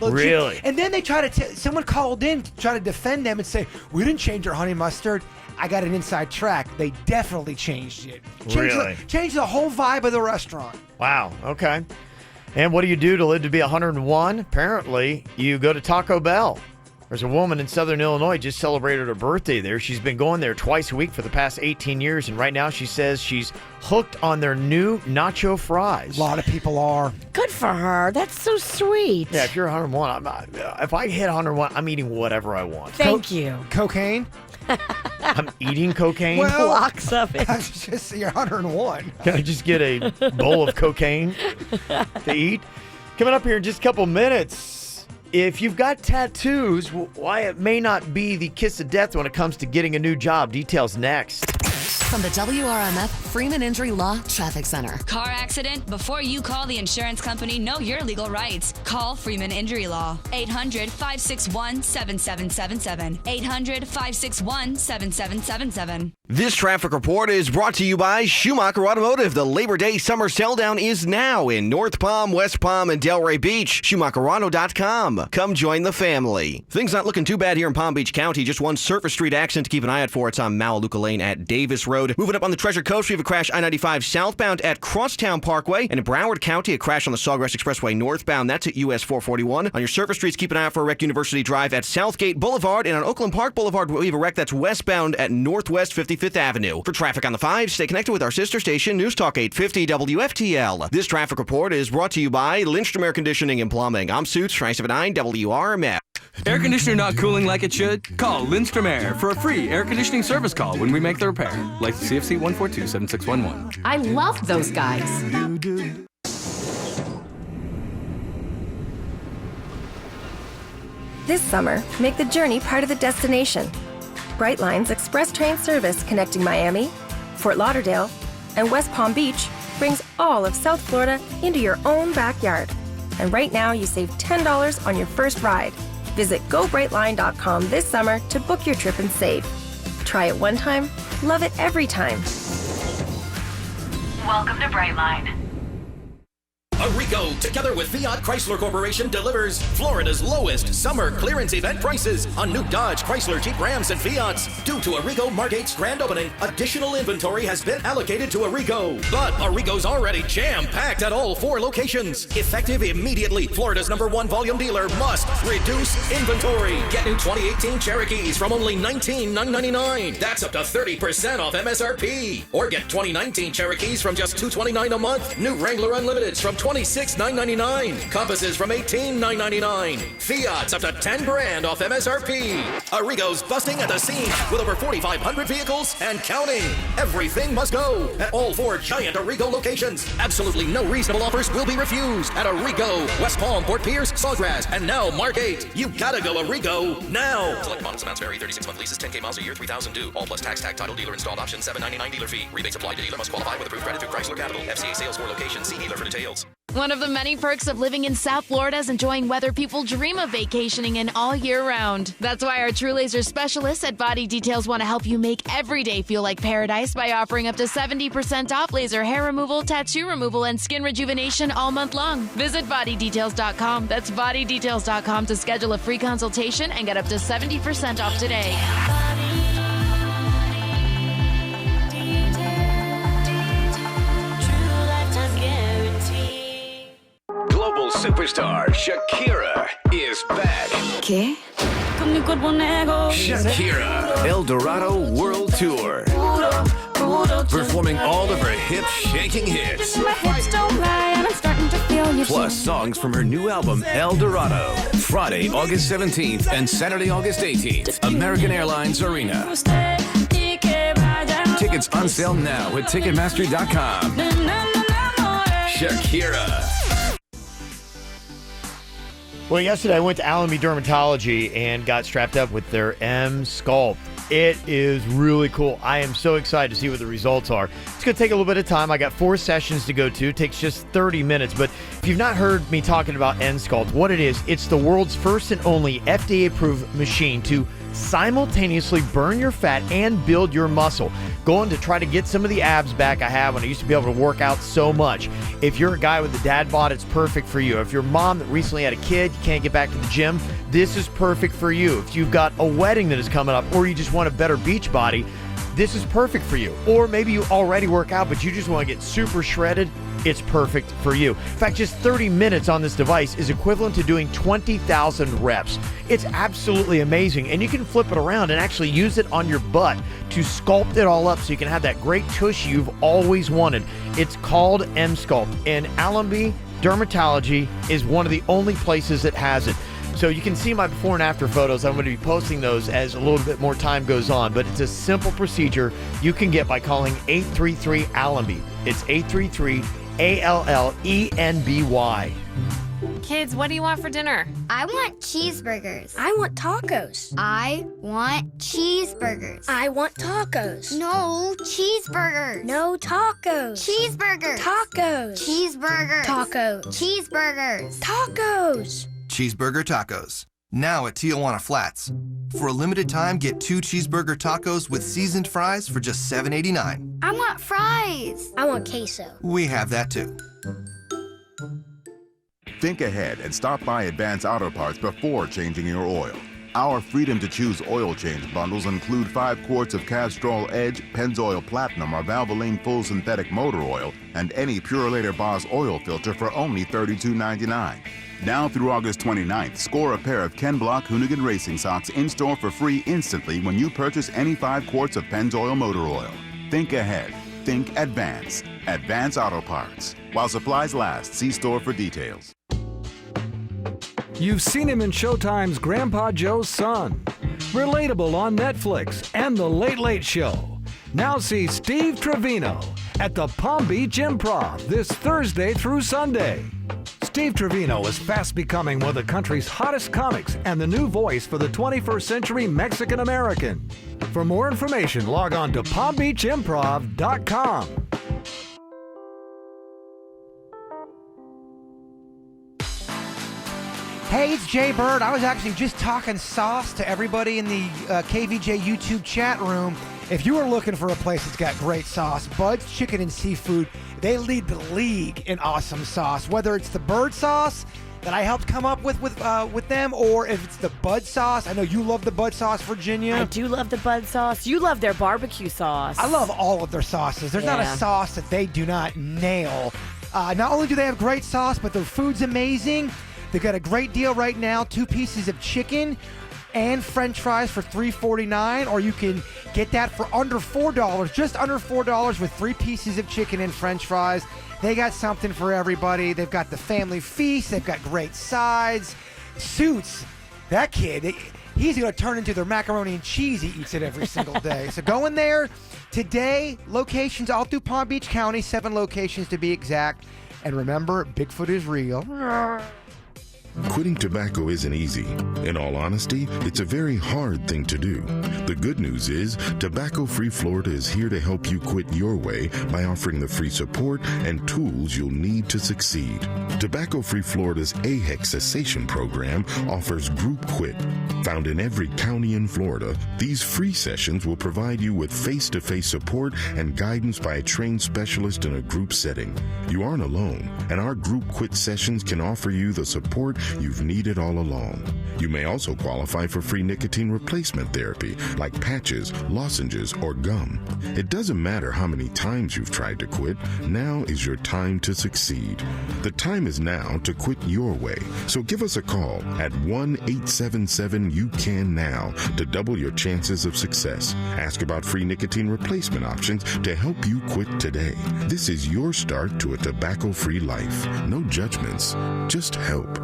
Really? And then they try to, someone called in to try to defend them and say, we didn't change our honey mustard. I got an inside track. They definitely changed it. Changed the whole vibe of the restaurant. Wow. Okay. And what do you do to live to be 101? Apparently, you go to Taco Bell. There's a woman in Southern Illinois just celebrated her birthday there. She's been going there twice a week for the past 18 years, and right now she says she's hooked on their new nacho fries. A lot of people are. Good for her. That's so sweet. Yeah, if you're 101, if I hit 101, I'm eating whatever I want. Thank you. Cocaine? I'm eating cocaine? Well, blocks of it. Just you're 101. Can I just get a bowl of cocaine to eat? Coming up here in just a couple minutes. If you've got tattoos, why it may not be the kiss of death when it comes to getting a new job. Details next. From the WRMF Freeman Injury Law Traffic Center. Car accident? Before you call the insurance company, know your legal rights. Call Freeman Injury Law. 800-561-7777. 800-561-7777. This traffic report is brought to you by Schumacher Automotive. The Labor Day Summer Sell-Down is now in North Palm, West Palm, and Delray Beach. SchumacherAuto.com. Come join the family. Things not looking too bad here in Palm Beach County. Just one surface street accident to keep an eye out for. It's on Malaluca Lane at Davis Road. Moving up on the Treasure Coast, we have a crash I-95 southbound at Crosstown Parkway. And in Broward County, a crash on the Sawgrass Expressway northbound. That's at US 441. On your surface streets, keep an eye out for a wreck University Drive at Southgate Boulevard. And on Oakland Park Boulevard, we have a wreck that's westbound at Northwest 55th Avenue. For traffic on the 5, stay connected with our sister station, News Talk 850 WFTL. This traffic report is brought to you by Lindstrom Air Conditioning and Plumbing. I'm Suits, 979 WRMF. Air conditioner not cooling like it should? Call Lindstrom Air for a free air conditioning service call when we make the repair. Like the CFC 142-7611. I love those guys. This summer, make the journey part of the destination. Brightline's express train service connecting Miami, Fort Lauderdale, and West Palm Beach brings all of South Florida into your own backyard. And right now, you save $10 on your first ride. Visit GoBrightline.com this summer to book your trip and save. Try it one time, love it every time. Welcome to Brightline. Arrigo, together with Fiat Chrysler Corporation, delivers Florida's lowest summer clearance event prices on new Dodge, Chrysler, Jeep, Rams, and Fiats. Due to Arrigo Margate's grand opening, additional inventory has been allocated to Arrigo. But Arrigo's already jam-packed at all 4 locations. Effective immediately, Florida's #1 volume dealer must reduce inventory. Get new 2018 Cherokees from only $19,999. That's up to 30% off MSRP. Or get 2019 Cherokees from just $229 a month. New Wrangler Unlimiteds from $20 only $6,999. Compasses from $18,999. Fiat's up to $10,000 off MSRP. Arrigo's busting at the seams with over 4,500 vehicles and counting. Everything must go at all 4 giant Arrigo locations. Absolutely no reasonable offers will be refused at Arrigo, West Palm, Port Pierce, Sawgrass, and now Margate. You gotta go Arrigo now. Select models, amounts vary. 36-month leases, 10K miles a year, $3,000 due. All plus tax, tag, title, dealer installed option, $799 dealer fee. Rebates apply to dealer. Must qualify with approved credit through Chrysler Capital. FCA sales for location. See dealer for details. One of the many perks of living in South Florida is enjoying weather people dream of vacationing in all year round. That's why our True Laser specialists at Body Details want to help you make every day feel like paradise by offering up to 70% off laser hair removal, tattoo removal, and skin rejuvenation all month long. Visit bodydetails.com. That's bodydetails.com to schedule a free consultation and get up to 70% off today. Global superstar Shakira is back. ¿Qué? Shakira, El Dorado World Tour. Performing all of her hip-shaking hits. Plus songs from her new album, El Dorado. Friday, August 17th and Saturday, August 18th. American Airlines Arena. Tickets on sale now at Ticketmaster.com. Shakira. Well, yesterday I went to Allenby Dermatology and got strapped up with their M-Sculpt. It is really cool. I am so excited to see what the results are. It's going to take a little bit of time. I got 4 sessions to go to. It takes just 30 minutes. But if you've not heard me talking about M-Sculpt, what it is, it's the world's first and only FDA-approved machine to simultaneously burn your fat and build your muscle. Going to try to get some of the abs back I have when I used to be able to work out so much. If you're a guy with a dad bod, it's perfect for you. If you're a mom that recently had a kid, you can't get back to the gym, this is perfect for you. If you've got a wedding that is coming up or you just want a better beach body, this is perfect for you. Or maybe you already work out, but you just want to get super shredded, it's perfect for you. In fact, just 30 minutes on this device is equivalent to doing 20,000 reps. It's absolutely amazing, and you can flip it around and actually use it on your butt to sculpt it all up so you can have that great tush you've always wanted. It's called M-Sculpt, and Allenby Dermatology is one of the only places that has it. So you can see my before and after photos. I'm going to be posting those as a little bit more time goes on, but it's a simple procedure you can get by calling 833-ALLENBY. It's 833-ALLENBY. Kids, what do you want for dinner? I want cheeseburgers. I want tacos. I want cheeseburgers. I want tacos. No, cheeseburgers. No, tacos. Cheeseburgers. Tacos. Cheeseburgers. Tacos. Cheeseburgers. Tacos. Cheeseburger tacos. Now at Tijuana Flats. For a limited time, get 2 cheeseburger tacos with seasoned fries for just $7.89. I want fries. I want queso. We have that too. Think ahead and stop by Advance Auto Parts before changing your oil. Our Freedom to Choose oil change bundles include 5 quarts of Castrol Edge, Pennzoil Platinum, or Valvoline Full Synthetic Motor Oil, and any Purolator Boss oil filter for only $32.99. Now through August 29th, score a pair of Ken Block Hoonigan Racing Socks in-store for free instantly when you purchase any 5 quarts of Pennzoil Motor Oil. Think ahead. Think Advance. Advance Auto Parts. While supplies last, see store for details. You've seen him in Showtime's Grandpa Joe's Son, Relatable on Netflix, and The Late Late Show. Now see Steve Trevino at the Palm Beach Improv this Thursday through Sunday. Steve Trevino is fast becoming one of the country's hottest comics and the new voice for the 21st century Mexican American. For more information, log on to palmbeachimprov.com. Hey, it's Jay Bird. I was actually just talking sauce to everybody in the KVJ YouTube chat room. If you are looking for a place that's got great sauce, Bud's Chicken and Seafood, they lead the league in awesome sauce. Whether it's the bird sauce that I helped come up with them, or if it's the Bud sauce. I know you love the Bud sauce, Virginia. I do love the Bud sauce. You love their barbecue sauce. I love all of their sauces. There's not a sauce that they do not nail. Not only do they have great sauce, but their food's amazing. They've got a great deal right now, 2 pieces of chicken and French fries for $3.49, or you can get that for under $4, just under $4 with 3 pieces of chicken and French fries. They got something for everybody. They've got the family feast. They've got great sides, suits. That kid, he's going to turn into their macaroni and cheese. He eats it every single day. So go in there today. Locations all through Palm Beach County, 7 locations to be exact. And remember, Bigfoot is real. Quitting tobacco isn't easy. In all honesty, it's a very hard thing to do. The good news is, Tobacco Free Florida is here to help you quit your way by offering the free support and tools you'll need to succeed. Tobacco Free Florida's AHEC cessation program offers Group Quit. Found in every county in Florida, these free sessions will provide you with face-to-face support and guidance by a trained specialist in a group setting. You aren't alone, and our Group Quit sessions can offer you the support you've needed all along. You may also qualify for free nicotine replacement therapy like patches, lozenges, or gum. It doesn't matter how many times you've tried to quit, now is your time to succeed. The time is now to quit your way, so give us a call at 1-877-YOU-CAN-NOW to double your chances of success. Ask about free nicotine replacement options to help you quit today. This is your start to a tobacco-free life. No judgments, just help.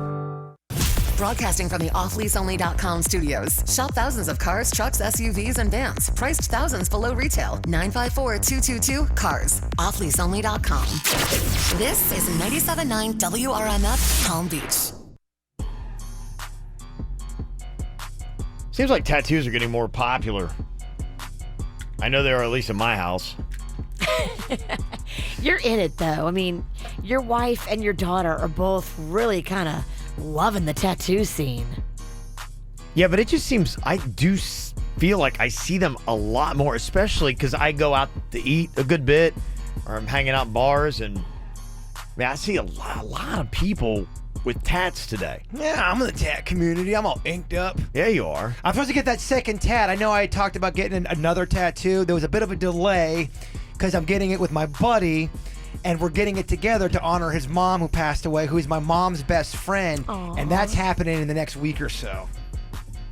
Broadcasting from the offleaseonly.com studios. Shop thousands of cars, trucks, SUVs, and vans. Priced thousands below retail. 954-222-CARS. Offleaseonly.com. This is 97.9 WRMF Palm Beach. Seems like tattoos are getting more popular. I know they are, at least in my house. You're in it, though. I mean, your wife and your daughter are both really kind of loving the tattoo scene. Yeah, but it just seems, I do feel like I see them a lot more, especially because I go out to eat a good bit, or I'm hanging out in bars, and man, I see a lot of people with tats today. Yeah, I'm in the tat community. I'm all inked up. Yeah, you are. I'm supposed to get that second tat. I know I talked about getting another tattoo. There was a bit of a delay because I'm getting it with my buddy, and we're getting it together to honor his mom who passed away, who is my mom's best friend. Aww. And that's happening in the next week or so.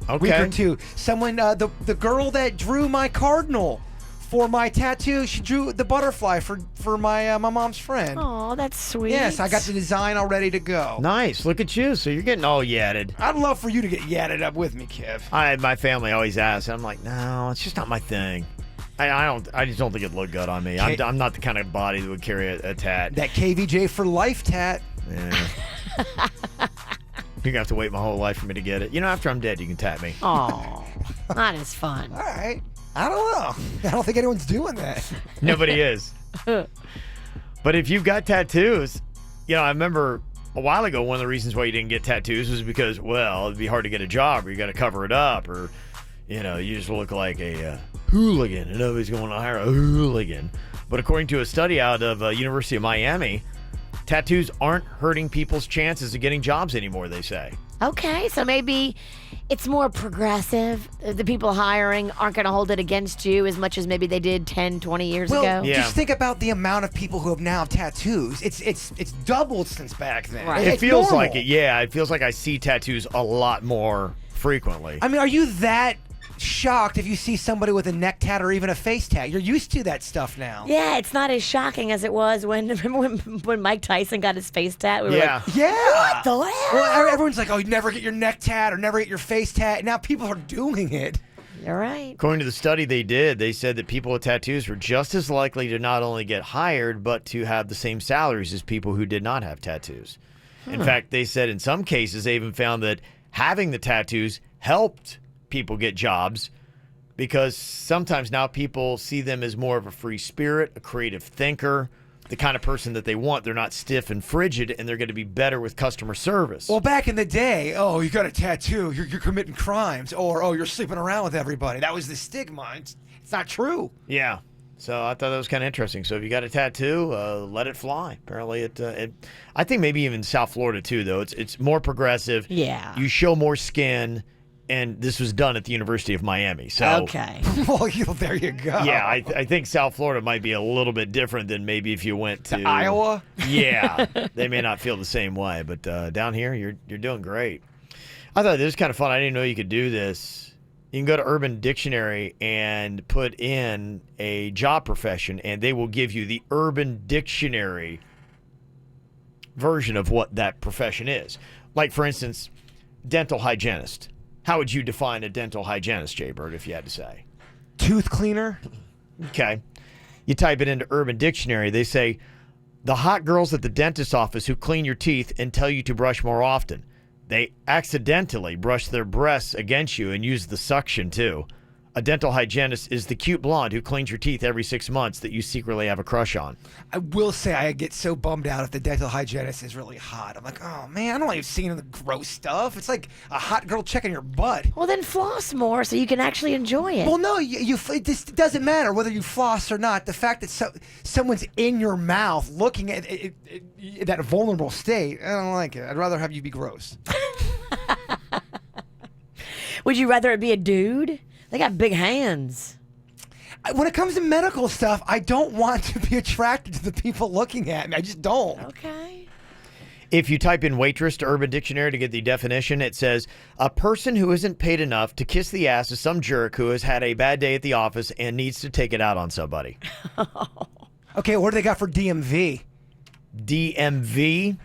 Okay. Week or two. Someone, the girl that drew my cardinal for my tattoo, she drew the butterfly for my mom's friend. Oh, that's sweet. Yes, I got the design all ready to go. Nice. Look at you. So you're getting all yatted. I'd love for you to get yatted up with me, Kev. My family always asks. I'm like, no, it's just not my thing. I just don't think it'd look good on me. I'm not the kind of body that would carry a tat. That KVJ for life tat. Yeah. You're gonna have to wait my whole life for me to get it. You know, after I'm dead, you can tat me. Oh, not as fun. All right. I don't know. I don't think anyone's doing that. Nobody is. But if you've got tattoos, you know, I remember a while ago, one of the reasons why you didn't get tattoos was because, well, it'd be hard to get a job, or you got to cover it up, or, you know, you just look like a hooligan, and nobody's going to hire a hooligan. But according to a study out of University of Miami, tattoos aren't hurting people's chances of getting jobs anymore, they say. Okay, so maybe it's more progressive. The people hiring aren't going to hold it against you as much as maybe they did 10, 20 years ago. Yeah. Just think about the amount of people who have now tattoos. It's doubled since back then. Right. It It's feels normal. like it, yeah. It feels like I see tattoos a lot more frequently. I mean, are you that shocked if you see somebody with a neck tat or even a face tat? You're used to that stuff now. Yeah, it's not as shocking as it was when remember when Mike Tyson got his face tat? We were Yeah. like, Yeah. what the hell? Well, everyone's like, oh, you never get your neck tat or never get your face tat. Now people are doing it. You're right. According to the study they did, they said that people with tattoos were just as likely to not only get hired, but to have the same salaries as people who did not have tattoos. In fact, they said in some cases they even found that having the tattoos helped people get jobs, because sometimes now people see them as more of a free spirit, a creative thinker, the kind of person that they want. They're not stiff and frigid, and they're going to be better with customer service. Well, back in the day, oh, you got a tattoo, you're committing crimes, or oh, you're sleeping around with everybody. That was the stigma. It's not true. Yeah. So I thought that was kind of interesting. So if you got a tattoo, let it fly. Apparently, I think maybe even South Florida too, though. It's more progressive. Yeah. You show more skin. And this was done at the University of Miami. So Okay. Well, there you go. yeah, I think South Florida might be a little bit different than maybe if you went to Iowa? Yeah, they may not feel the same way, but down here, you're doing great. I thought this was kind of fun. I didn't know you could do this. You can go to Urban Dictionary and put in a job profession, and they will give you the Urban Dictionary version of what that profession is. Like, for instance, dental hygienist. How would you define a dental hygienist, Jaybird, if you had to say? Tooth cleaner. Okay. You type it into Urban Dictionary. They say, the hot girls at the dentist's office who clean your teeth and tell you to brush more often. They accidentally brush their breasts against you and use the suction, too. A dental hygienist is the cute blonde who cleans your teeth every 6 months that you secretly have a crush on. I will say I get so bummed out if the dental hygienist is really hot. I'm like, oh man, I don't like seeing the gross stuff. It's like a hot girl checking your butt. Well, then floss more so you can actually enjoy it. Well, no, it just doesn't matter whether you floss or not. The fact that someone's in your mouth looking at that vulnerable state, I don't like it. I'd rather have you be gross. Would you rather it be a dude? They got big hands. When it comes to medical stuff, I don't want to be attracted to the people looking at me. I just don't. Okay. If you type in waitress to Urban Dictionary to get the definition, it says, a person who isn't paid enough to kiss the ass of some jerk who has had a bad day at the office and needs to take it out on somebody. Okay, what do they got for DMV? DMV?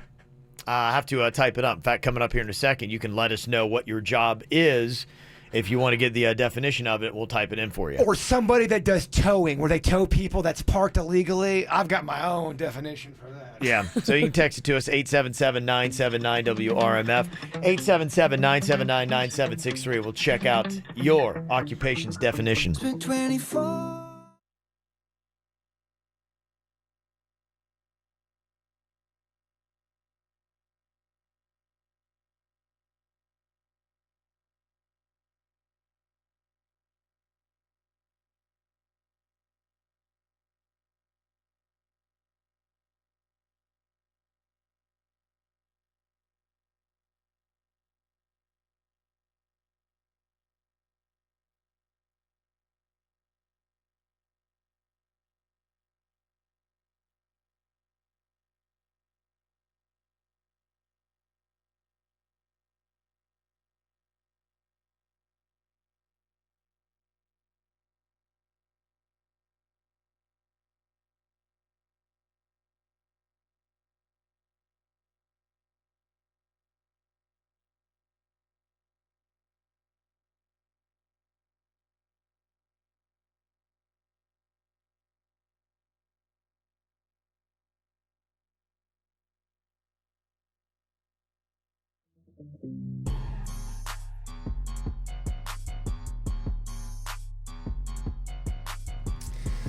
I have to type it up. In fact, coming up here in a second, you can let us know what your job is. If you want to get the definition of it, we'll type it in for you. Or somebody that does towing, where they tow people that's parked illegally. I've got my own definition for that. Yeah, so you can text it to us, 877-979-WRMF, 877-979-9763. We'll check out your occupation's definition.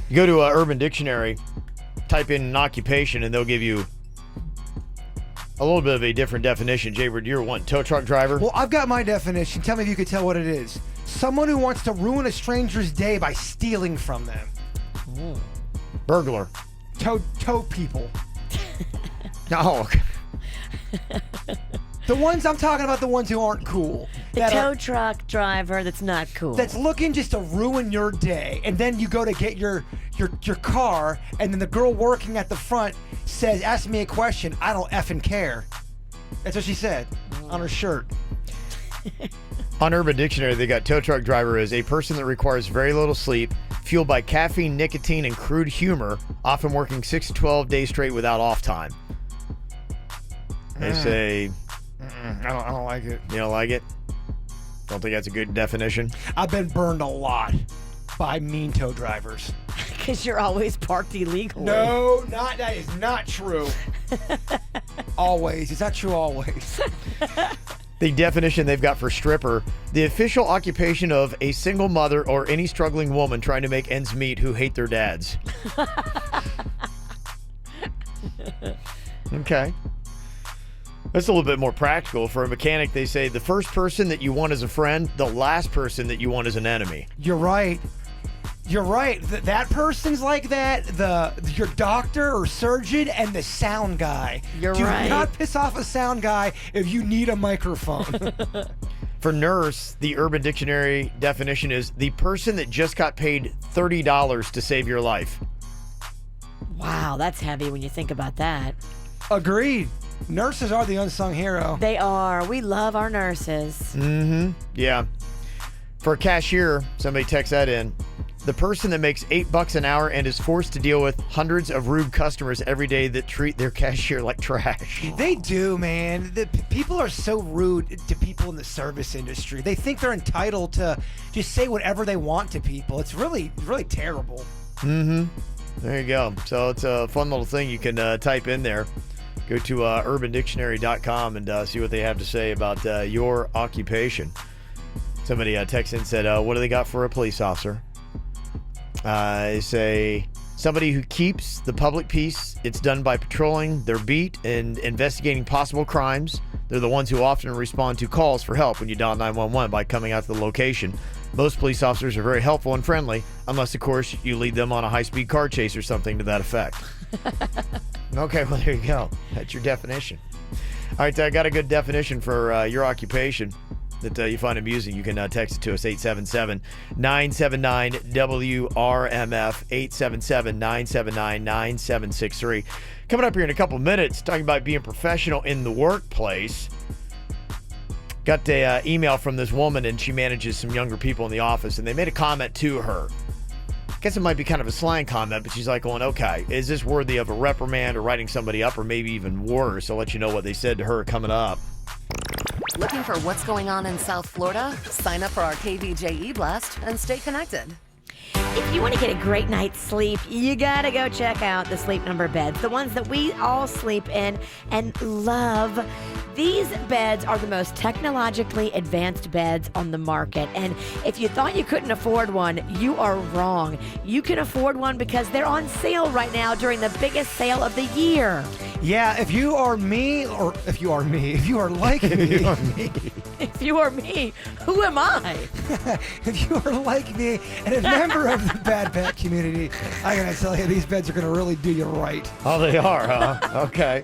You go to Urban Dictionary, type in an occupation, and they'll give you a little bit of a different definition. Jaybird, you're one tow truck driver? Well, I've got my definition. Tell me if you could tell what it is. Someone who wants to ruin a stranger's day by stealing from them. Ooh. Burglar. Tow people. Oh, okay. The ones I'm talking about, the ones who aren't cool. The tow truck driver that's not cool. That's looking just to ruin your day. And then you go to get your car, and then the girl working at the front says, ask me a question, I don't effing care. That's what she said on her shirt. On Urban Dictionary, they got tow truck driver as a person that requires very little sleep, fueled by caffeine, nicotine, and crude humor, often working 6 to 12 days straight without off time. They say... I don't like it. You don't like it? Don't think that's a good definition? I've been burned a lot by mean tow drivers. Because you're always parked illegally. No, that is not true. Always. It's not true always. The definition they've got for stripper, the official occupation of a single mother or any struggling woman trying to make ends meet who hate their dads. Okay. That's a little bit more practical. For a mechanic, they say the first person that you want as a friend, the last person that you want as an enemy. You're right. You're right. That person's like that. Your doctor or surgeon and the sound guy. You're right. Do not piss off a sound guy if you need a microphone. For nurse, the Urban Dictionary definition is the person that just got paid $30 to save your life. Wow, that's heavy when you think about that. Agreed. Nurses are the unsung hero. They are. We love our nurses. Mm-hmm. Yeah. For a cashier, somebody texts that in. The person that makes $8 an hour and is forced to deal with hundreds of rude customers every day that treat their cashier like trash. They do, man. The people are so rude to people in the service industry. They think they're entitled to just say whatever they want to people. It's really, really terrible. Mm-hmm. There you go. So it's a fun little thing you can type in there. Go to urbandictionary.com and see what they have to say about your occupation. Somebody texted and said, what do they got for a police officer? They say, somebody who keeps the public peace. It's done by patrolling their beat and investigating possible crimes. They're the ones who often respond to calls for help when you dial 911 by coming out to the location. Most police officers are very helpful and friendly, unless, of course, you lead them on a high-speed car chase or something to that effect. Okay, well, there you go. That's your definition. All right, I got a good definition for your occupation that you find amusing. You can text it to us, 877-979-WRMF, 877-979-9763. Coming up here in a couple minutes, talking about being professional in the workplace. Got an email from this woman, and she manages some younger people in the office, and they made a comment to her. I guess it might be kind of a slang comment, but she's like going, okay, is this worthy of a reprimand or writing somebody up or maybe even worse? I'll let you know what they said to her coming up. Looking for what's going on in South Florida? Sign up for our KVJ e-blast and stay connected. If you want to get a great night's sleep, you gotta go check out the Sleep Number beds, the ones that we all sleep in and love. These beds are the most technologically advanced beds on the market, and if you thought you couldn't afford one, you are wrong. You can afford one because they're on sale right now during the biggest sale of the year. Yeah, if you are me, or if you are me, if you are like me, If you are me, who am I? If you are like me and a member of the Bad Bat community, I gotta tell you, these beds are gonna really do you right. Oh, they are, huh? Okay.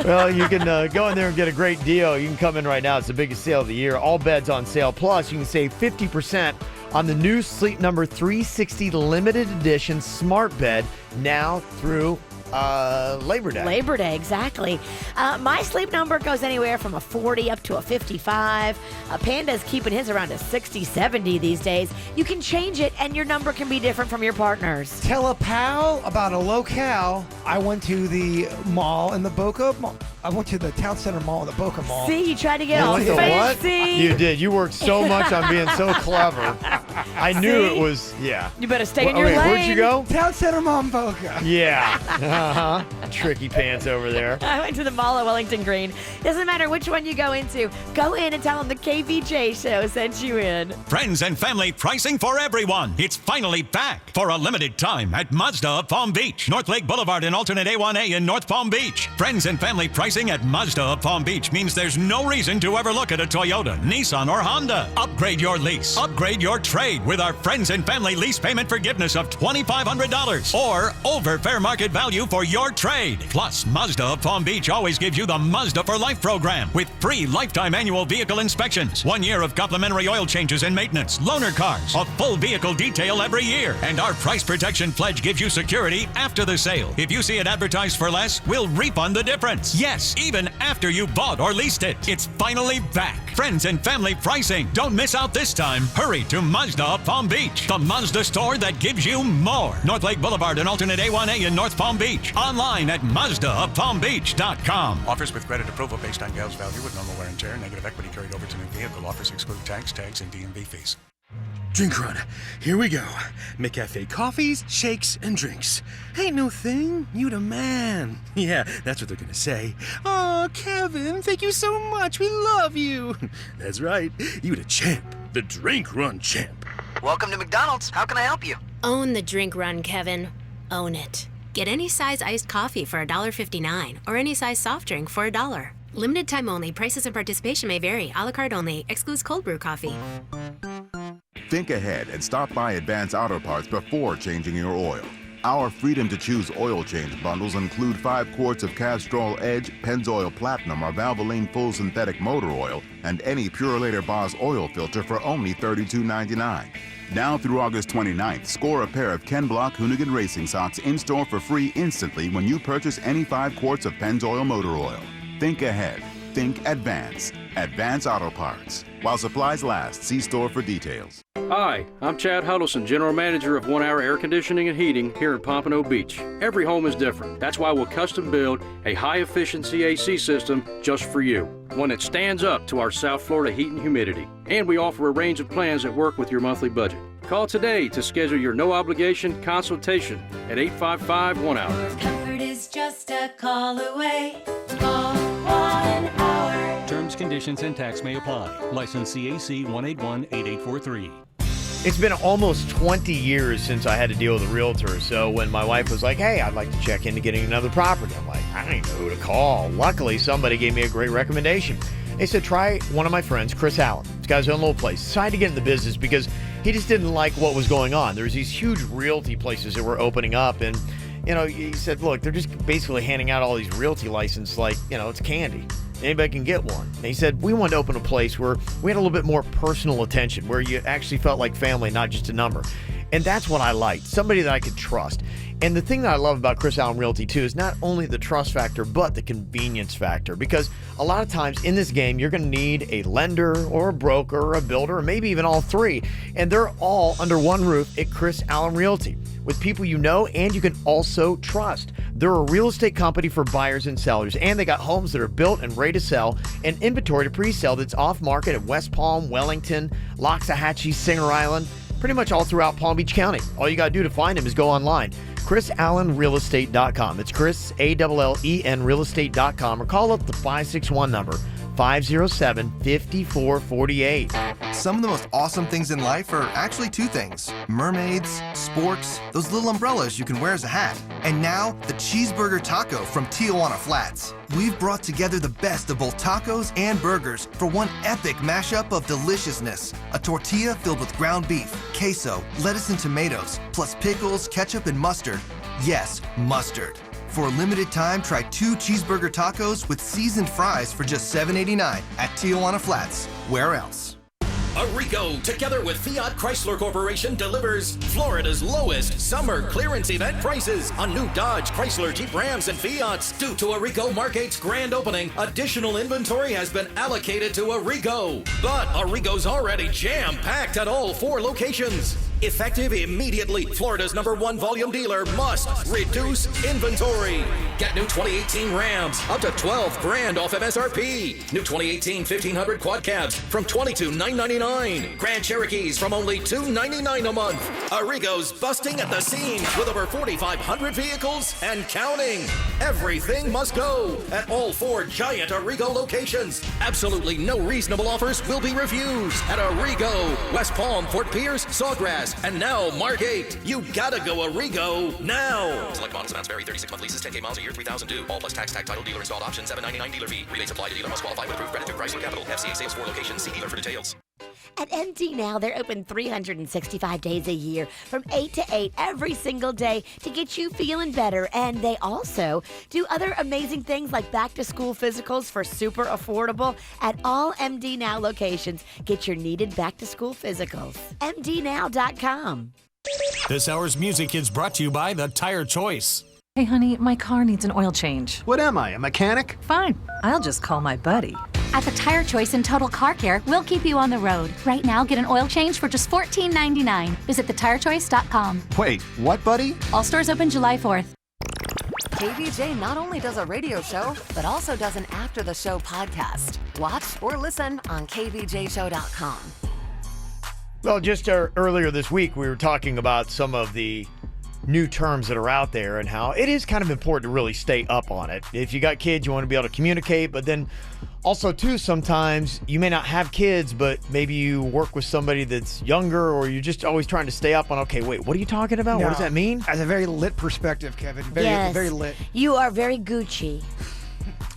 Well, you can go in there and get a great deal. You can come in right now. It's the biggest sale of the year. All beds on sale. Plus, you can save 50% on the new Sleep Number 360 limited edition smart bed now through Labor Day. Labor Day, exactly. My Sleep Number goes anywhere from a 40 up to a 55. Panda's keeping his around a 60, 70 these days. You can change it, and your number can be different from your partner's. Tell a pal about a locale. I went to the mall in the Boca Mall. I went to the Town Center Mall in the Boca Mall. See, you tried to get all What? fancy. You did. You worked so much on being so clever. I knew it was, yeah. You better stay in your lane. Where'd you go? Town Center Mall in Boca. Yeah. Uh-huh. Tricky pants over there. I went to the mall at Wellington Green. Doesn't matter which one you go into. Go in and tell them the KVJ show sent you in. Friends and family pricing for everyone. It's finally back for a limited time at Mazda of Palm Beach, North Lake Boulevard and alternate A1A in North Palm Beach. Friends and family pricing at Mazda of Palm Beach means there's no reason to ever look at a Toyota, Nissan, or Honda. Upgrade your lease. Upgrade your trade with our Friends and Family lease payment forgiveness of $2,500 or over fair market value for your trade. Plus, Mazda of Palm Beach always gives you the Mazda for Life program with free lifetime annual vehicle inspections, 1 year of complimentary oil changes and maintenance, loaner cars, a full vehicle detail every year, and our price protection pledge gives you security after the sale. If you see it advertised for less, we'll refund the difference. Yes, even after you bought or leased it. It's finally back. Friends and family pricing. Don't miss out this time. Hurry to Mazda of Palm Beach, the Mazda store that gives you more. North Lake Boulevard and alternate A1A in North Palm Beach. Online at MazdaofPalmBeach.com. Offers with credit approval based on Gale's value with normal wear and tear. Negative equity carried over to new vehicle. Offers exclude tax, and DMV fees. Drink run. Here we go. McCafe coffees, shakes, and drinks. Ain't no thing. You the man. Yeah, that's what they're gonna say. Oh, Kevin, thank you so much. We love you. That's right. You the champ. The drink run champ. Welcome to McDonald's. How can I help you? Own the drink run, Kevin. Own it. Get any size iced coffee for $1.59 or any size soft drink for $1. Limited time only. Prices and participation may vary. A la carte only. Excludes cold brew coffee. Think ahead and stop by Advance Auto Parts before changing your oil. Our Freedom to Choose oil change bundles include 5 quarts of Castrol Edge, Pennzoil Platinum, or Valvoline Full Synthetic Motor Oil, and any Purolator Boss oil filter for only $32.99. Now through August 29th, score a pair of Ken Block Hoonigan Racing Socks in-store for free instantly when you purchase any 5 quarts of Pennzoil Motor Oil. Think ahead. think Advance. Advance Auto Parts. While supplies last, see store for details. Hi, I'm Chad Huddleston, General Manager of 1 Hour Air Conditioning and Heating here in Pompano Beach. Every home is different. That's why we'll custom build a high-efficiency AC system just for you. One that stands up to our South Florida heat and humidity. And we offer a range of plans that work with your monthly budget. Call today to schedule your no-obligation consultation at 855-1-HOUR. Comfort is just a call away. Call 1 Hour. Terms, conditions, and tax may apply. License CAC 1818843. It's been almost 20 years since I had to deal with a realtor. So when my wife was like, hey, I'd like to check into getting another property, I'm like, I don't even know who to call. Luckily, somebody gave me a great recommendation. They said, try one of my friends, Chris Allen. He's got his own little place. Decided to get in the business because he just didn't like what was going on. There's these huge realty places that were opening up. And, he said, look, they're just basically handing out all these realty licenses like, it's candy. Anybody can get one. And he said, we wanted to open a place where we had a little bit more personal attention, where you actually felt like family, not just a number. And that's what I liked, somebody that I could trust. And the thing that I love about Chris Allen Realty, too, is not only the trust factor, but the convenience factor. Because a lot of times in this game, you're going to need a lender or a broker or a builder, or maybe even all three. And they're all under one roof at Chris Allen Realty, with people you know and you can also trust. They're a real estate company for buyers and sellers, and they got homes that are built and ready to sell, and inventory to pre-sell that's off market at West Palm, Wellington, Loxahatchee, Singer Island, pretty much all throughout Palm Beach County. All you got to do to find him is go online. ChrisAllenRealEstate.com. It's Chris, ALLEN, realestate.com, or call up the 561 number, 507-5448. Some of the most awesome things in life are actually two things: mermaids, sports, those little umbrellas you can wear as a hat, and now the cheeseburger taco from Tijuana Flats. We've brought together the best of both tacos and burgers for one epic mashup of deliciousness. A tortilla filled with ground beef, queso, lettuce and tomatoes, plus pickles, ketchup, and mustard. Yes, mustard. For a limited time, try 2 cheeseburger tacos with seasoned fries for just $7.89 at Tijuana Flats. Where else? Arrigo, together with Fiat Chrysler Corporation, delivers Florida's lowest summer clearance event prices on new Dodge, Chrysler, Jeep, Rams, and Fiats. Due to Arrigo Margate's grand opening, additional inventory has been allocated to Arrigo. But Arrigo's already jam-packed at all 4 locations. Effective immediately, Florida's #1 volume dealer must reduce inventory. Get new 2018 Rams up to $12,000 off MSRP. New 2018 1500 quad cabs from $22,999. Grand Cherokees from only $299 a month. Arrigo's busting at the seams with over 4,500 vehicles and counting. Everything must go at all 4 giant Arrigo locations. Absolutely no reasonable offers will be refused at Arrigo, West Palm, Fort Pierce, Sawgrass, and now Margate. You gotta go Arrigo now. Select models, amounts vary. 36-month leases, 10K miles a year, $3,000 due. All plus tax, title, dealer installed option, $799 dealer fee. Rebates apply to dealer must qualify with approved credit through Chrysler Capital. FCA sales 4 locations. See dealer for details. At MD Now, they're open 365 days a year from 8 to 8 every single day to get you feeling better. And they also do other amazing things like back-to-school physicals for super affordable at all MD Now locations. Get your needed back-to-school physicals. MDNow.com. This hour's music is brought to you by The Tire Choice. Hey, honey, my car needs an oil change. What am I, a mechanic? Fine. I'll just call my buddy. At the Tire Choice and Total Car Care, we'll keep you on the road. Right now, get an oil change for just $14.99. Visit thetirechoice.com. Wait, what, buddy? All stores open July 4th. KVJ not only does a radio show, but also does an after-the-show podcast. Watch or listen on kvjshow.com. Well, just earlier this week, we were talking about some of the new terms that are out there and how it is kind of important to really stay up on it. If you got kids, you want to be able to communicate, but then also, too, sometimes you may not have kids, but maybe you work with somebody that's younger, or you're just always trying to stay up on, okay, wait, what are you talking about? No. What does that mean? As a very lit perspective, Kevin. Very lit. You are very Gucci.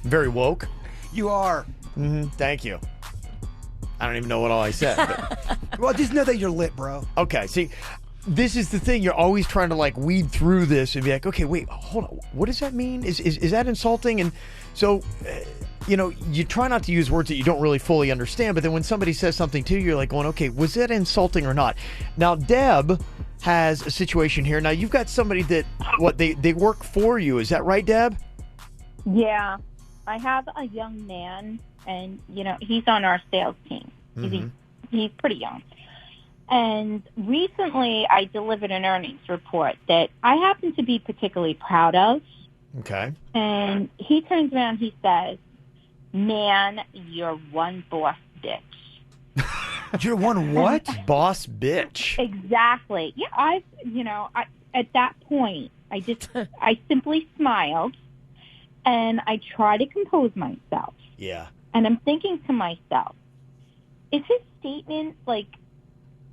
Very woke. You are. Thank you. I don't even know what all I said. But... Well, just know that you're lit, bro. Okay, see, this is the thing. You're always trying to weed through this and be like, okay, wait, hold on. What does that mean? Is that insulting? And so, you try not to use words that you don't really fully understand. But then when somebody says something to you, you're like going, okay, was that insulting or not? Now, Deb has a situation here. Now, you've got somebody that, they work for you. Is that right, Deb? Yeah. I have a young man, and, he's on our sales team. He's pretty young. And recently I delivered an earnings report that I happen to be particularly proud of. Okay. And he turns around, he says, "Man, you're one boss bitch." You're one what? Boss bitch. Exactly. Yeah, I at that point, I simply smiled, and I try to compose myself. Yeah. And I'm thinking to myself, is his statement,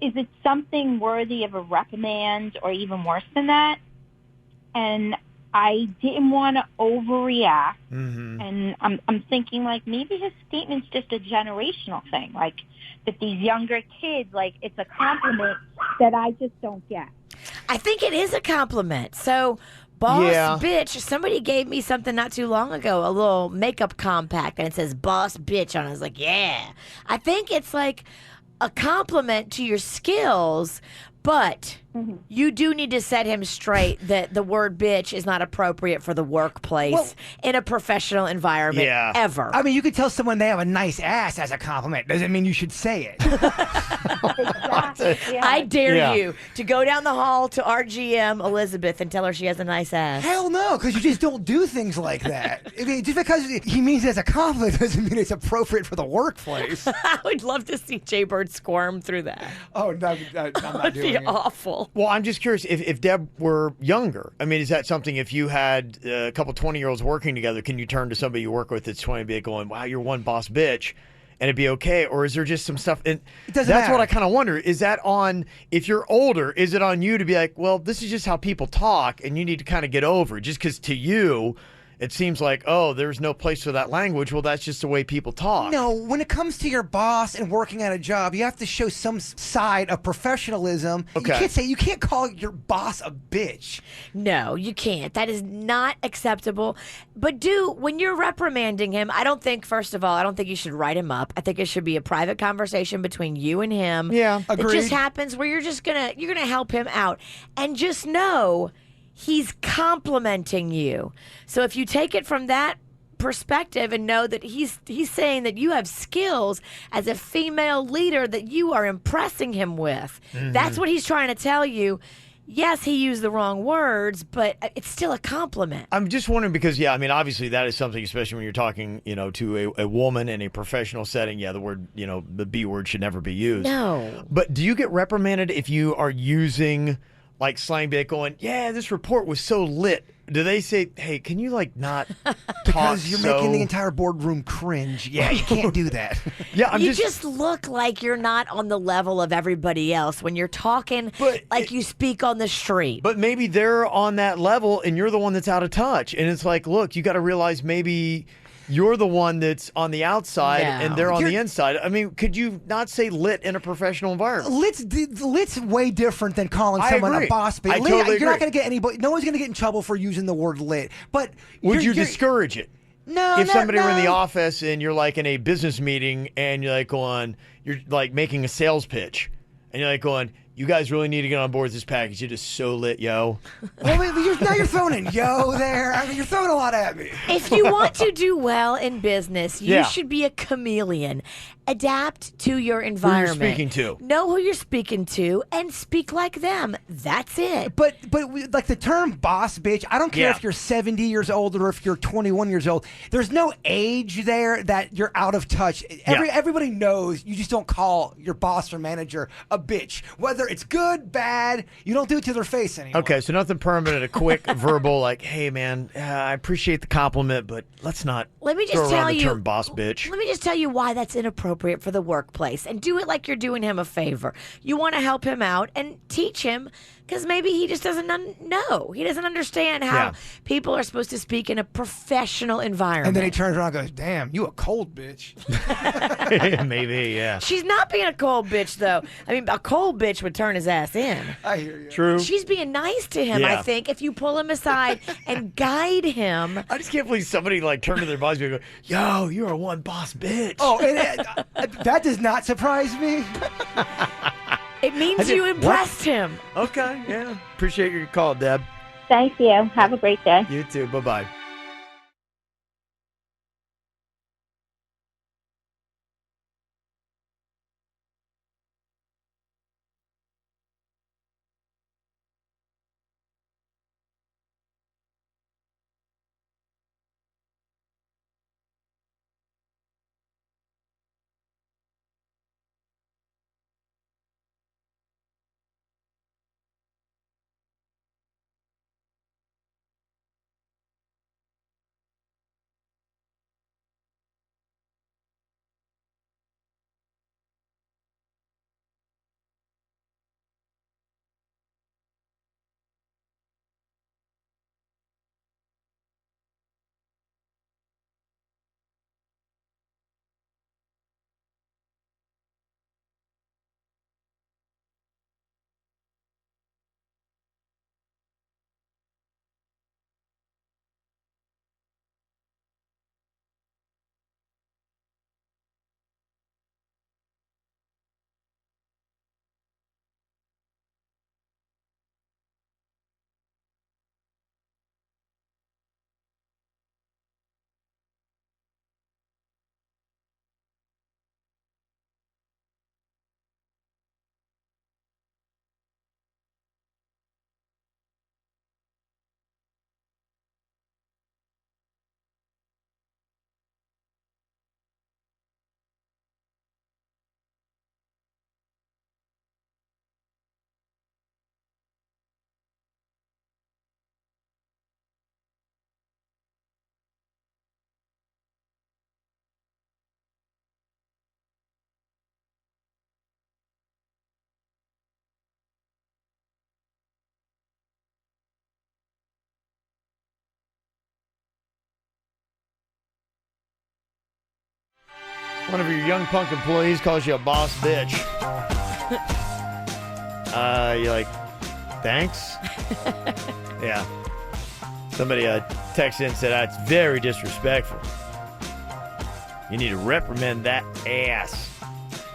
is it something worthy of a reprimand or even worse than that? And I didn't want to overreact. And I'm thinking, maybe his statement's just a generational thing. That these younger kids, it's a compliment that I just don't get. I think it is a compliment. So, boss bitch, somebody gave me something not too long ago, a little makeup compact, and it says boss bitch on it. I was like, yeah. I think it's like a compliment to your skills, but you do need to set him straight that the word bitch is not appropriate for the workplace in a professional environment ever. I mean, you could tell someone they have a nice ass as a compliment. Doesn't mean you should say it. I dare you to go down the hall to our GM, Elizabeth, and tell her she has a nice ass. Hell no, because you just don't do things like that. I mean, just because he means it as a compliment doesn't mean it's appropriate for the workplace. I would love to see Jay Bird squirm through that. Oh, no, I'm not That'd doing be it. awful. Well, I'm just curious if Deb were younger. I mean, is that something if you had a couple 20-year-olds working together, can you turn to somebody you work with that's 20 and be going, wow, you're one boss bitch, and it'd be okay? Or is there just some stuff? And doesn't that's matter. what I kind of wonder. Is that on, if you're older, is it on you to be like, well, this is just how people talk, and you need to kind of get over it? Just because to you, it seems like, oh, there's no place for that language. Well, that's just the way people talk. No, when it comes to your boss and working at a job, you have to show some side of professionalism. Okay. You can't call your boss a bitch. No, you can't. That is not acceptable. But when you're reprimanding him, I don't think, first of all, I don't think you should write him up. I think it should be a private conversation between you and him. Yeah, It agreed. just happens where you're gonna help him out. And just know he's complimenting you. So if you take it from that perspective and know that he's saying that you have skills as a female leader that you are impressing him with. That's what he's trying to tell you. Yes, he used the wrong words, but it's still a compliment. I'm just wondering because, obviously that is something, especially when you're talking, to a woman in a professional setting. Yeah, the word, the B word should never be used. No. But do you get reprimanded if you are using like slang bit going, yeah, this report was so lit? Do they say, hey, can you not talk Because you're making the entire boardroom cringe. Yeah, you can't do that. Yeah, you just look like you're not on the level of everybody else when you're talking like you speak on the street. But maybe they're on that level and you're the one that's out of touch. And it's like, look, you got to realize maybe you're the one that's on the outside and they're on the inside. I mean, could you not say lit in a professional environment? Lit's way different than calling someone a boss bitch. You're not going to get anybody. No one's going to get in trouble for using the word lit. But would you discourage it? No. If somebody were in the office and you're like in a business meeting and you're like going, you're like making a sales pitch and you're like going, you guys really need to get on board with this package. It is so lit, yo. Well, now you're throwing in yo there. I mean, you're throwing a lot at me. If you want to do well in business, you should be a chameleon. Adapt to your environment. Who you're speaking to. Know who you're speaking to and speak like them. That's it. But like the term boss bitch, I don't care if you're 70 years old or if you're 21 years old. There's no age there that you're out of touch. Everybody knows you just don't call your boss or manager a bitch. Whether it's good, bad, you don't do it to their face anymore. Okay, so nothing permanent, a quick verbal like, hey, man, I appreciate the compliment, but let's not Let me just throw tell around the you, term boss bitch. Let me just tell you why that's inappropriate for the workplace, and do it like you're doing him a favor. You want to help him out and teach him, because maybe he just doesn't know. He doesn't understand how people are supposed to speak in a professional environment. And then he turns around and goes, damn, you a cold bitch. Maybe, yeah. She's not being a cold bitch, though. I mean, a cold bitch would turn his ass in. I hear you. True. She's being nice to him, I think, if you pull him aside and guide him. I just can't believe somebody turned to their boss and go, yo, you're a one boss bitch. Oh, that does not surprise me. It means you impressed him. Okay, yeah. Appreciate your call, Deb. Thank you. Have a great day. You too. Bye-bye. One of your young punk employees calls you a boss bitch. You're like, thanks? Yeah. Somebody texted in and said, it's very disrespectful. You need to reprimand that ass.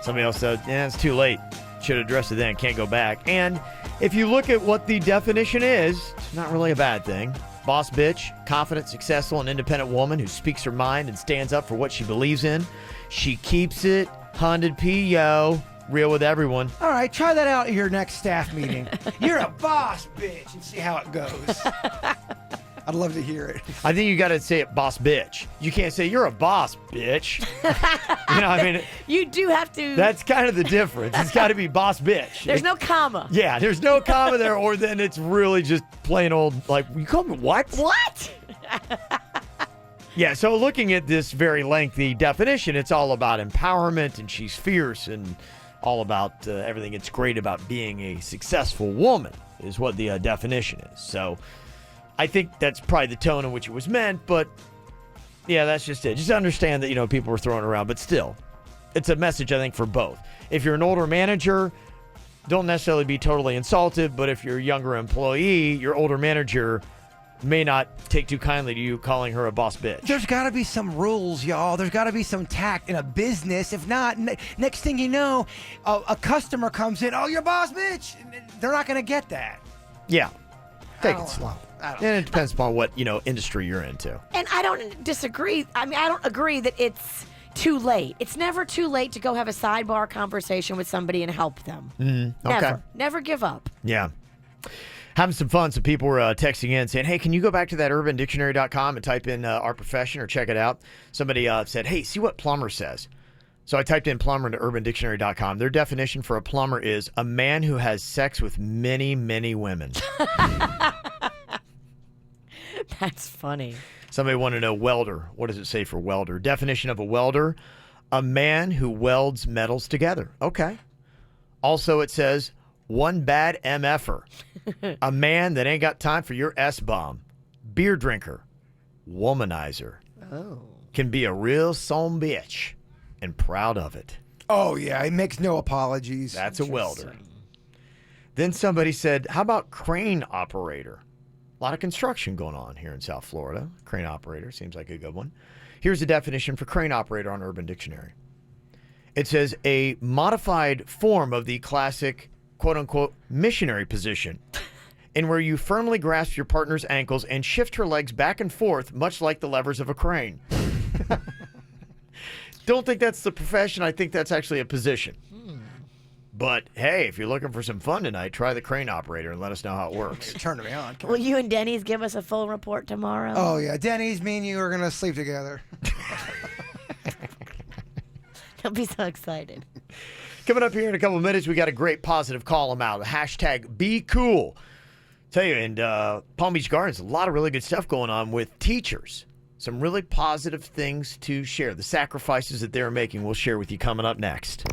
Somebody else said, it's too late. Should have addressed it then. Can't go back. And if you look at what the definition is, it's not really a bad thing. Boss bitch, confident, successful, and independent woman who speaks her mind and stands up for what she believes in. She keeps it 100p, yo. Real with everyone. All right, try that out at your next staff meeting. You're a boss bitch, and see how it goes. I'd love to hear it. I think you got to say it, boss bitch. You can't say you're a boss bitch. You know, I mean, you do have to. That's kind of the difference. It's got to be boss bitch. There's no comma. Yeah, there's no comma there, or then it's really just plain old, like, you call me what? What? Yeah, so looking at this very lengthy definition, it's all about empowerment, and she's fierce, and all about everything that's great about being a successful woman is what the definition is. So I think that's probably the tone in which it was meant, but yeah, that's just it. Just understand that, you know, people were throwing it around, but still, it's a message, I think, for both. If you're an older manager, don't necessarily be totally insulted, but if you're a younger employee, your older manager may not take too kindly to you calling her a boss bitch. There's got to be some rules, y'all. There's got to be some tact in a business. If not, next thing you know, a customer comes in, you're boss bitch. They're not going to get that. Yeah. Take it slow. And it depends upon what, industry you're into. And I don't disagree. I mean, I don't agree that it's too late. It's never too late to go have a sidebar conversation with somebody and help them. Okay. Never. Never give up. Yeah. Having some fun. Some people were texting in saying, hey, can you go back to that urbandictionary.com and type in our profession or check it out? Somebody said, hey, see what plumber says. So I typed in plumber into urbandictionary.com. Their definition for a plumber is a man who has sex with many, many women. That's funny. Somebody wanted to know welder. What does it say for welder? Definition of a welder, a man who welds metals together. Okay. Also, it says one bad MFer, a man that ain't got time for your S-bomb, beer drinker, womanizer. Can be a real son bitch and proud of it. Oh, yeah. He makes no apologies. That's a welder. Then somebody said, how about crane operator? A lot of construction going on here in South Florida. Crane operator seems like a good one. Here's the definition for crane operator on Urban Dictionary. It says a modified form of the classic, quote-unquote, missionary position, in where you firmly grasp your partner's ankles and shift her legs back and forth, much like the levers of a crane. Don't think that's the profession. I think that's actually a position. But, hey, if you're looking for some fun tonight, try the crane operator and let us know how it works. Turn me on. Will you and Denny's give us a full report tomorrow? Oh, yeah. Denny's, me and you are going to sleep together. He'll be so excited. Coming up here in a couple of minutes, we got a great positive call them out. Hashtag be cool. Tell you, in Palm Beach Gardens, a lot of really good stuff going on with teachers. Some really positive things to share. The sacrifices that they're making, we'll share with you coming up next.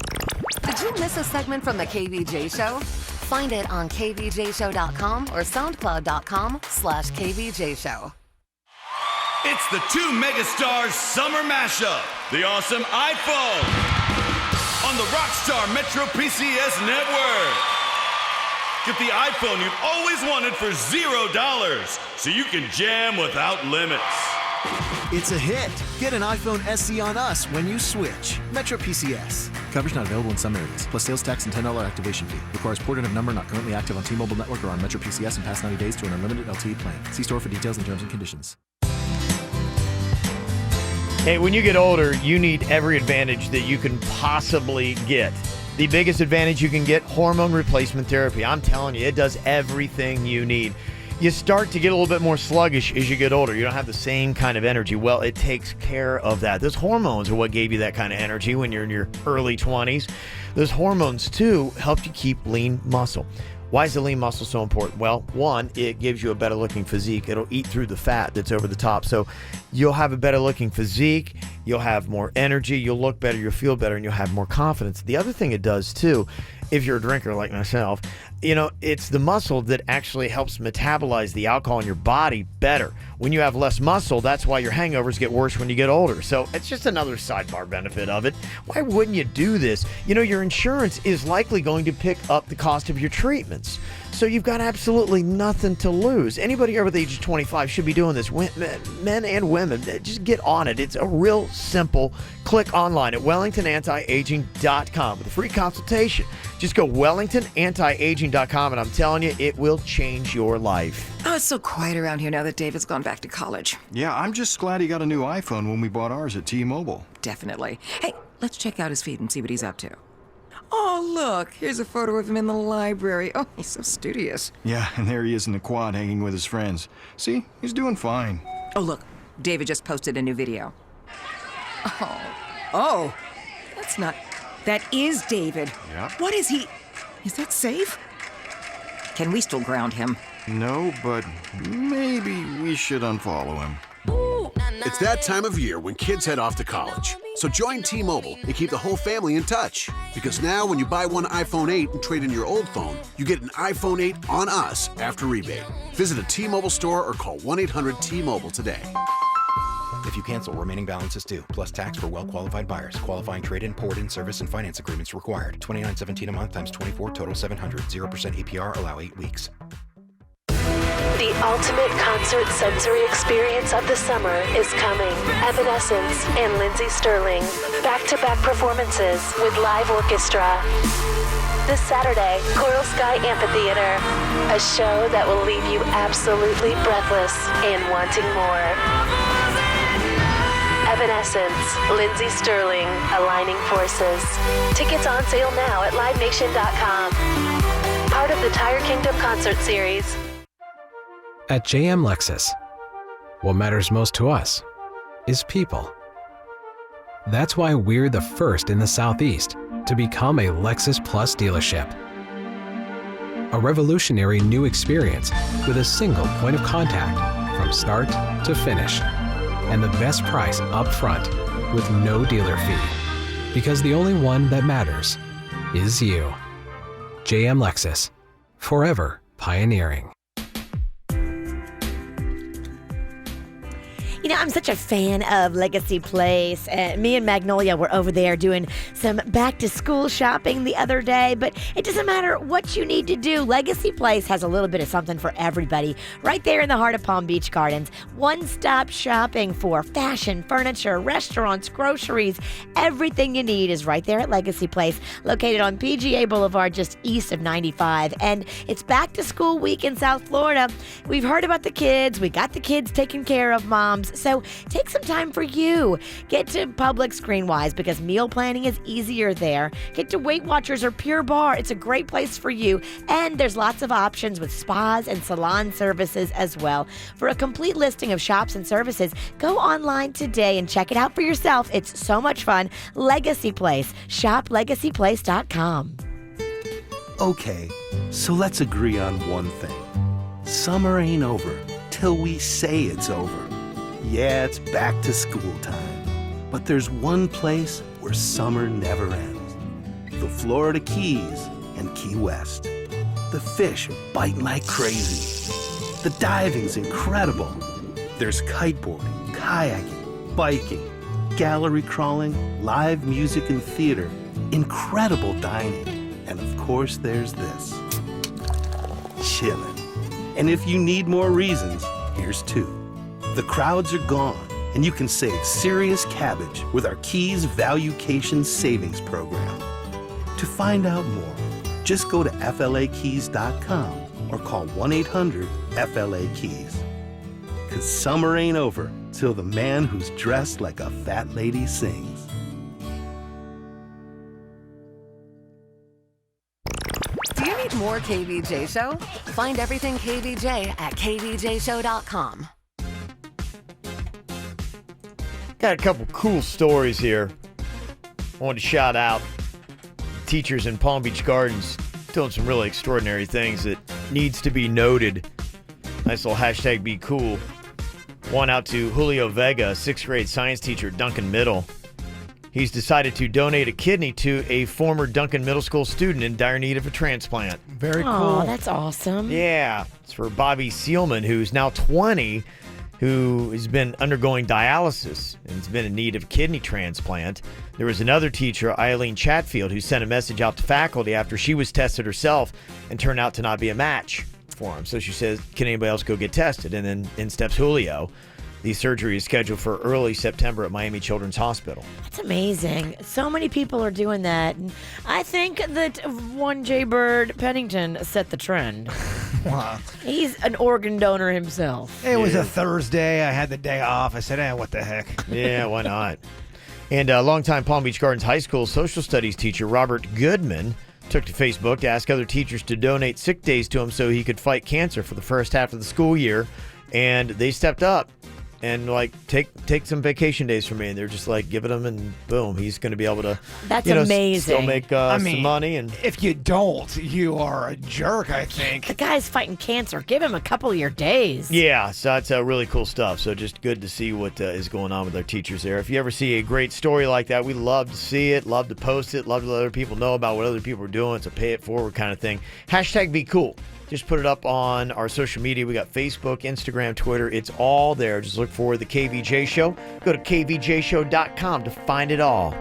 Did you miss a segment from the KVJ Show? Find it on kvjshow.com or soundcloud.com/KVJ Show. It's the two megastars summer mashup. The awesome iPhone on the Rockstar Metro PCS network. Get the iPhone you've always wanted for $0 so you can jam without limits. It's a hit. Get an iPhone SE on us when you switch. Metro PCS. Coverage not available in some areas, plus sales tax and $10 activation fee. Requires port in of number not currently active on T-Mobile network or on Metro PCS in past 90 days to an unlimited LTE plan. See store for details and terms and conditions. Hey, when you get older, you need every advantage that you can possibly get. The biggest advantage you can get, hormone replacement therapy. I'm telling you, it does everything you need. You start to get a little bit more sluggish as you get older. You don't have the same kind of energy. Well, it takes care of that. Those hormones are what gave you that kind of energy when you're in your early 20s. Those hormones, too, help you keep lean muscle. Why is the lean muscle so important? Well, one, it gives you a better looking physique. It'll eat through the fat that's over the top. So you'll have a better looking physique. You'll have more energy. You'll look better. You'll feel better. And you'll have more confidence. The other thing it does, too, if you're a drinker like myself, it's the muscle that actually helps metabolize the alcohol in your body better. when you have less muscle, that's why your hangovers get worse when you get older. So it's just another sidebar benefit of it. Why wouldn't you do this? You know, your insurance is likely going to pick up the cost of your treatments. So you've got absolutely nothing to lose. Anybody over the age of 25 should be doing this. Men and women, just get on it. It's a real simple click online at wellingtonantiaging.com with a free consultation. Just go wellingtonantiaging.com, and I'm telling you, it will change your life. Oh, it's so quiet around here now that David's gone back to college. Yeah, I'm just glad he got a new iPhone when we bought ours at T-Mobile. Definitely. Hey, let's check out his feed and see what he's up to. Oh, look, here's a photo of him in the library. Oh, he's so studious. Yeah, and there he is in the quad hanging with his friends. See, he's doing fine. Oh, look, David just posted a new video. Oh, that is David. Yeah. What is he? Is that safe? Can we still ground him? No, but maybe we should unfollow him. It's that time of year when kids head off to college. So join T-Mobile and keep the whole family in touch. Because now when you buy one iPhone 8 and trade in your old phone, you get an iPhone 8 on us after rebate. Visit a T-Mobile store or call 1-800-T-Mobile today. If you cancel, remaining balance is due, plus tax for well-qualified buyers. Qualifying trade-in, port-in, service, and finance agreements required. $29.17 a month times 24, total $700. 0% APR, allow 8 weeks. The ultimate concert sensory experience of the summer is coming. Evanescence and Lindsey Sterling. Back-to-back performances with live orchestra. This Saturday, Coral Sky Amphitheater. A show that will leave you absolutely breathless and wanting more. Evanescence, Lindsey Sterling, aligning forces. Tickets on sale now at livenation.com. Part of the Tire Kingdom concert series. At JM Lexus, what matters most to us is people. That's why we're the first in the Southeast to become a Lexus Plus dealership. A revolutionary new experience with a single point of contact from start to finish. And the best price up front with no dealer fee. Because the only one that matters is you. JM Lexus, forever pioneering. You know, I'm such a fan of Legacy Place. Me and Magnolia were over there doing some back-to-school shopping the other day, but it doesn't matter what you need to do. Legacy Place has a little bit of something for everybody right there in the heart of Palm Beach Gardens. One-stop shopping for fashion, furniture, restaurants, groceries. Everything you need is right there at Legacy Place, located on PGA Boulevard just east of 95. And it's back-to-school week in South Florida. We've heard about the kids. We got the kids taken care of, moms. So take some time for you. Get to Publix Greenwise because meal planning is easier there. Get to Weight Watchers or Pure Barre. It's a great place for you. And there's lots of options with spas and salon services as well. For a complete listing of shops and services, go online today and check it out for yourself. It's so much fun. Legacy Place. Shop legacyplace.com. Okay, so let's agree on one thing. Summer ain't over till we say it's over. Yeah, it's back to school time. But there's one place where summer never ends. The Florida Keys and Key West. The fish biting like crazy. The diving's incredible. There's kiteboarding, kayaking, biking, gallery crawling, live music and theater, incredible dining. And of course there's this. Chillin'. And if you need more reasons, here's two. The crowds are gone, and you can save serious cabbage with our Keys Valucation Savings Program. To find out more, just go to FLAKeys.com or call 1-800-FLA-KEYS. 'Cause summer ain't over till the man who's dressed like a fat lady sings. Do you need more KVJ Show? Find everything KVJ at kvjshow.com. Got a couple cool stories here. I want to shout out teachers in Palm Beach Gardens doing some really extraordinary things that needs to be noted. Nice little hashtag be cool. One out to Julio Vega, 6th grade science teacher at Duncan Middle. He's decided to donate a kidney to a former Duncan Middle School student in dire need of a transplant. Very cool. Oh, that's awesome. Yeah. It's for Bobby Seelman, who's now 20. who has been undergoing dialysis and has been in need of a kidney transplant. There was another teacher, Eileen Chatfield, who sent a message out to faculty after she was tested herself and turned out to not be a match for him. So she says, can anybody else go get tested? And then in steps Julio. The surgery is scheduled for early September at Miami Children's Hospital. That's amazing. So many people are doing that. And I think that one Jay Bird Pennington set the trend. Wow. He's an organ donor himself. It was a Thursday. I had the day off. I said, what the heck? Yeah, why not? And longtime Palm Beach Gardens High School social studies teacher Robert Goodman took to Facebook to ask other teachers to donate sick days to him so he could fight cancer for the first half of the school year. And they stepped up and take some vacation days for me, and they're just giving him, and boom, he's going to be able to amazing. Still make some money. And if you don't, you are a jerk, I think. The guy's fighting cancer. Give him a couple of your days. Yeah, so that's really cool stuff. So just good to see what is going on with our teachers there. If you ever see a great story like that, we love to see it, love to post it, love to let other people know about what other people are doing. It's a pay it forward kind of thing. #BeCool. Just put it up on our social media. We got Facebook, Instagram, Twitter. It's all there. Just look for The KVJ Show. Go to kvjshow.com to find it all.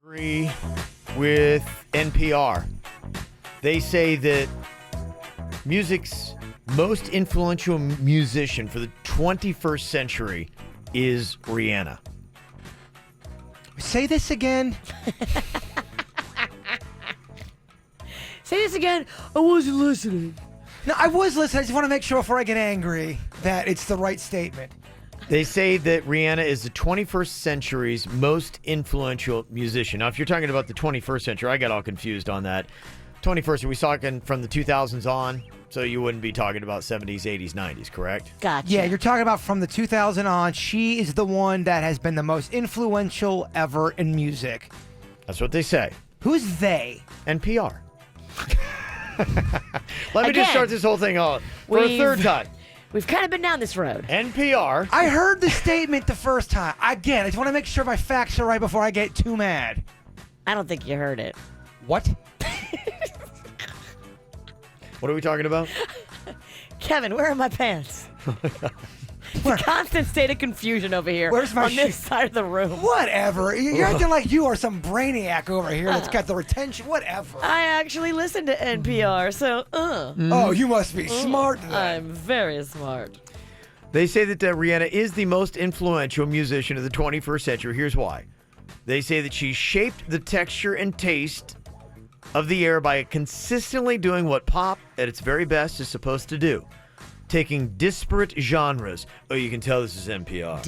Agree with NPR. They say that music's most influential musician for the 21st century is Rihanna. Say this again. Say this again. I wasn't listening. No, I was listening. I just want to make sure before I get angry that it's the right statement. They say that Rihanna is the 21st century's most influential musician. Now, if you're talking about the 21st century, I got all confused on that. 21st, are we talking from the 2000s on? So you wouldn't be talking about 70s, 80s, 90s, correct? Gotcha. Yeah, you're talking about from the 2000 on. She is the one that has been the most influential ever in music. That's what they say. Who's they? NPR. Let me just start this whole thing off for a third time. We've kind of been down this road. NPR. I heard the statement the first time. Again, I just want to make sure my facts are right before I get too mad. I don't think you heard it. What? What are we talking about? Kevin, where are my pants? It's a constant state of confusion over here. Where's my on this side of the room? Whatever. You're acting like you are some brainiac over here that's got the retention. Whatever. I actually listen to NPR, so Oh, you must be smart then. I'm very smart. They say that Rihanna is the most influential musician of the 21st century. Here's why. They say that she shaped the texture and taste of the air by consistently doing what pop at its very best is supposed to do. Taking disparate genres. Oh, you can tell this is NPR.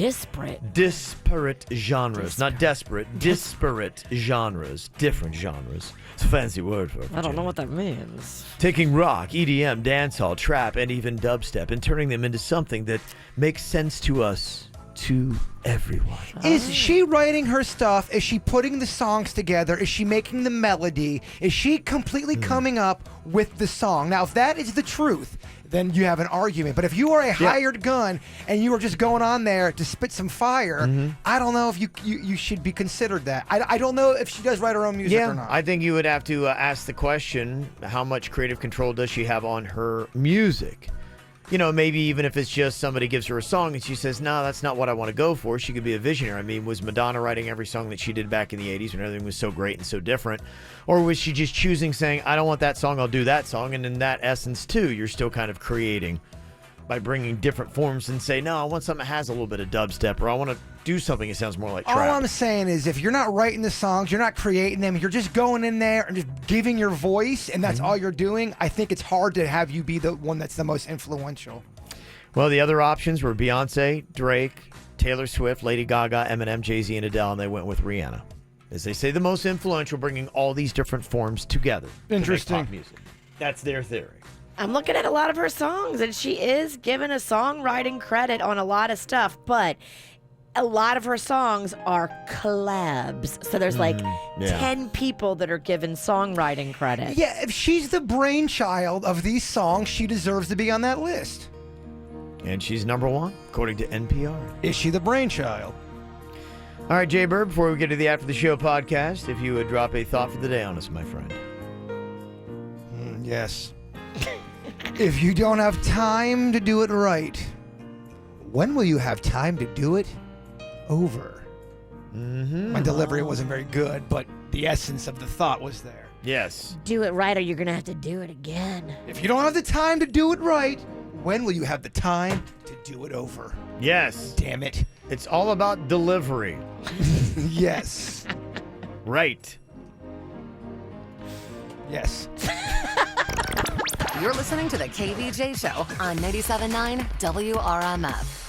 Disparate genres. Not desperate. Disparate genres. Different genres. It's a fancy word for it. I don't know what that means. Taking rock, EDM, dancehall, trap, and even dubstep and turning them into something that makes sense to us, to everyone. Is she writing her stuff? Is she putting the songs together? Is she making the melody? Is she completely coming up with the song? Now, if that is the truth, then you have an argument. But if you are a hired gun and you are just going on there to spit some fire, I don't know if you should be considered that. I don't know if she does write her own music or not. I think you would have to ask the question, how much creative control does she have on her music? You know, maybe even if it's just somebody gives her a song and she says, no, that's not what I want to go for. She could be a visionary. I mean, was Madonna writing every song that she did back in the 80s when everything was so great and so different? Or was she just choosing, saying, I don't want that song, I'll do that song? And in that essence, too, you're still kind of creating by bringing different forms and say, no, I want something that has a little bit of dubstep, or I want to do something that sounds more like trap. All I'm saying is if you're not writing the songs, you're not creating them, you're just going in there and just giving your voice, and that's all you're doing, I think it's hard to have you be the one that's the most influential. Well, the other options were Beyonce, Drake, Taylor Swift, Lady Gaga, Eminem, Jay-Z, and Adele, and they went with Rihanna. As they say, the most influential, bringing all these different forms together. Interesting. To make pop music. That's their theory. I'm looking at a lot of her songs, and she is given a songwriting credit on a lot of stuff, but a lot of her songs are collabs. So there's 10 people that are given songwriting credit. Yeah, if she's the brainchild of these songs, she deserves to be on that list. And she's number one, according to NPR. Is she the brainchild? All right, Jay Bird, before we get to the After the Show podcast, if you would drop a thought for the day on us, my friend. Yes. If you don't have time to do it right, when will you have time to do it over? My delivery wasn't very good, but the essence of the thought was there. Yes. Do it right or you're going to have to do it again. If you don't have the time to do it right, when will you have the time to do it over? Yes. Damn it. It's all about delivery. Yes. Right. Yes. You're listening to the KVJ Show on 97.9 WRMF.